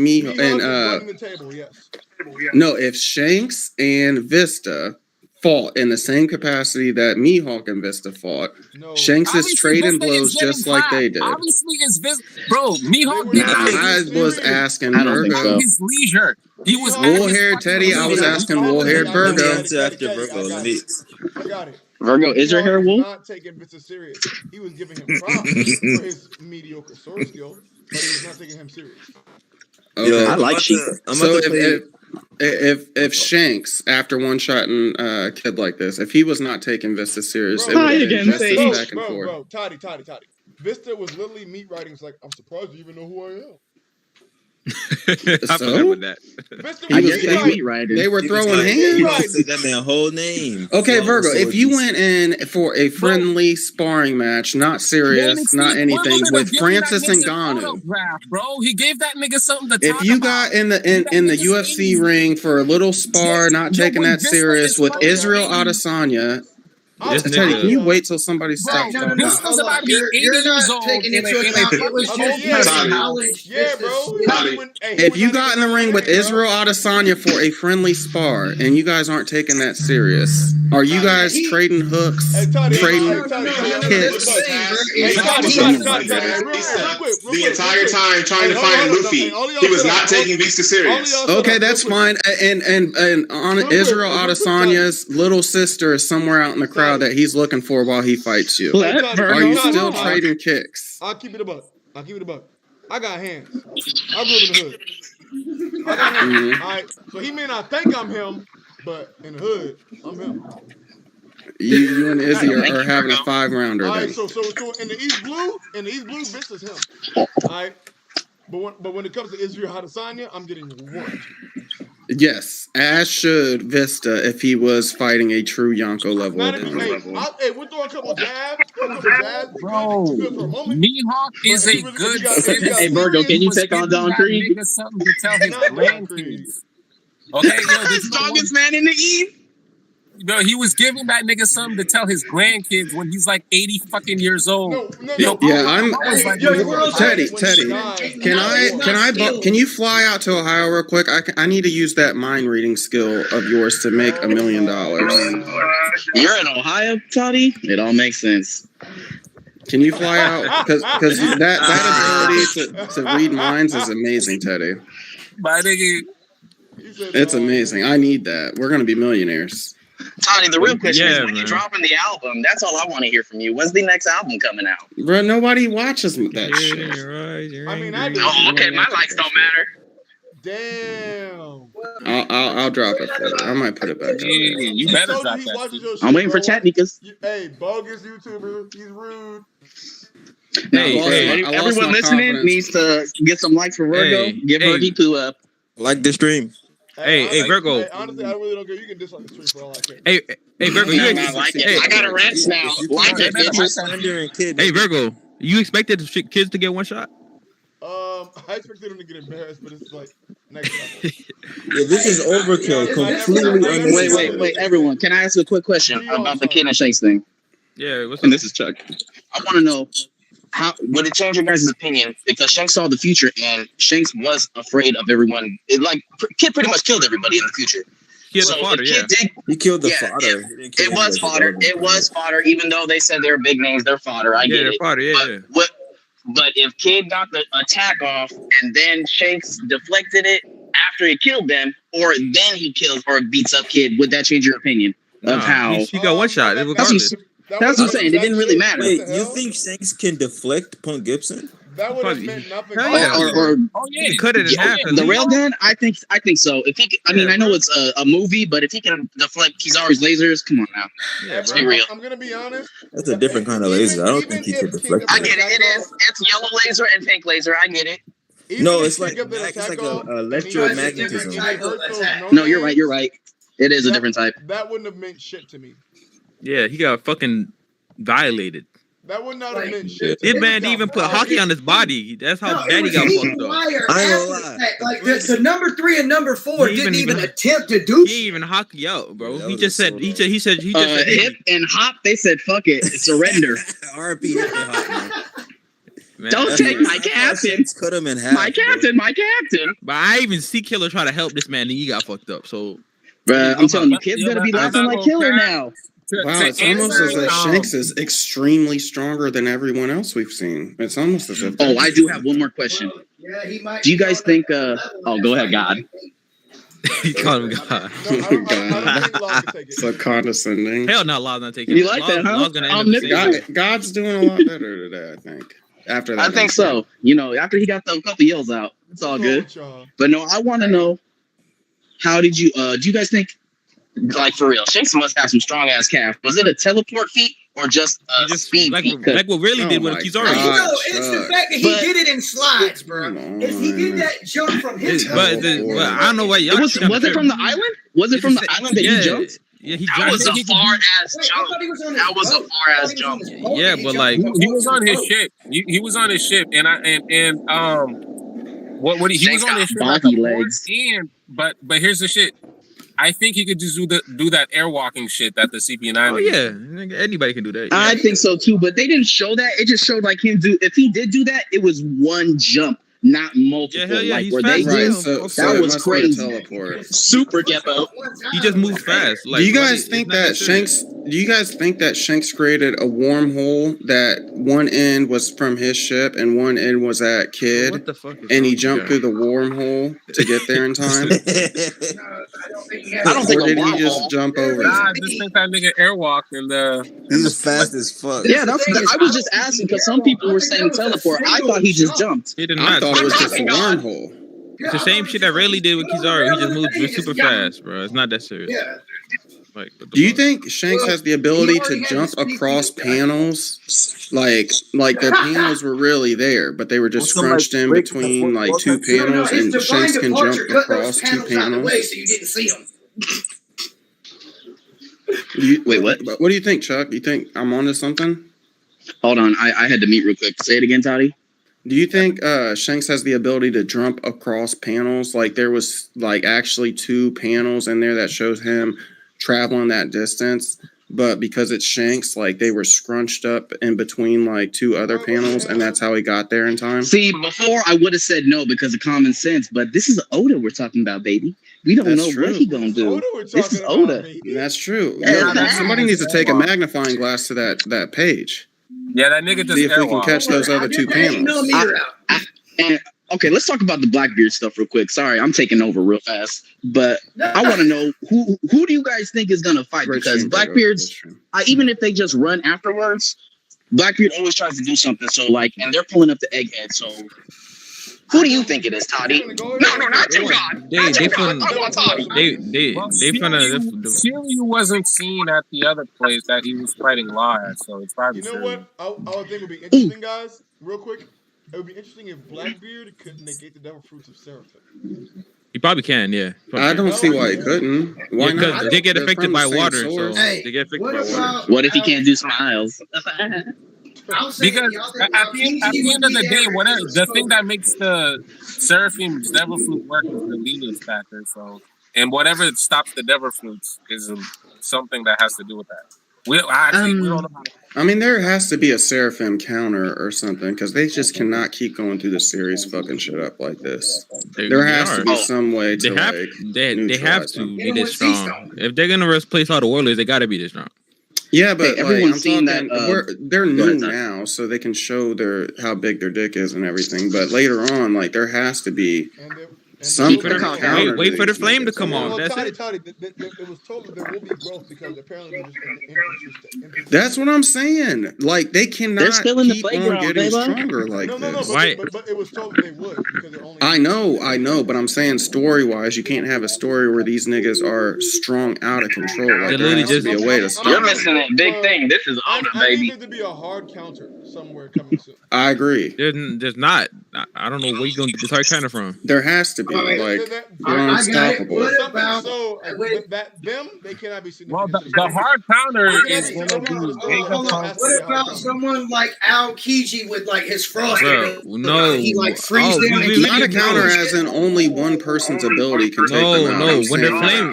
if Shanks and Vista fought in the same capacity that Mihawk and Vista fought, Shanks is trading blows just like they did. Obviously, it's bro. Mihawk. I was asking Virgo. His leisure. He was wool-haired Teddy. I was asking wool-haired Virgo. After Virgo, I got it. Virgo, is your hair wool? Not taking Vista serious. He was giving him props for his mediocre sword skill, but he was not taking him serious. Okay. I like sheep. So if Shanks, after one-shotting a kid like this, if he was not taking Vista serious, it would have been back and forth. Bro, Toddy. Vista was literally meat writing. It's like, I'm surprised you even know who I am. So? With that. They were throwing hands. Say that man whole name. Okay, Virgo, if you went in for a friendly sparring match, not serious, not anything, with Francis Ngannou, bro, he gave that nigga something to talk if you got in the UFC ring for a little spar, not taking that serious with Israel Adesanya, Teddy, can you wait till somebody stops talking? This was about to be 80 years old. Taking into account it was just knowledge. Yeah, bro. If you got in the ring with Israel Adesanya for a friendly spar and you guys aren't taking that serious, are you guys trading hooks, trading kicks? The entire time trying to find Luffy, he was not taking Vista serious. Okay, that's fine. And on Israel Adesanya's little sister is somewhere out in the crowd that he's looking for while he fights you. Are you still trading kicks? I'll keep it a buck. I got hands. I grew up in the hood. I got hands. All right. So he may not think I'm him, but in the hood, I'm him. You and Izzy are having a 5-rounder. All right. So in the East Blue, Vista's him. All right. But when it comes to Israel Adesanya, I'm getting one. Yes, as should Vista if he was fighting a true Yonko level opponent. Hey, we'll throw a couple jabs. Bro, Mihawk is a good. Hey, Virgo, can you take on Don Creed? Something to tell his grandkids. Okay, yo, the strongest man in the East. Yo, he was giving that nigga something to tell his grandkids when he's like 80 fucking years old. Teddy. Can you fly out to Ohio real quick? I need to use that mind reading skill of yours to make $1 million. You're in Ohio, Toddy? It all makes sense. Can you fly out? Because that ability to read minds is amazing, Teddy. My nigga. It's amazing. I need that. We're gonna be millionaires. Tony, the real question is when you dropping the album, that's all I want to hear from you. When's the next album coming out? Bro, nobody watches that shit. I mean, I do. Oh, okay, my likes don't matter. Damn. I'll drop it for you. I might put it back. You better drop that. I'm waiting for Chatnikas. Hey, bogus YouTuber. He's rude. Everyone listening needs to get some likes for Virgo. Give Virgie 2 up. Like the stream. Hey, Virgo. Hey, honestly, I really don't care. You can dislike the stream for all I care. Hey, Virgo. I got a ranch now. Like it, bitches. Hey, Virgo. You expected the kids to get one shot? I expected them to get embarrassed, but it's like next level. Yeah, this is overkill. Completely unnecessary. Wait, everyone. Can I ask a quick question about the Kid and Shanks thing? Yeah, what's up? And this is Chuck. I want to know, how would it change your guys' opinion? Because Shanks saw the future, and Shanks was afraid of everyone. Kid pretty much killed everybody in the future. He killed the fodder. It was fodder. It was fodder, even though they said they're big names, they're fodder. I get it. Fodder, But if Kid got the attack off, and then Shanks deflected it after he killed them, or then he kills or beats up Kid, would that change your opinion of how he got one shot? That's what I'm saying. It didn't really matter. Wait, you think Shanks can deflect Punk Gibson? That would have meant nothing. He cut it in half. The railgun, I think so. If he, I know it's a movie, but if he can deflect Kizaru's lasers, come on now. Let's be real. I'm gonna be honest. That's a different kind of laser. I don't think he could deflect. I get it. It is. It's yellow laser and pink laser. I get it. No, it's like a electromagnetism. No, you're right. It is a different type. That wouldn't have meant shit to me. Yeah, he got fucking violated. That would not have meant shit. This man didn't even put hockey on his body. That's how bad he got fucked up. I ain't gonna lie. Like the number 3 and number 4 didn't even attempt to do. He even hockey out, bro. He just said he said hip and hop. They said fuck it, surrender. RP hip and hop. Man, don't take my captain. Cut him in half. My captain. But I even see Killer try to help this man, and he got fucked up. So, I'm telling you, kids gotta be laughing like Killer now. Wow, it's almost as if Shanks is extremely stronger than everyone else we've seen. It's almost as if. Oh, I do have one more question. Do you guys think? Go ahead, God. He called him God. So condescending. Hell no, Law's not taking. You like that, huh? God's doing a lot better today, I think. After that, I think so. After he got a couple yells out, it's all good. But no, I want to know, how did you? Do you guys think? Like for real, Shanks must have some strong ass calf. Was it a teleport feat or just a speed feat? Like what really did when he's already. It's the fact that he did it in slides, bro. He did that jump from his. But I don't know why y'all. Was it from the island? Was it from the island that he jumped? Yeah, that was a far ass jump. That was a far ass jump. Yeah, but like he was on his ship. He was on his ship, and what he was on his ship. Donkey legs. But here's the shit. I think he could just do that airwalking shit that the CP9. Oh yeah, anybody can do that. Yeah. I think so too, but they didn't show that. It just showed like him do. If he did do that, it was one jump, not multiple. Yeah, like he's where fast. they did. So that was crazy. Teleport. Super Geppo. He just moves fast. Like, do you guys think that Shanks? Do you guys think that Shanks created a wormhole that one end was from his ship and one end was at Kid, what the fuck is and he wrong jumped with through the wormhole to get there in time? I don't think or did he just jump over? Nah, I just think that nigga airwalked and he's fast as fuck. Yeah, I was just asking because some people were saying teleport. I thought he just jumped. He did I not. thought it was just a wormhole. It's the same shit that Rayleigh did with Kizaru. He just moved super fast, bro. It's not that serious. Yeah. Like, Do you think Shanks has the ability to jump across panels? Like the panels were really there, but they were just scrunched in between like two panels, and Shanks can jump across two panels. So you didn't see them. Wait, what? What do you think, Chuck? You think I'm onto something? Hold on, I had to mute real quick. Say it again, Toddy. Do you think Shanks has the ability to jump across panels? Like there was like actually two panels in there that shows him traveling that distance, but because it's Shanks, like they were scrunched up in between like two other panels, and that's how he got there in time. See, before I would have said no because of common sense, but this is Oda we're talking about, baby. We don't know what he gonna do. This is Oda. That's true. Yeah, No, somebody needs to take a magnifying glass to that page. Yeah, that nigga just see if we can catch those other two panels. Okay, let's talk about the Blackbeard stuff real quick. Sorry, I'm taking over real fast, but I want to know who do you guys think is gonna fight? Because Blackbeard's, even if they just run afterwards, Blackbeard always tries to do something. So like, and they're pulling up the egghead. So who do you think it is, Toddy? No, not you, God. Shiryu wasn't seen at the other place that he was fighting Law at, so it's probably. You know what? I would think would be interesting, guys. Real quick, it would be interesting if Blackbeard could negate the devil fruits of Seraphim. He probably can, yeah. I don't see why he couldn't. Why not? Because they get affected by water, so they get affected by water. What if he can't do smiles? Because at the end of the day, whatever the thing that makes the Seraphim's devil fruit work is the lineage factor. So, and whatever stops the devil fruits is something that has to do with that. We don't know how to. I mean, there has to be a Seraphim counter or something because they just cannot keep going through the series fucking shit up like this. There has to be some way to they have to be this strong. If they're gonna replace all the warlords, they gotta be this strong. Yeah, but everyone's I'm seen talking, that. They're new now, so they can show how big their dick is and everything. But later on, like there has to be something. Wait for the flame to come on. That's it. It was told that there will be growth because apparently That's what I'm saying. Like they cannot They're still in the keep on playground, getting baby. stronger like this. but it was told that they would because they're only. I know, but I'm saying story-wise, you can't have a story where these niggas are strong out of control. Like there has to be a way to stop. You're missing a big thing. This is Oda, baby. I need there to be a hard counter somewhere coming soon. I agree. There's not. I don't know where you're gonna get this hard counter from. There has to be. Like they're unstoppable. They cannot be seen. Well, the hard counter is what about someone like Aokiji with like his frost? No, he like frees them. Not a counter as in only one person's ability can take them out. No, when they're flame,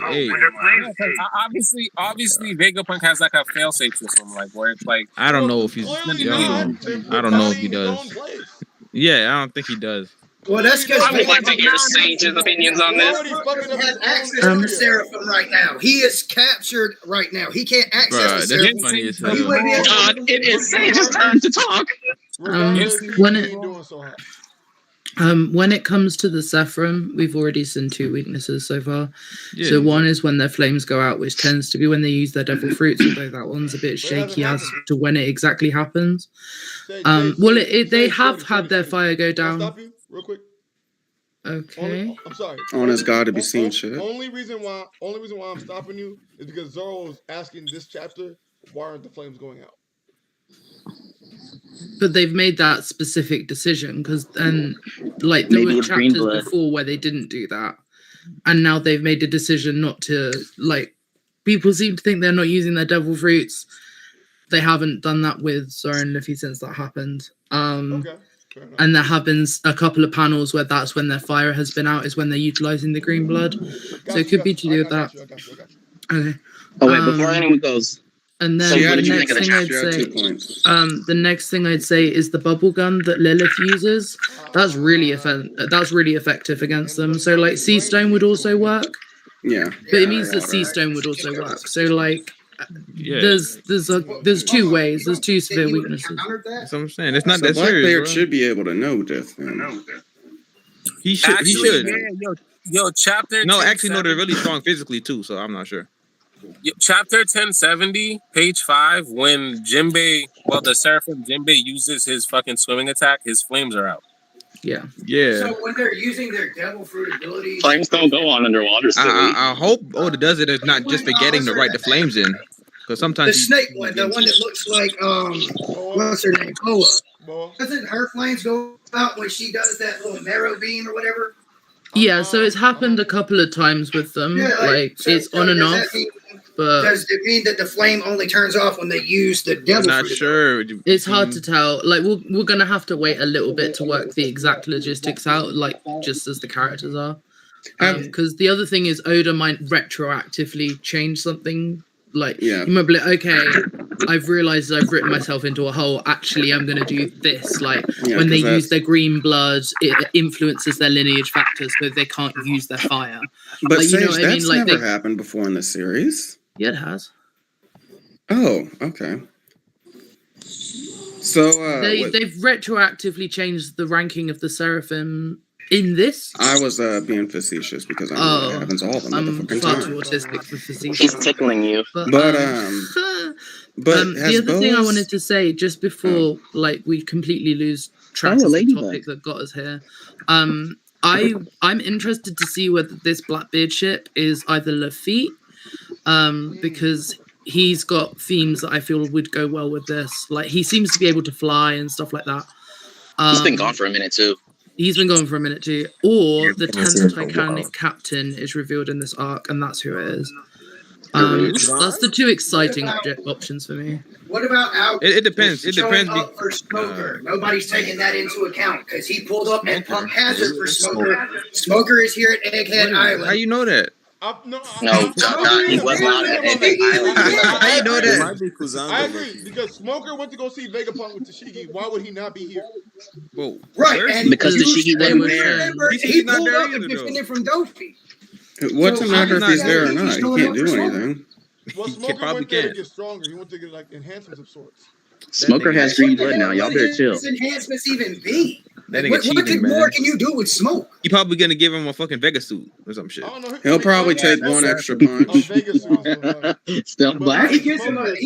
obviously, Vegapunk has like a failsafe system, like where it's like I don't know if he's. I don't know if he does. Yeah, I don't think he does. Well, that's because I would like to hear Sage's opinions on this. He has access to Seraphim right now. He is captured right now. He can't access the Seraphim. Funny as God, it is Sage's turn to talk. When it comes to the Sephirim, we've already seen two weaknesses so far. Yeah. So one is when their flames go out, which tends to be when they use their devil fruits, although that one's a bit shaky as to when it exactly happens. They have had their fire go down. Real quick. Okay. I'm sorry. Honest God to be seen shit. Only reason why I'm stopping you is because Zoro was asking this chapter, why aren't the flames going out? But they've made that specific decision because there were chapters before where they didn't do that, and now they've made a decision not to. Like, people seem to think they're not using their devil fruits. They haven't done that with Zoro and Luffy since that happened. Okay. And there have been a couple of panels where that's when their fire has been out, is when they're utilizing the green blood. So it could be to do with that. Okay. Oh wait, before anyone goes. And then the next thing I'd say is the bubble gun that Lilith uses. That's really effective against them. So like Sea Stone would also work. Yeah. But it means that Sea Stone would also work. So like there's two ways. There's two severe weaknesses. That's what I'm saying. It's not that Blackbeard serious. should be able to know this. He should. Actually, He should. yeah, yo, chapter. No, actually, no. They're really strong physically too. So I'm not sure. Chapter 1070, page 5, when the Seraphim Jinbei uses his fucking swimming attack, his flames are out. Yeah. So when they're using their devil fruit abilities, flames don't go on underwater. I hope Oda does it. It's not just forgetting to write the flames in, because sometimes the snake one, the one that looks like what's her name, Boa. Doesn't her flames go out when she does that little marrow beam or whatever? Yeah, so it's happened a couple of times with them. So it's on and off. But does it mean that the flame only turns off when they use the devil? I'm not sure. It's hard to tell. Like we're gonna have to wait a little bit to work the exact logistics out, like just as the characters are. Because the other thing is Oda might retroactively change something. Like you might be like, okay, I've realized I've written myself into a hole. Actually, I'm gonna do this. Like when they use their green blood, it influences their lineage factors, so they can't use their fire. But like, Sage, you know what I mean? that's Like never happened before in the series. Yeah, it has. Oh, okay. So they've retroactively changed the ranking of the Seraphim in this. I was being facetious because I know that happens all the motherfucking far time. too autistic for facetious. He's tickling you. But the other thing I wanted to say just before like we completely lose track of the topic that got us here, I'm interested to see whether this Blackbeard ship is either Lafitte, because he's got themes that I feel would go well with this. Like he seems to be able to fly and stuff like that. He's been gone for a minute too. He's been gone for a minute too. Or the 10th Titanic captain is revealed in this arc, and that's who it is. That's the two exciting options for me. What about out? It depends. It depends. Up for Smoker. Nobody's taking that into account because he pulled up and Punk Hazard for Smoker. Smoker is here at Egghead Island. How you know that? No, he was not at Egghead Island. How you know It that? might be I agree because Smoker went to go see Vegapunk with Tashigi. Why would he not be here? Whoa, right, and because Tashigi wasn't there. Remember, he pulled up and defended from Dopey. What's the matter if he's there or not? He can't do anything. Well, Smoker went there to get stronger. He went to get like enhancements of sorts. Smoker has green blood now. Y'all better chill. What enhancements even be? That nigga What cheating, man. more can you do with smoke? You probably gonna give him a fucking Vega suit or some shit. He'll probably take one extra punch. Still black. He gives him that.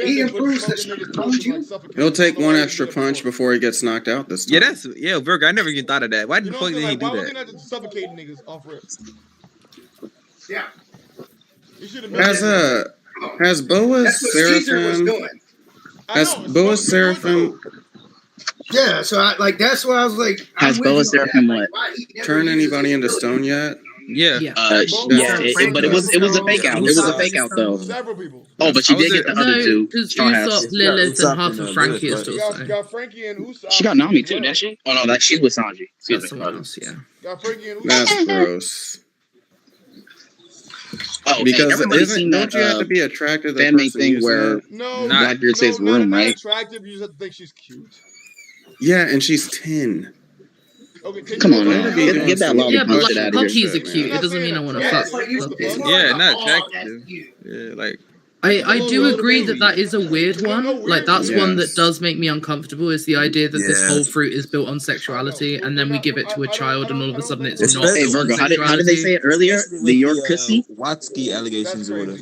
He improves the. He'll take one extra punch before he gets knocked out this time. Yeah, Virgo. I never even thought of that. Why the fuck did he do Why was he that? not just suffocating niggas off rip? Yeah. Has Boa's Seraphim? Has Boa's Seraphim? Yeah, so that's why I was like. Has Boa Seraphim what? Turned anybody into stone yet? Yeah. But it was a fake out. It was a fake out though. Oh, but she did get the other two. Because Usopp, Lilith, and half of Frankie are still staying. Got Frankie and Usopp. She got Nami too, didn't she? Oh no, she's with Sanji. That's someone else, yeah. Got Frankie and Usopp. That's gross. Oh, because don't you have to be attracted to the fan-made person thing where Blackbeard says room, right? Attractive, you just have to think she's cute. Yeah, and she's 10. Come on, man. Get that lollipop but shit out of Puppies here. are cute. It doesn't mean I want to fuck. Yeah, not attractive. Yeah, like. I do agree that is a weird one. Like that's one that does make me uncomfortable. Is the idea that this whole fruit is built on sexuality, and then we give it to a child, and all of a sudden it's not. Hey Virgo, how did they say it earlier? The York Pussy? Watsky allegations or whatever.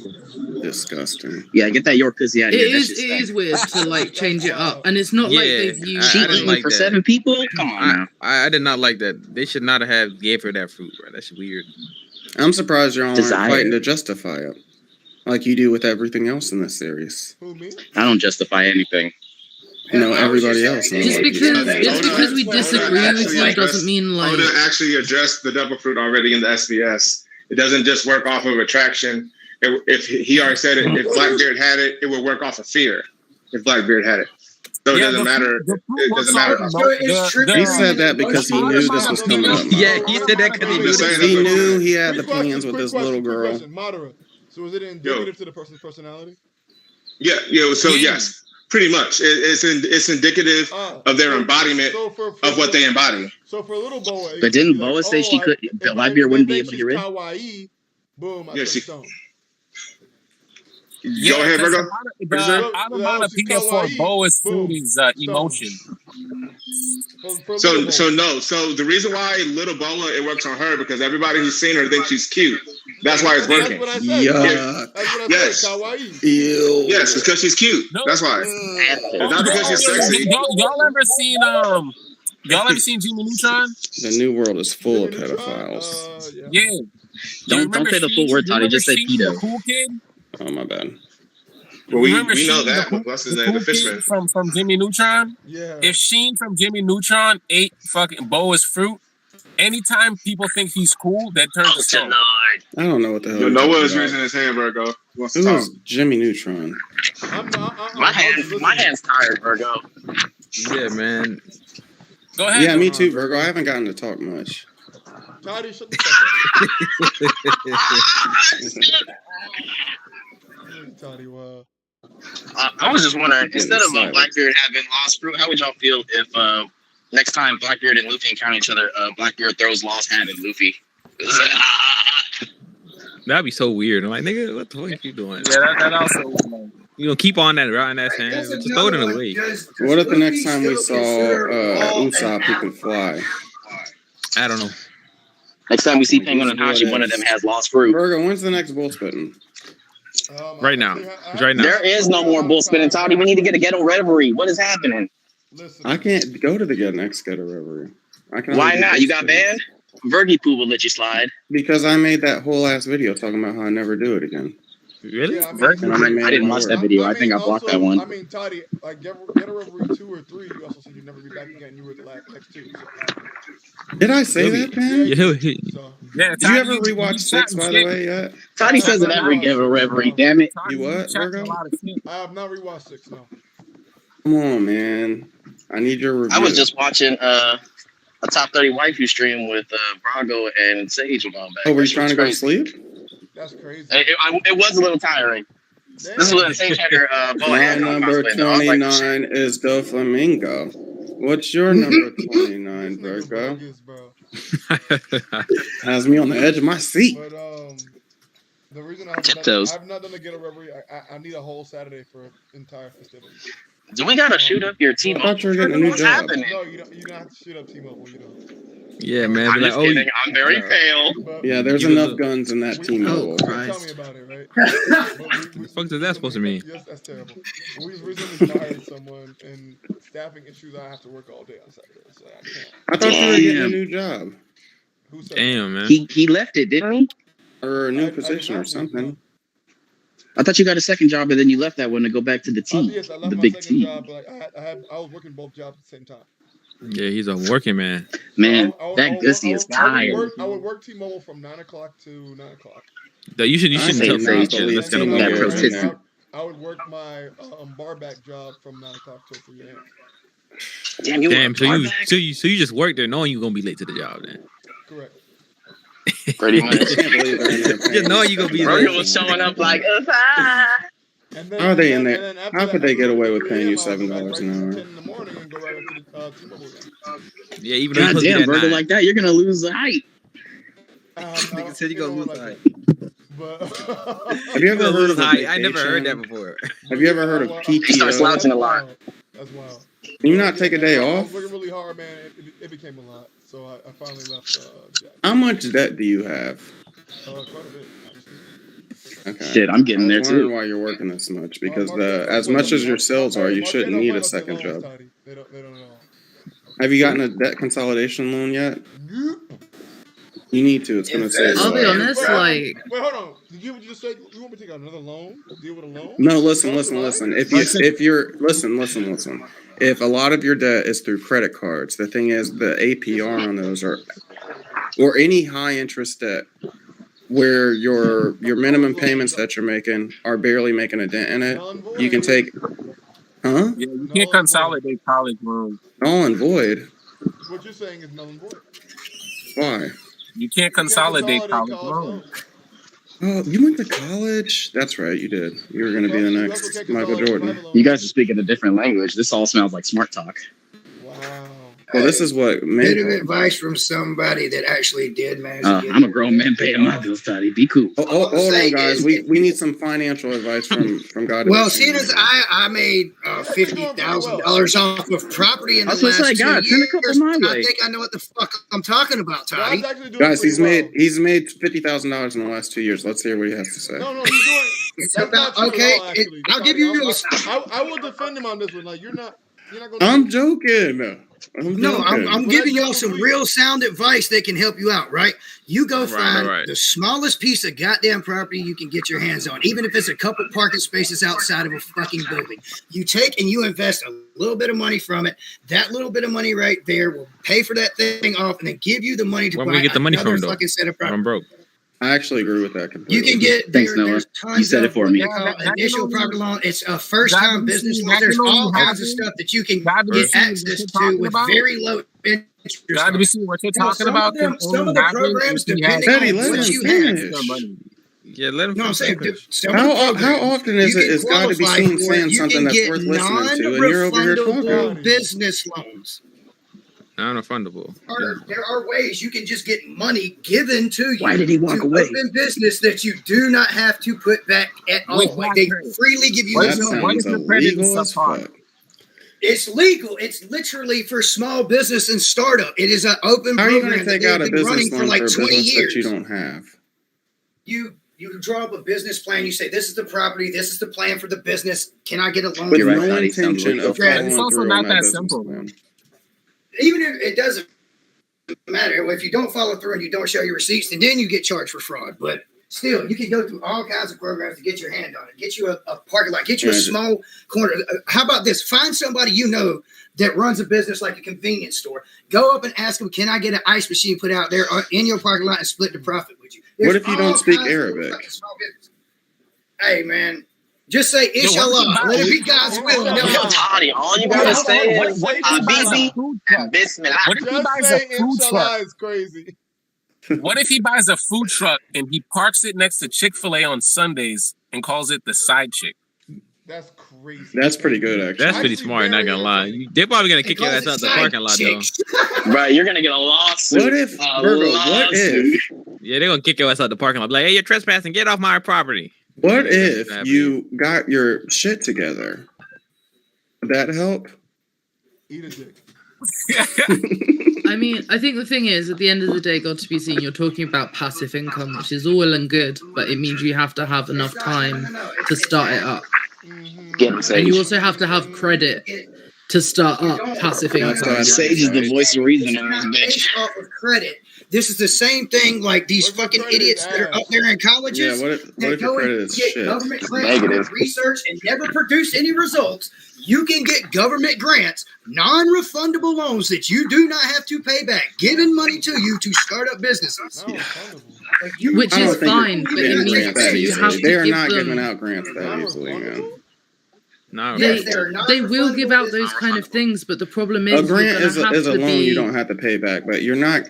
Disgusting. Yeah, get that York Pussy out of here. It is weird to like change it up, and it's not like they've used cheating like for that. 7 people. Come on now. I did not like that. They should not have gave her that fruit, bro. That's weird. I'm surprised y'all aren't fighting to justify it, like you do with everything else in this series. I don't justify anything. You know, everybody else. Just because we disagree with you doesn't mean like. Oda actually addressed the devil fruit already in the SBS. It doesn't just work off of attraction. If he already said it, if Blackbeard had it, it would work off of fear. If Blackbeard had it. So it doesn't matter. It doesn't matter about He said that because he knew this was coming up. Yeah, he said that because he knew he had the plans with this little girl. Madara. So is it indicative to the person's personality? Yeah. So yes, pretty much. It's indicative of their embodiment of what they embody. So for a little Boa, but didn't Boa say she could? Blackbeard wouldn't be able to get rid. Kawaii, boom. Yeah, she. Yeah, go ahead, Virgo. Out of my opinion, for Boa's fruit is emotion. So the reason why little Boa, it works on her because everybody who's seen her thinks she's cute. That's why it's working. Yes. Yes, it's because she's cute. That's why. It's not because she's sexy. Y'all ever seen Jimmy Neutron? The new world is full of pedophiles. Yeah. Don't say the full word, Toddy. Just say pedo. The cool kid? Oh, my bad. Well, we know that. What's his name? The Fishman. From Jimmy Neutron? Yeah. If Sheen from Jimmy Neutron ate fucking Boa's fruit, anytime people think he's cool, that turns to stone. I don't know what the hell. Yo, Noah is raising his hand, Virgo. Who is Jimmy Neutron? My hand's tired, Virgo. Yeah, man. Go ahead. Yeah, me too, Virgo. I haven't gotten to talk much. Toddy, shut the fuck up. Toddy, wow. I was just wondering, instead of Blackbeard having lost fruit, how would y'all feel if next time Blackbeard and Luffy encounter each other, Blackbeard throws lost hat at Luffy? That'd be so weird. I'm like, nigga, what the fuck are you doing? Yeah, that also. You know, keep on that riding that hand. Just throw it in the way. What if the next time we saw Usopp, he can fly? I don't know. Next time we see Penguin and Hashi, one of them has lost fruit. Virgo, when's the next bull spitting? Right now. Right now. There is no more bull spitting, Toddy. We need to get a ghetto reverie. What is happening? I can't go to the next ghetto reverie. Why not? You got banned? Virgie Poo will let you slide. Because I made that whole ass video talking about how I never do it again. Really? Yeah, I didn't watch that video. I think I blocked that one. I mean, Toddy, like get a reverie 2 or 3. You also said you'd never be back again. You were the next 2. So. Did I say that, man? Yeah. Did you ever rewatch 6, by the way, yet? Toddy says it every ghetto reverie. Damn it. You what, Virgo? I have not rewatched 6. No. Come on, man. I need your review. I was just watching a top 30 waifu stream with Brago and Sage a while back. Oh, were you trying to go to sleep? That's crazy. It was a little tiring. Damn. This is when Sage had her My number 29 is Doflamingo. What's your number 29, Virgo? Has me on the edge of my seat. But the reason I have not done a ghetto reverie, I need a whole Saturday for an entire festivity. Do we gotta shoot up your T-Mobile? I thought you were getting a new job. No, you don't have to shoot up T-Mobile. You don't. Yeah, man. I'm just kidding. I'm very pale. Yeah, there's enough guns in that T-Mobile. Tell me about it, right? What the fuck is that supposed to mean? Yes, that's terrible. We recently fired someone, and staffing issues. I have to work all day on Saturday, so I can't. I thought you were getting a new job. Who said Damn, man. He left it, didn't he? Or a new position or something. I thought you got a second job and then you left that one to go back to the T, yes, I left the my big second T. job, but I was working both jobs at the same time. Yeah, he's a working man. Man, that Gussie is tired. I would work T-Mobile from 9 o'clock to 9 o'clock. You shouldn't tell Sage that's gonna work. I would work my bar back job from 9 o'clock till 3 a.m. Damn, so you just work there knowing you're gonna be late to the job then. Correct. Pretty much. Just knowing you're gonna be Virgil late. was showing up like, How are they in there? How could they get away with paying you $7 an hour? In the morning and go right up to the T-Mobile game. Yeah, even though God damn, Virgil like that, you're gonna lose the height. Nigga said you gonna lose the height. Have you ever heard of I never heard that before. Have you ever heard of PTO? He starts slouching a lot. That's wild. Can you not take a day I off? was working really hard, man. It became a lot, so I finally left. Jack. How much debt do you have? Quite a bit. Okay. Shit, I'm getting there I was wondering too. why you're working this much because as much as your sales are, you shouldn't need a second job. They don't at all. Have you gotten a debt consolidation loan yet? You need to. It's gonna save. I'll be honest, like. Wait, hold on. Did you just say you want me to take out another loan? Deal with a loan? No, listen. If you're listen. If a lot of your debt is through credit cards, the thing is the APR on those or any high interest debt where your minimum payments that you're making are barely making a dent in it, you can take. Huh? Yeah, you can't consolidate college loans. Null and void. What you're saying is null and void. Why? You can't consolidate college loans. Oh, you went to college? That's right, you did. You were going to be the next Michael Jordan. You guys are speaking a different language. This all smells like smart talk. Well, this is what bit of advice from somebody that actually did manage to get I'm a grown man paying my bills, Toddy. Be cool. Hold on, guys. We need some financial advice from God. Well, seeing as I made $50,000 off of property in the last 2 years, I think I know what the fuck I'm talking about, Toddy. Guys, he's made $50,000 in the last 2 years. Let's hear what he has to say. No, he's doing. It's about okay. I'll give you. I will defend him on this one. Like you're not gonna. I'm joking. I'm giving y'all some real sound advice that can help you out, right? You go find the smallest piece of goddamn property you can get your hands on, even if it's a couple parking spaces outside of a fucking building. You take and you invest a little bit of money from it. That little bit of money right there will pay for that thing off and then give you the money to buy get the money another from, fucking set of property. I'm broke. I actually agree with that completely. You can get there's tons You said it for me. Initial property loan. It's a first-time business loan. There's all kinds of stuff that you can get access to with very low interest. Got to be seen what you're talking about. Some of the programs, depending on what you have. Yeah, let him. No, I'm saying how often is it? Is God to be seen saying something that's worth listening to, and you're over here talking? Business loans. Non-refundable. There are ways you can just get money given to you. Why did he walk away? Open business that you do not have to put back at all. Like they freely give you this money. It's legal. It's literally for small business and startup. It is an open program. How are you going to take out a business loan for like 20 years that you don't have? You draw up a business plan. You say, this is the property. This is the plan for the business. Can I get a loan? With no intention of following it's also through not on my that business simple. plan. Even if it doesn't matter, if you don't follow through and you don't show your receipts, then you get charged for fraud. But still, you can go through all kinds of programs to get your hand on it. Get you a parking lot. Get you a small corner. How about this? Find somebody you know that runs a business like a convenience store. Go up and ask them, can I get an ice machine put out there in your parking lot and split the profit with you? What if you don't speak Arabic? Hey, man. Just say inshallah. Let it be God's will. Toddy, all you gotta say is Habibi and Bismillah. What if he buys a food truck? Is crazy. What if he buys a food truck and he parks it next to Chick-fil-A on Sundays and calls it the side chick? That's crazy. That's pretty good, actually. That's pretty smart. Not gonna lie. They're probably gonna kick your ass out the parking lot, though. Right, you're gonna get a lawsuit. What if, Virgo? What if? Yeah, they're gonna kick your ass out the parking lot. Like, hey, you're trespassing. Get off my property. What if you got your shit together? Would that help? Eat a dick. I mean, I think the thing is, at the end of the day, God to be seen, you're talking about passive income, which is all well and good, but it means you have to have enough time to start it up. And you also have to have credit to start up passive income. Sage is the voice of reason in this bitch. Off of credit. This is the same thing like these fucking idiots that are up there in colleges that go and get government grants for research and never produce any results. You can get government grants, non-refundable loans that you do not have to pay back, giving money to you to start up businesses. Which is fine, but it means that you have to They are give not them... giving out grants that easily, man. No, they will give out those kind of things, but the problem is a grant is a loan you don't have to pay back, but you're not.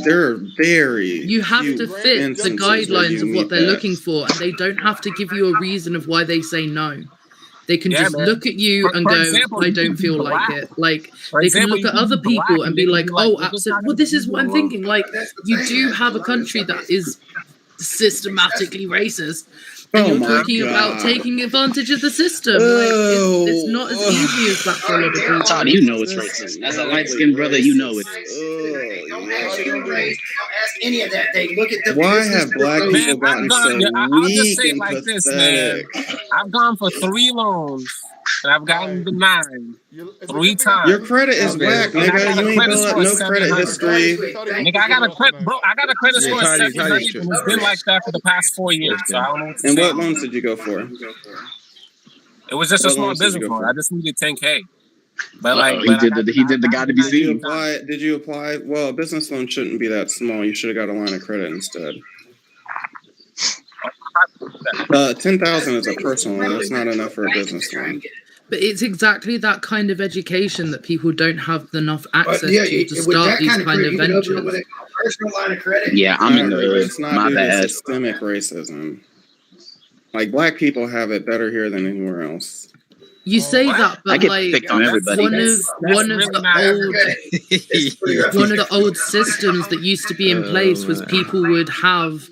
There are very you have to fit the guidelines of what they're looking for, and they don't have to give you a reason of why they say no. They can just look at you and go, I don't feel like it. Like, they can look at other people and be like, oh, absolutely. Well, this is what I'm thinking. Like, you do have a country that is systematically racist. And you're talking about taking advantage of the system. Like, it's not as easy as that for a lot of people. Todd, you know it's racist. As a light-skinned brother, you know it. Don't ask your race. Don't ask any of that. They look at the. Why have black people gotten so weak and pathetic? I've gone for 3 loans. And I've gotten denied 3 times. Your credit is whack, nigga. You ain't built up no credit history. Nigga, I got a credit, bro. I got a credit score of 700. It's been like that for the past 4 years. So I don't know what to And say. what loans did you go for? It was just a small business loan. I just needed 10K. But like, he did the guy to be seen. Did you apply? Well, a business loan shouldn't be that small. You should have got a line of credit instead. 10,000 is a personal loan. It's not enough for a business loan. But it's exactly that kind of education that people don't have enough access to start these kind of ventures. Personal line of credit. Yeah, I'm in the hood. It's not My due to bad. systemic racism. Like black people have it better here than anywhere else. You say that, but I get like picked on everybody. one of the old systems that used to be in place was people would have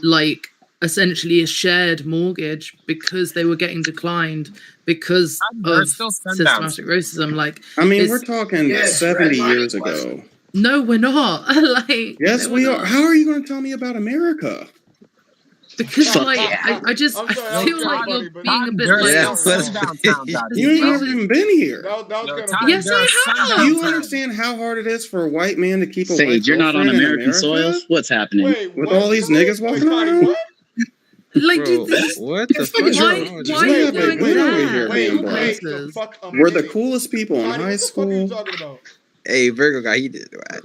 like essentially a shared mortgage because they were getting declined because of systematic racism. Like, I mean, we're talking 70 years ago. No, we're not. Like, yes, we are. How are you going to tell me about America? Because like I just feel like you're being a bit like you ain't never even been here. Yes, I have. Do you understand how hard it is for a white man to keep a white Sage, you're not on American soil. What's happening? With all these niggas walking around? Like, what the fuck? We're the coolest people in high school. Hey, Virgo guy, he did right.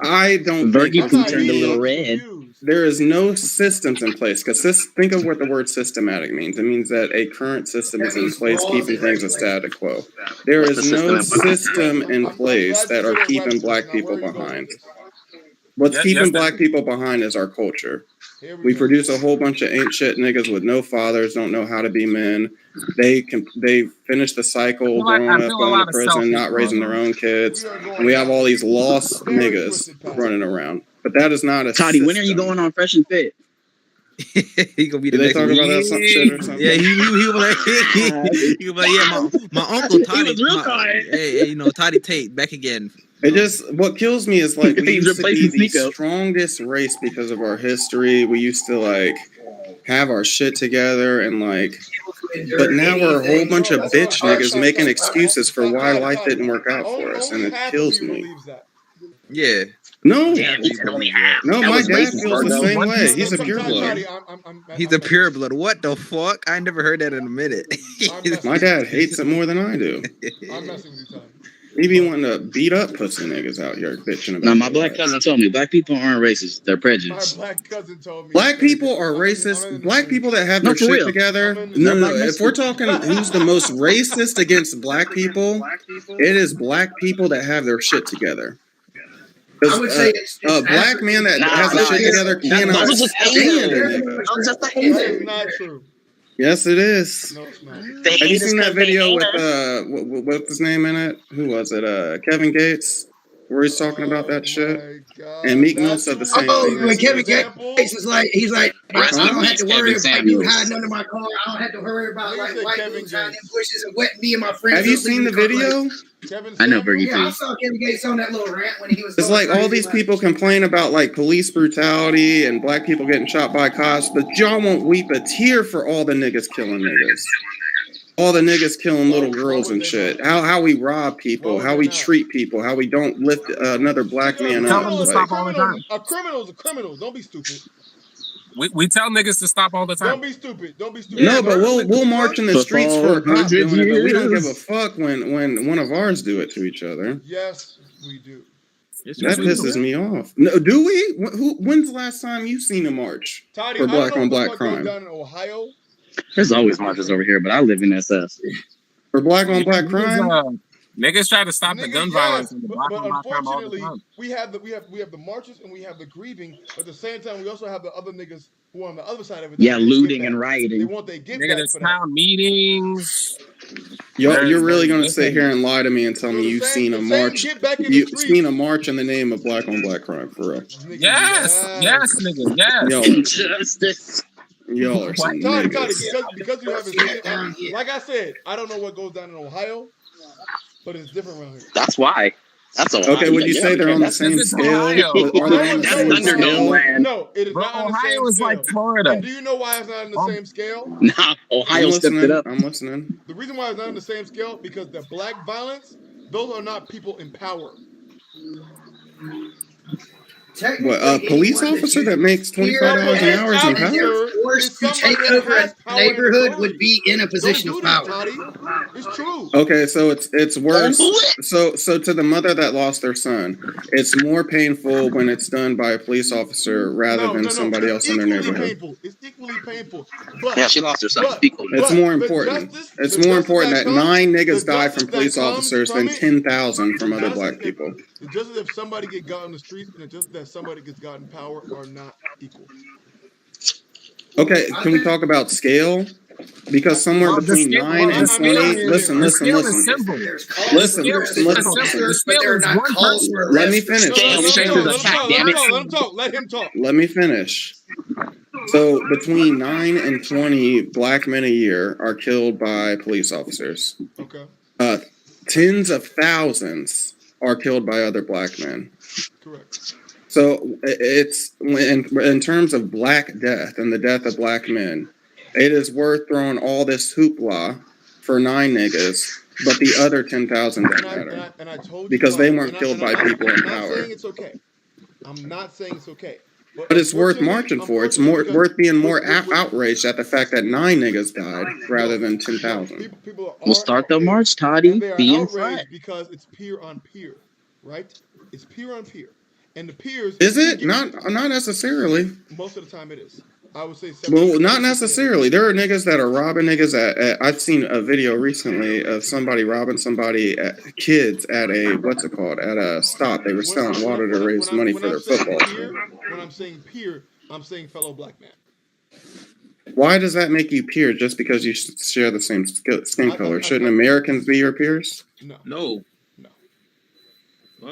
I don't. Virgo can turn a little red. There is no systems in place because think of what the word systematic means. It means that a current system is in place, keeping things a status quo. There is no system in place that are keeping black people behind. What's keeping black people behind is our culture. We produce a whole bunch of ain't shit niggas with no fathers, don't know how to be men. They finish the cycle, growing up, going to prison, not raising their own kids. And we have all these lost niggas running around. But that is not a Toddy, when are you going on Fresh and Fit? He gonna be the next next talk about that some shit or something? Yeah, he was like, yeah, my uncle Toddy. He was real quiet. Hey, Toddy Tate back again. It just, what kills me is like we used to be the strongest race because of our history. We used to like have our shit together and like, but now we're a whole bunch of bitch niggas making excuses for why life didn't work out for us, and it kills me. Yeah. No, my Was dad racist, feels the Virgo. same way. He's a pureblood. He's a pureblood. What the fuck? I never heard that in a minute. My dad hates it more than I do. I'm messing with you, Tony. He be wanting to beat up pussy niggas out here bitching about. No, my black cousin told me black people aren't racist. They're prejudiced. My black cousin told me. Black people are racist. Black people that have their shit real. together. No. If we're talking who's the most racist against black people, it is black people that have their shit together. I would say it's a black man that has his shit together cannot stand it. That is not true. Yes, it is. No, it's not. Have you seen that video with what's his name in it? Who was it? Kevin Gates, where he's talking about that shit. And Meek Mill said the same thing. When Kevin Gates is like, he's like, I don't have to worry about you hiding under my car. I don't have to worry about like white dudes hiding in bushes and wetting me and my friends. Have you seen the video? I know Bergie. Yeah, I saw Kevin Gates on that little rant when he was. It's like all these people complain about like police brutality and black people getting shot by cops, but y'all won't weep a tear for all the niggas killing niggas. All the niggas killing little girls and shit. How we rob people, how we treat people, how we don't lift another black man up. A criminal's a criminal. Don't be stupid. We tell niggas to stop all the time. Don't be stupid. Don't be stupid. No, but we'll march in the streets for a cop doing it, but we don't give a fuck when one of ours do it to each other. Yes, we do. That pisses me off. No, do we? When's the last time you seen a march for black on black crime? Down in Ohio. There's always marches over here, but I live in SF. For black on black crime? Niggas try to stop the gun violence and the black on black crime all the unfortunately, time. we have the marches and we have the grieving, but at the same time, we also have the other niggas who are on the other side of it. Yeah, looting and rioting. They want they get Nigga, back there's for that. town meetings. You're really gonna sit here and lie to me and tell me you've seen a march? You've seen a march in the name of black on black crime, for real? Yes, nigga, yes. Yo, Injustice. y'all are some niggas. Because you haven't seen it. Like I said, I don't know what goes down in Ohio, but it's different around here. That's why. That's Ohio. Okay, would you say they're on the same scale? Are they on the same scale? No, it is not on the Ohio same is scale. like Florida. And do you know why it's not on the same scale? Nah, Ohio stepped it up. I'm listening. The reason why it's not on the same scale because the black violence, those are not people in power. What, a police officer that makes $25 an hour is in power? Forced to take over a neighborhood would be in a position of power. It's true. Okay, so it's worse. So to the mother that lost their son, it's more painful when it's done by a police officer rather than somebody else in their neighborhood. It's equally painful. But, yeah, she lost her son. It's more important. It's more important that 9 niggas die from police officers than 10,000 from other black people. The justice if somebody get got on the streets and the justice that somebody gets got in power are not equal. Okay, can we talk about scale? Because somewhere between 9 and 20, listen. Let me finish. Let me finish. So between 9 and 20 black men a year are killed by police officers. Okay. Tens of thousands are killed by other black men. Correct. So it's in terms of black death and the death of black men, it is worth throwing all this hoopla for 9 niggas, but the other 10,000 don't matter because they weren't killed by people in power. I'm not saying it's okay. I'm not saying it's okay. But it's worth marching for. It's more worth being more outraged at the fact that 9 niggas died rather than 10,000. We'll start the march, Toddy. Be inside. Because it's peer on peer, right? It's peer on peer. And the peers... Is it? Not necessarily. Most of the time it is. I would say... Well, not necessarily. There are niggas that are robbing niggas at I've seen a video recently of somebody robbing somebody, kids at a, what's it called? At a stop. They were selling water to raise money for their football team. When I'm saying peer, I'm saying fellow black man. Why does that make you peer just because you share the same skin color? Shouldn't Americans be your peers? No.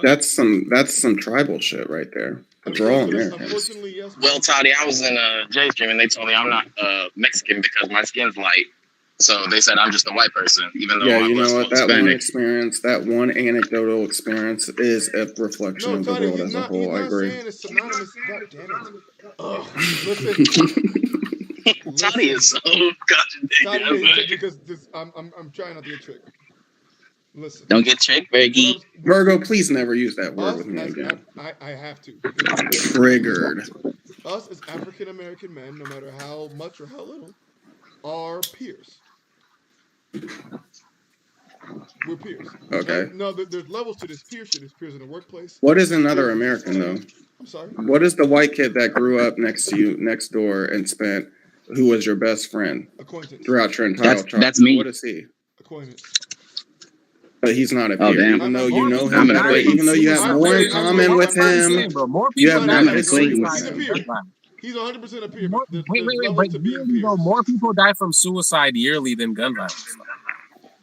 That's some tribal shit right there. We're all Americans. Well, Toddy, I was in a J stream and they told me I'm not Mexican because my skin's light. So they said I'm just a white person, even though you know what? That one experience, that one anecdotal experience, is a reflection of the world as a whole. I agree. It's synonymous. God damn it! Listen. Toddy is so goddamn. Because I'm trying not to get tricked. Listen. Don't get tricked, Virgie. Virgo, please never use that word with me again. I have to. Triggered. Us as African American men, no matter how much or how little, are peers. We're peers. Okay. And, no, there's levels to this peer shit. There's peers in the workplace. What is another American though? I'm sorry. What is the white kid that grew up next to you, next door, and who was your best friend throughout your entire childhood? That's me. What is he? Acquaintance. But he's not a peer, even though you know him, even though you have more in common with him, you have more history with him. He's 100% a peer. Wait, more people die from suicide yearly than gun violence.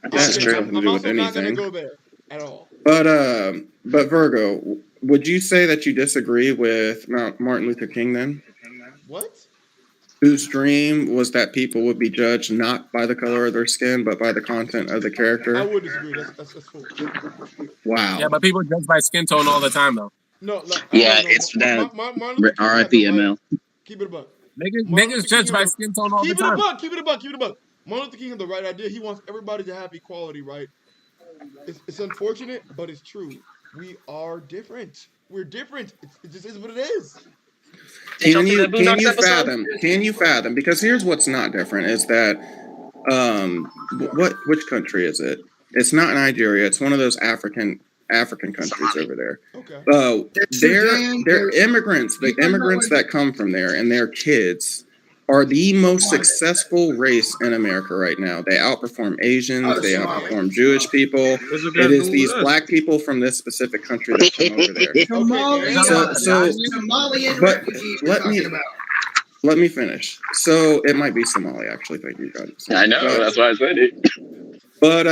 That's true. Nothing to do with anything. I'm not gonna go there at all. But Virgo, would you say that you disagree with Martin Luther King then? What? Whose dream was that people would be judged not by the color of their skin, but by the content of the character? I would disagree. That's cool. Wow. Yeah, but people judge by skin tone all the time, though. No, it's that. R.I.P. ML. Keep it a buck. Niggas judge by skin tone all the time. Keep it a buck. Martin Luther King had the right idea. He wants everybody to have equality, right? It's unfortunate, but it's true. We are different. We're different. It just is what it is. Can you fathom? Because here's what's not different is that which country is it? It's not Nigeria. It's one of those African countries over there. Okay. They're immigrants. The immigrants that come from there and their kids are the most successful race in America right now. They outperform Asians. They outperform Jewish people. It is these black people from this specific country that come over there. Let me finish. So it might be Somali, actually. Thank you, God. I know. That's why I said it. But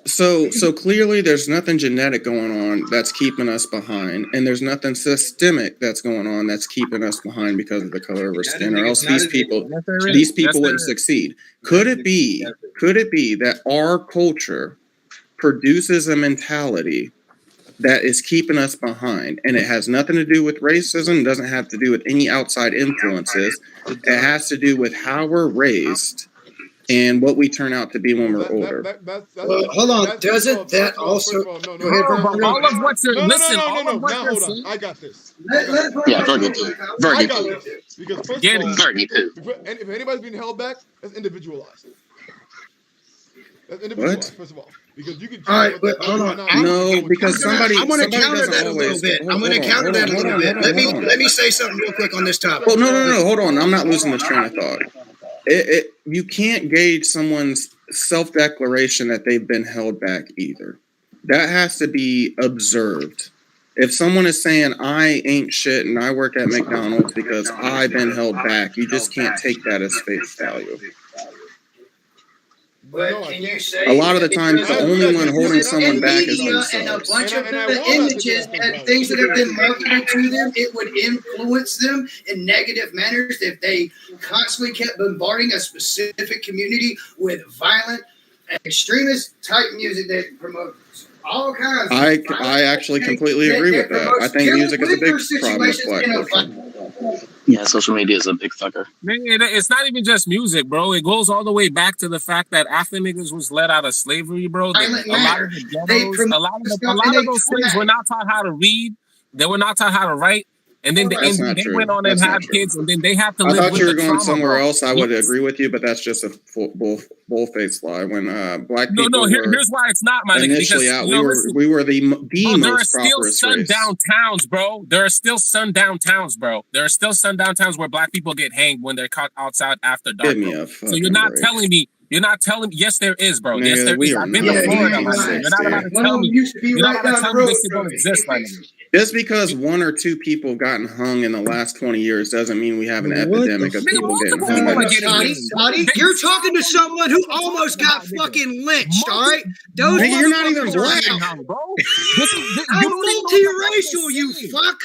So clearly there's nothing genetic going on that's keeping us behind, and there's nothing systemic that's going on that's keeping us behind because of the color of our skin, or else these people wouldn't succeed. Could it be that our culture produces a mentality that is keeping us behind, and it has nothing to do with racism, doesn't have to do with any outside influences. It has to do with how we're raised and what we turn out to be when we're older. Well, hold on. Doesn't that also? Go ahead, all of what you're listen. Now hold on. I got this. Yeah, Fergie too. Fergie too. Because first Get of all, Fergie too. if anybody's being held back, that's individualized. That's individualized, first of all. Because you can. All right, but hold on. No, because somebody. I'm going to somebody counter doesn't that a little always- bit. hold- I'm going to hold on, counter that a hold on, little bit. hold on. Let me say something real quick on this topic. Well, no. Hold on. I'm not losing this train of thought. You can't gauge someone's self-declaration that they've been held back either. That has to be observed. If someone is saying, I ain't shit and I work at McDonald's because I've been held back, you just can't take that as face value. But can you say A lot of the times, the only one holding someone back is media and a themselves. bunch of the images and things that have been marketed to them, it would influence them in negative manners if they constantly kept bombarding a specific community with violent, extremist type music that promotes all kinds. I actually completely agree with that. I think music is a big problem with black culture. Yeah, social media is a big fucker. It's not even just music, bro. It goes all the way back to the fact that after niggas was let out of slavery, bro, a lot of the ghettos, a lot of those slaves were not taught how to read. They were not taught how to write. And then they went on and had kids, and then they have to live with I thought you were going trauma, somewhere bro. else. I would agree with you, but that's just a bull-faced lie. When black people here's why it's not, my nigga. initially Because, out, we were the there are most still prosperous race. sundown towns, bro. There are still sundown towns, bro. There are still sundown towns where black people get hanged when they're caught outside after dark. Give me Bro. a So you're not break. telling me. You're not telling me. Yes, there is, bro. Yes, Nigga, there we is. are I've been not to in Florida, the my United nigga. You're not about to States. tell me. used to be You're not right about to down tell the me road this shit from don't it. exist, my nigga. Just because one or two people gotten hung in the last 20 years doesn't mean we have an epidemic of people getting hung. Scotty, you're talking to someone who almost got fucking lynched, all right? Those Nigga, you're not even motherfuckers are black. hung, bro. I'm multiracial, you fuck.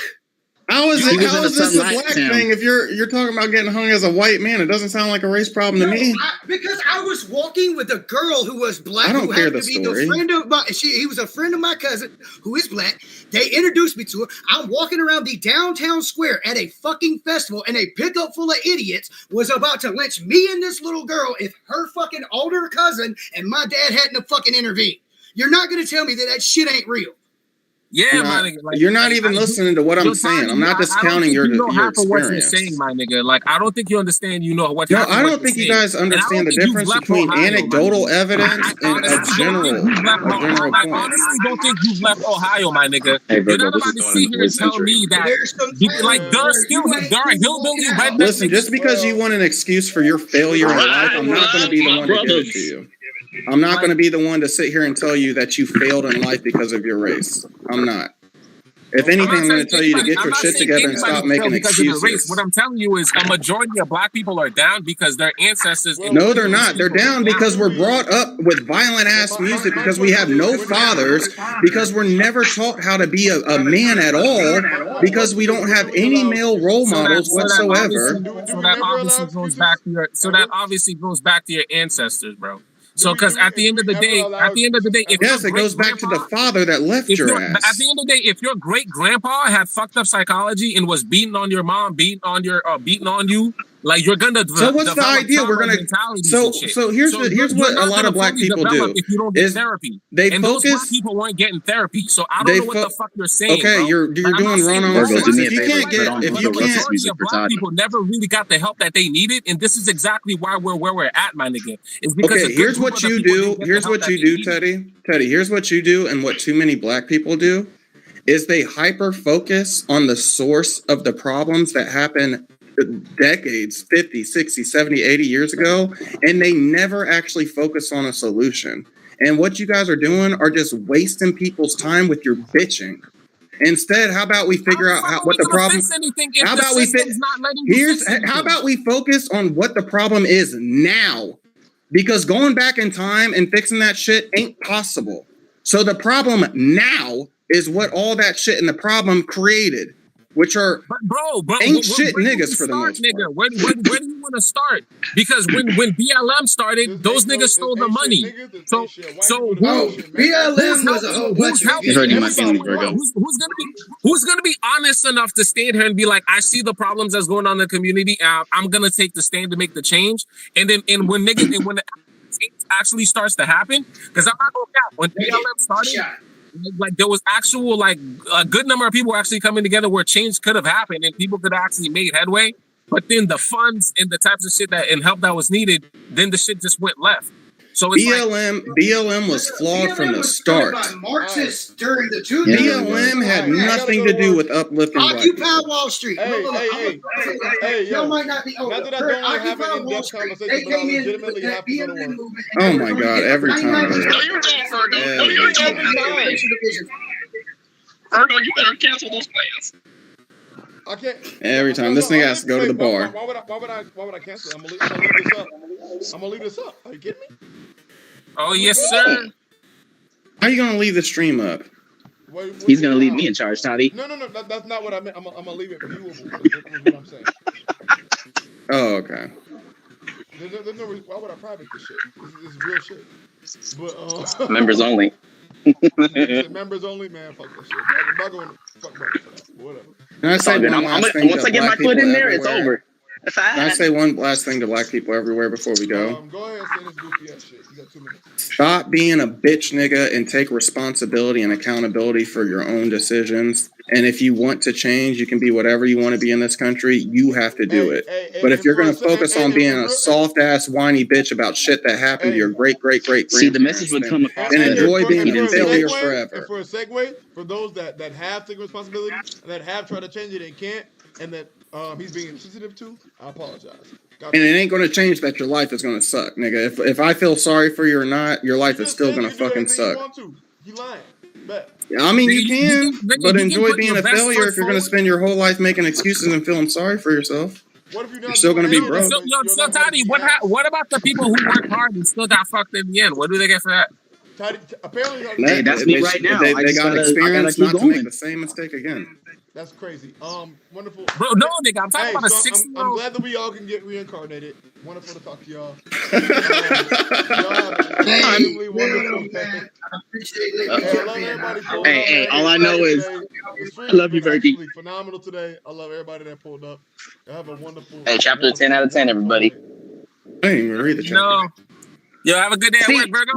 How is He was in this the a sunlight black town. thing if you're talking about getting hung as a white man? It doesn't sound like a race problem to me. Because I was walking with a girl who was black, I don't who hear happened the to be story. the friend of my. He was a friend of my cousin who is black. They introduced me to her. I'm walking around the downtown square at a fucking festival, and a pickup full of idiots was about to lynch me and this little girl if her fucking older cousin and my dad hadn't have fucking intervened. You're not gonna tell me that shit ain't real. Yeah, my nigga. Like, You're not even listening to what I'm saying. I'm not discounting your half of what you're experience. saying, my nigga. Like, I don't think you understand. You know what? No, half of I what don't think you're you guys saying. And I don't understand the think you've difference left between Ohio, my anecdotal nigga. evidence and a general I point. honestly don't think you've left Ohio, my nigga. Hey, You're Virgo, not this about is to going sit into here and the tell century. me that, like, there are hillbilly redneck Listen, just niggas. because you want an excuse for your failure in life, I'm not going to be the one to give it to you. I'm not going to be the one to sit here and tell you that you failed in life because of your race. I'm not. If anything, I'm going to tell you to get your shit together and stop making excuses. What I'm telling you is a majority of black people are down because their ancestors. No, they're not. They're down because we're brought up with violent ass music, because we have no fathers, because we're never taught how to be a man at all, because we don't have any male role models whatsoever. So that obviously goes back to your ancestors, bro. So, because at the end of the day, if yes, it goes back to the father that left your ass. At the end of the day, if your great grandpa had fucked up psychology and was beating on your mom, beating on you, like, you're gonna. So what's the idea? We're gonna. So here's what a lot of black people do. If you don't get therapy, and those black people weren't getting therapy. So I don't know what the fuck you're saying. Okay, bro. you're doing wrong on If you can't, black people never really got the help that they needed, and this is exactly why we're where we're at, my nigga. It's because here's what you do. Here's what you do, Teddy. Teddy, here's what you do, and what too many black people do is they hyper focus on the source of the problems that happen decades, 50, 60, 70, 80 years ago, and they never actually focus on a solution. And what you guys are doing are just wasting people's time with your bitching. Instead, how about we figure out what the problem? How about we focus on what the problem is now? Because going back in time and fixing that shit ain't possible. So the problem now is what all that shit and the problem created. which are but ain't shit niggas for the most part. Nigga, where do you want to start? Because when BLM started, those niggas stole the money. So BLM was a whole bunch of who's gonna be honest enough to stand here and be like, I see the problems that's going on in the community. I'm gonna take the stand to make the change. And when the change actually starts to happen, because I'm not gonna count when BLM started. Like there was actual a good number of people actually coming together where change could have happened and people could have actually made headway. But then the funds and the types of shit and help that was needed, then the shit just went left. So it's BLM was flawed from the start. Marxists during the BLM had nothing to do with uplifting black people. Occupy Wall Street. Hey, Y'all might not be over. Not that I don't want to have an in-depth conversation, but I legitimately have to go to work. Oh my God, every time. No, you're talking, Virgo. No, you're talking. Virgo, you better cancel those plans. I can't. Every time this nigga has to go to the bar. Why would I cancel? I'm gonna leave this up. Are you kidding me? Oh yes, sir. How are you gonna leave the stream up? He's gonna leave me in charge, Toddy. No, that's not what I meant. I'm gonna leave it viewable. That's what I'm saying. Oh, okay. There's no reason. Why would I private this shit? This is real shit. But members only. Members only, man. Fuck that shit. I'm not going to fuck about whatever. Can I say one last thing? Once I get my foot in there, it's over. Can I say one last thing to black people everywhere before we go? Go ahead and say this goofy ass shit. You got 2 minutes. Stop being a bitch nigga and take responsibility and accountability for your own decisions. And if you want to change, you can be whatever you want to be in this country. You have to do it. But if you're going to focus on being a soft ass whiny bitch about shit that happened to your great see, the message would come across. And enjoy being a failure forever. And for a segue, for those that have taken responsibility and that have tried to change it and can't, and that he's being insensitive to, I apologize. And it ain't going to change that your life is going to suck, nigga. If I feel sorry for you or not, your life is still going to fucking suck. You lying. Bet. I mean, you can, but enjoy being a failure if you're going to spend your whole life making excuses and feeling sorry for yourself. What if you're still going to be broke? So Toddy, what about the people who worked hard and still got fucked in the end? What do they get for that? Apparently, hey, that's me right now. They got experience not to make the same mistake again. That's crazy. Wonderful. Bro, no, nigga, I'm talking about a 6-year-old. I'm glad that we all can get reincarnated. Wonderful to talk to y'all. Extremely wonderful. Hey, all I know is I love you, Virgie. Phenomenal today. I love everybody that pulled up. Have a wonderful. Hey, chapter 10 out of 10, everybody. I didn't even read the chapter. No. Yo, have a good day at work, Virgo.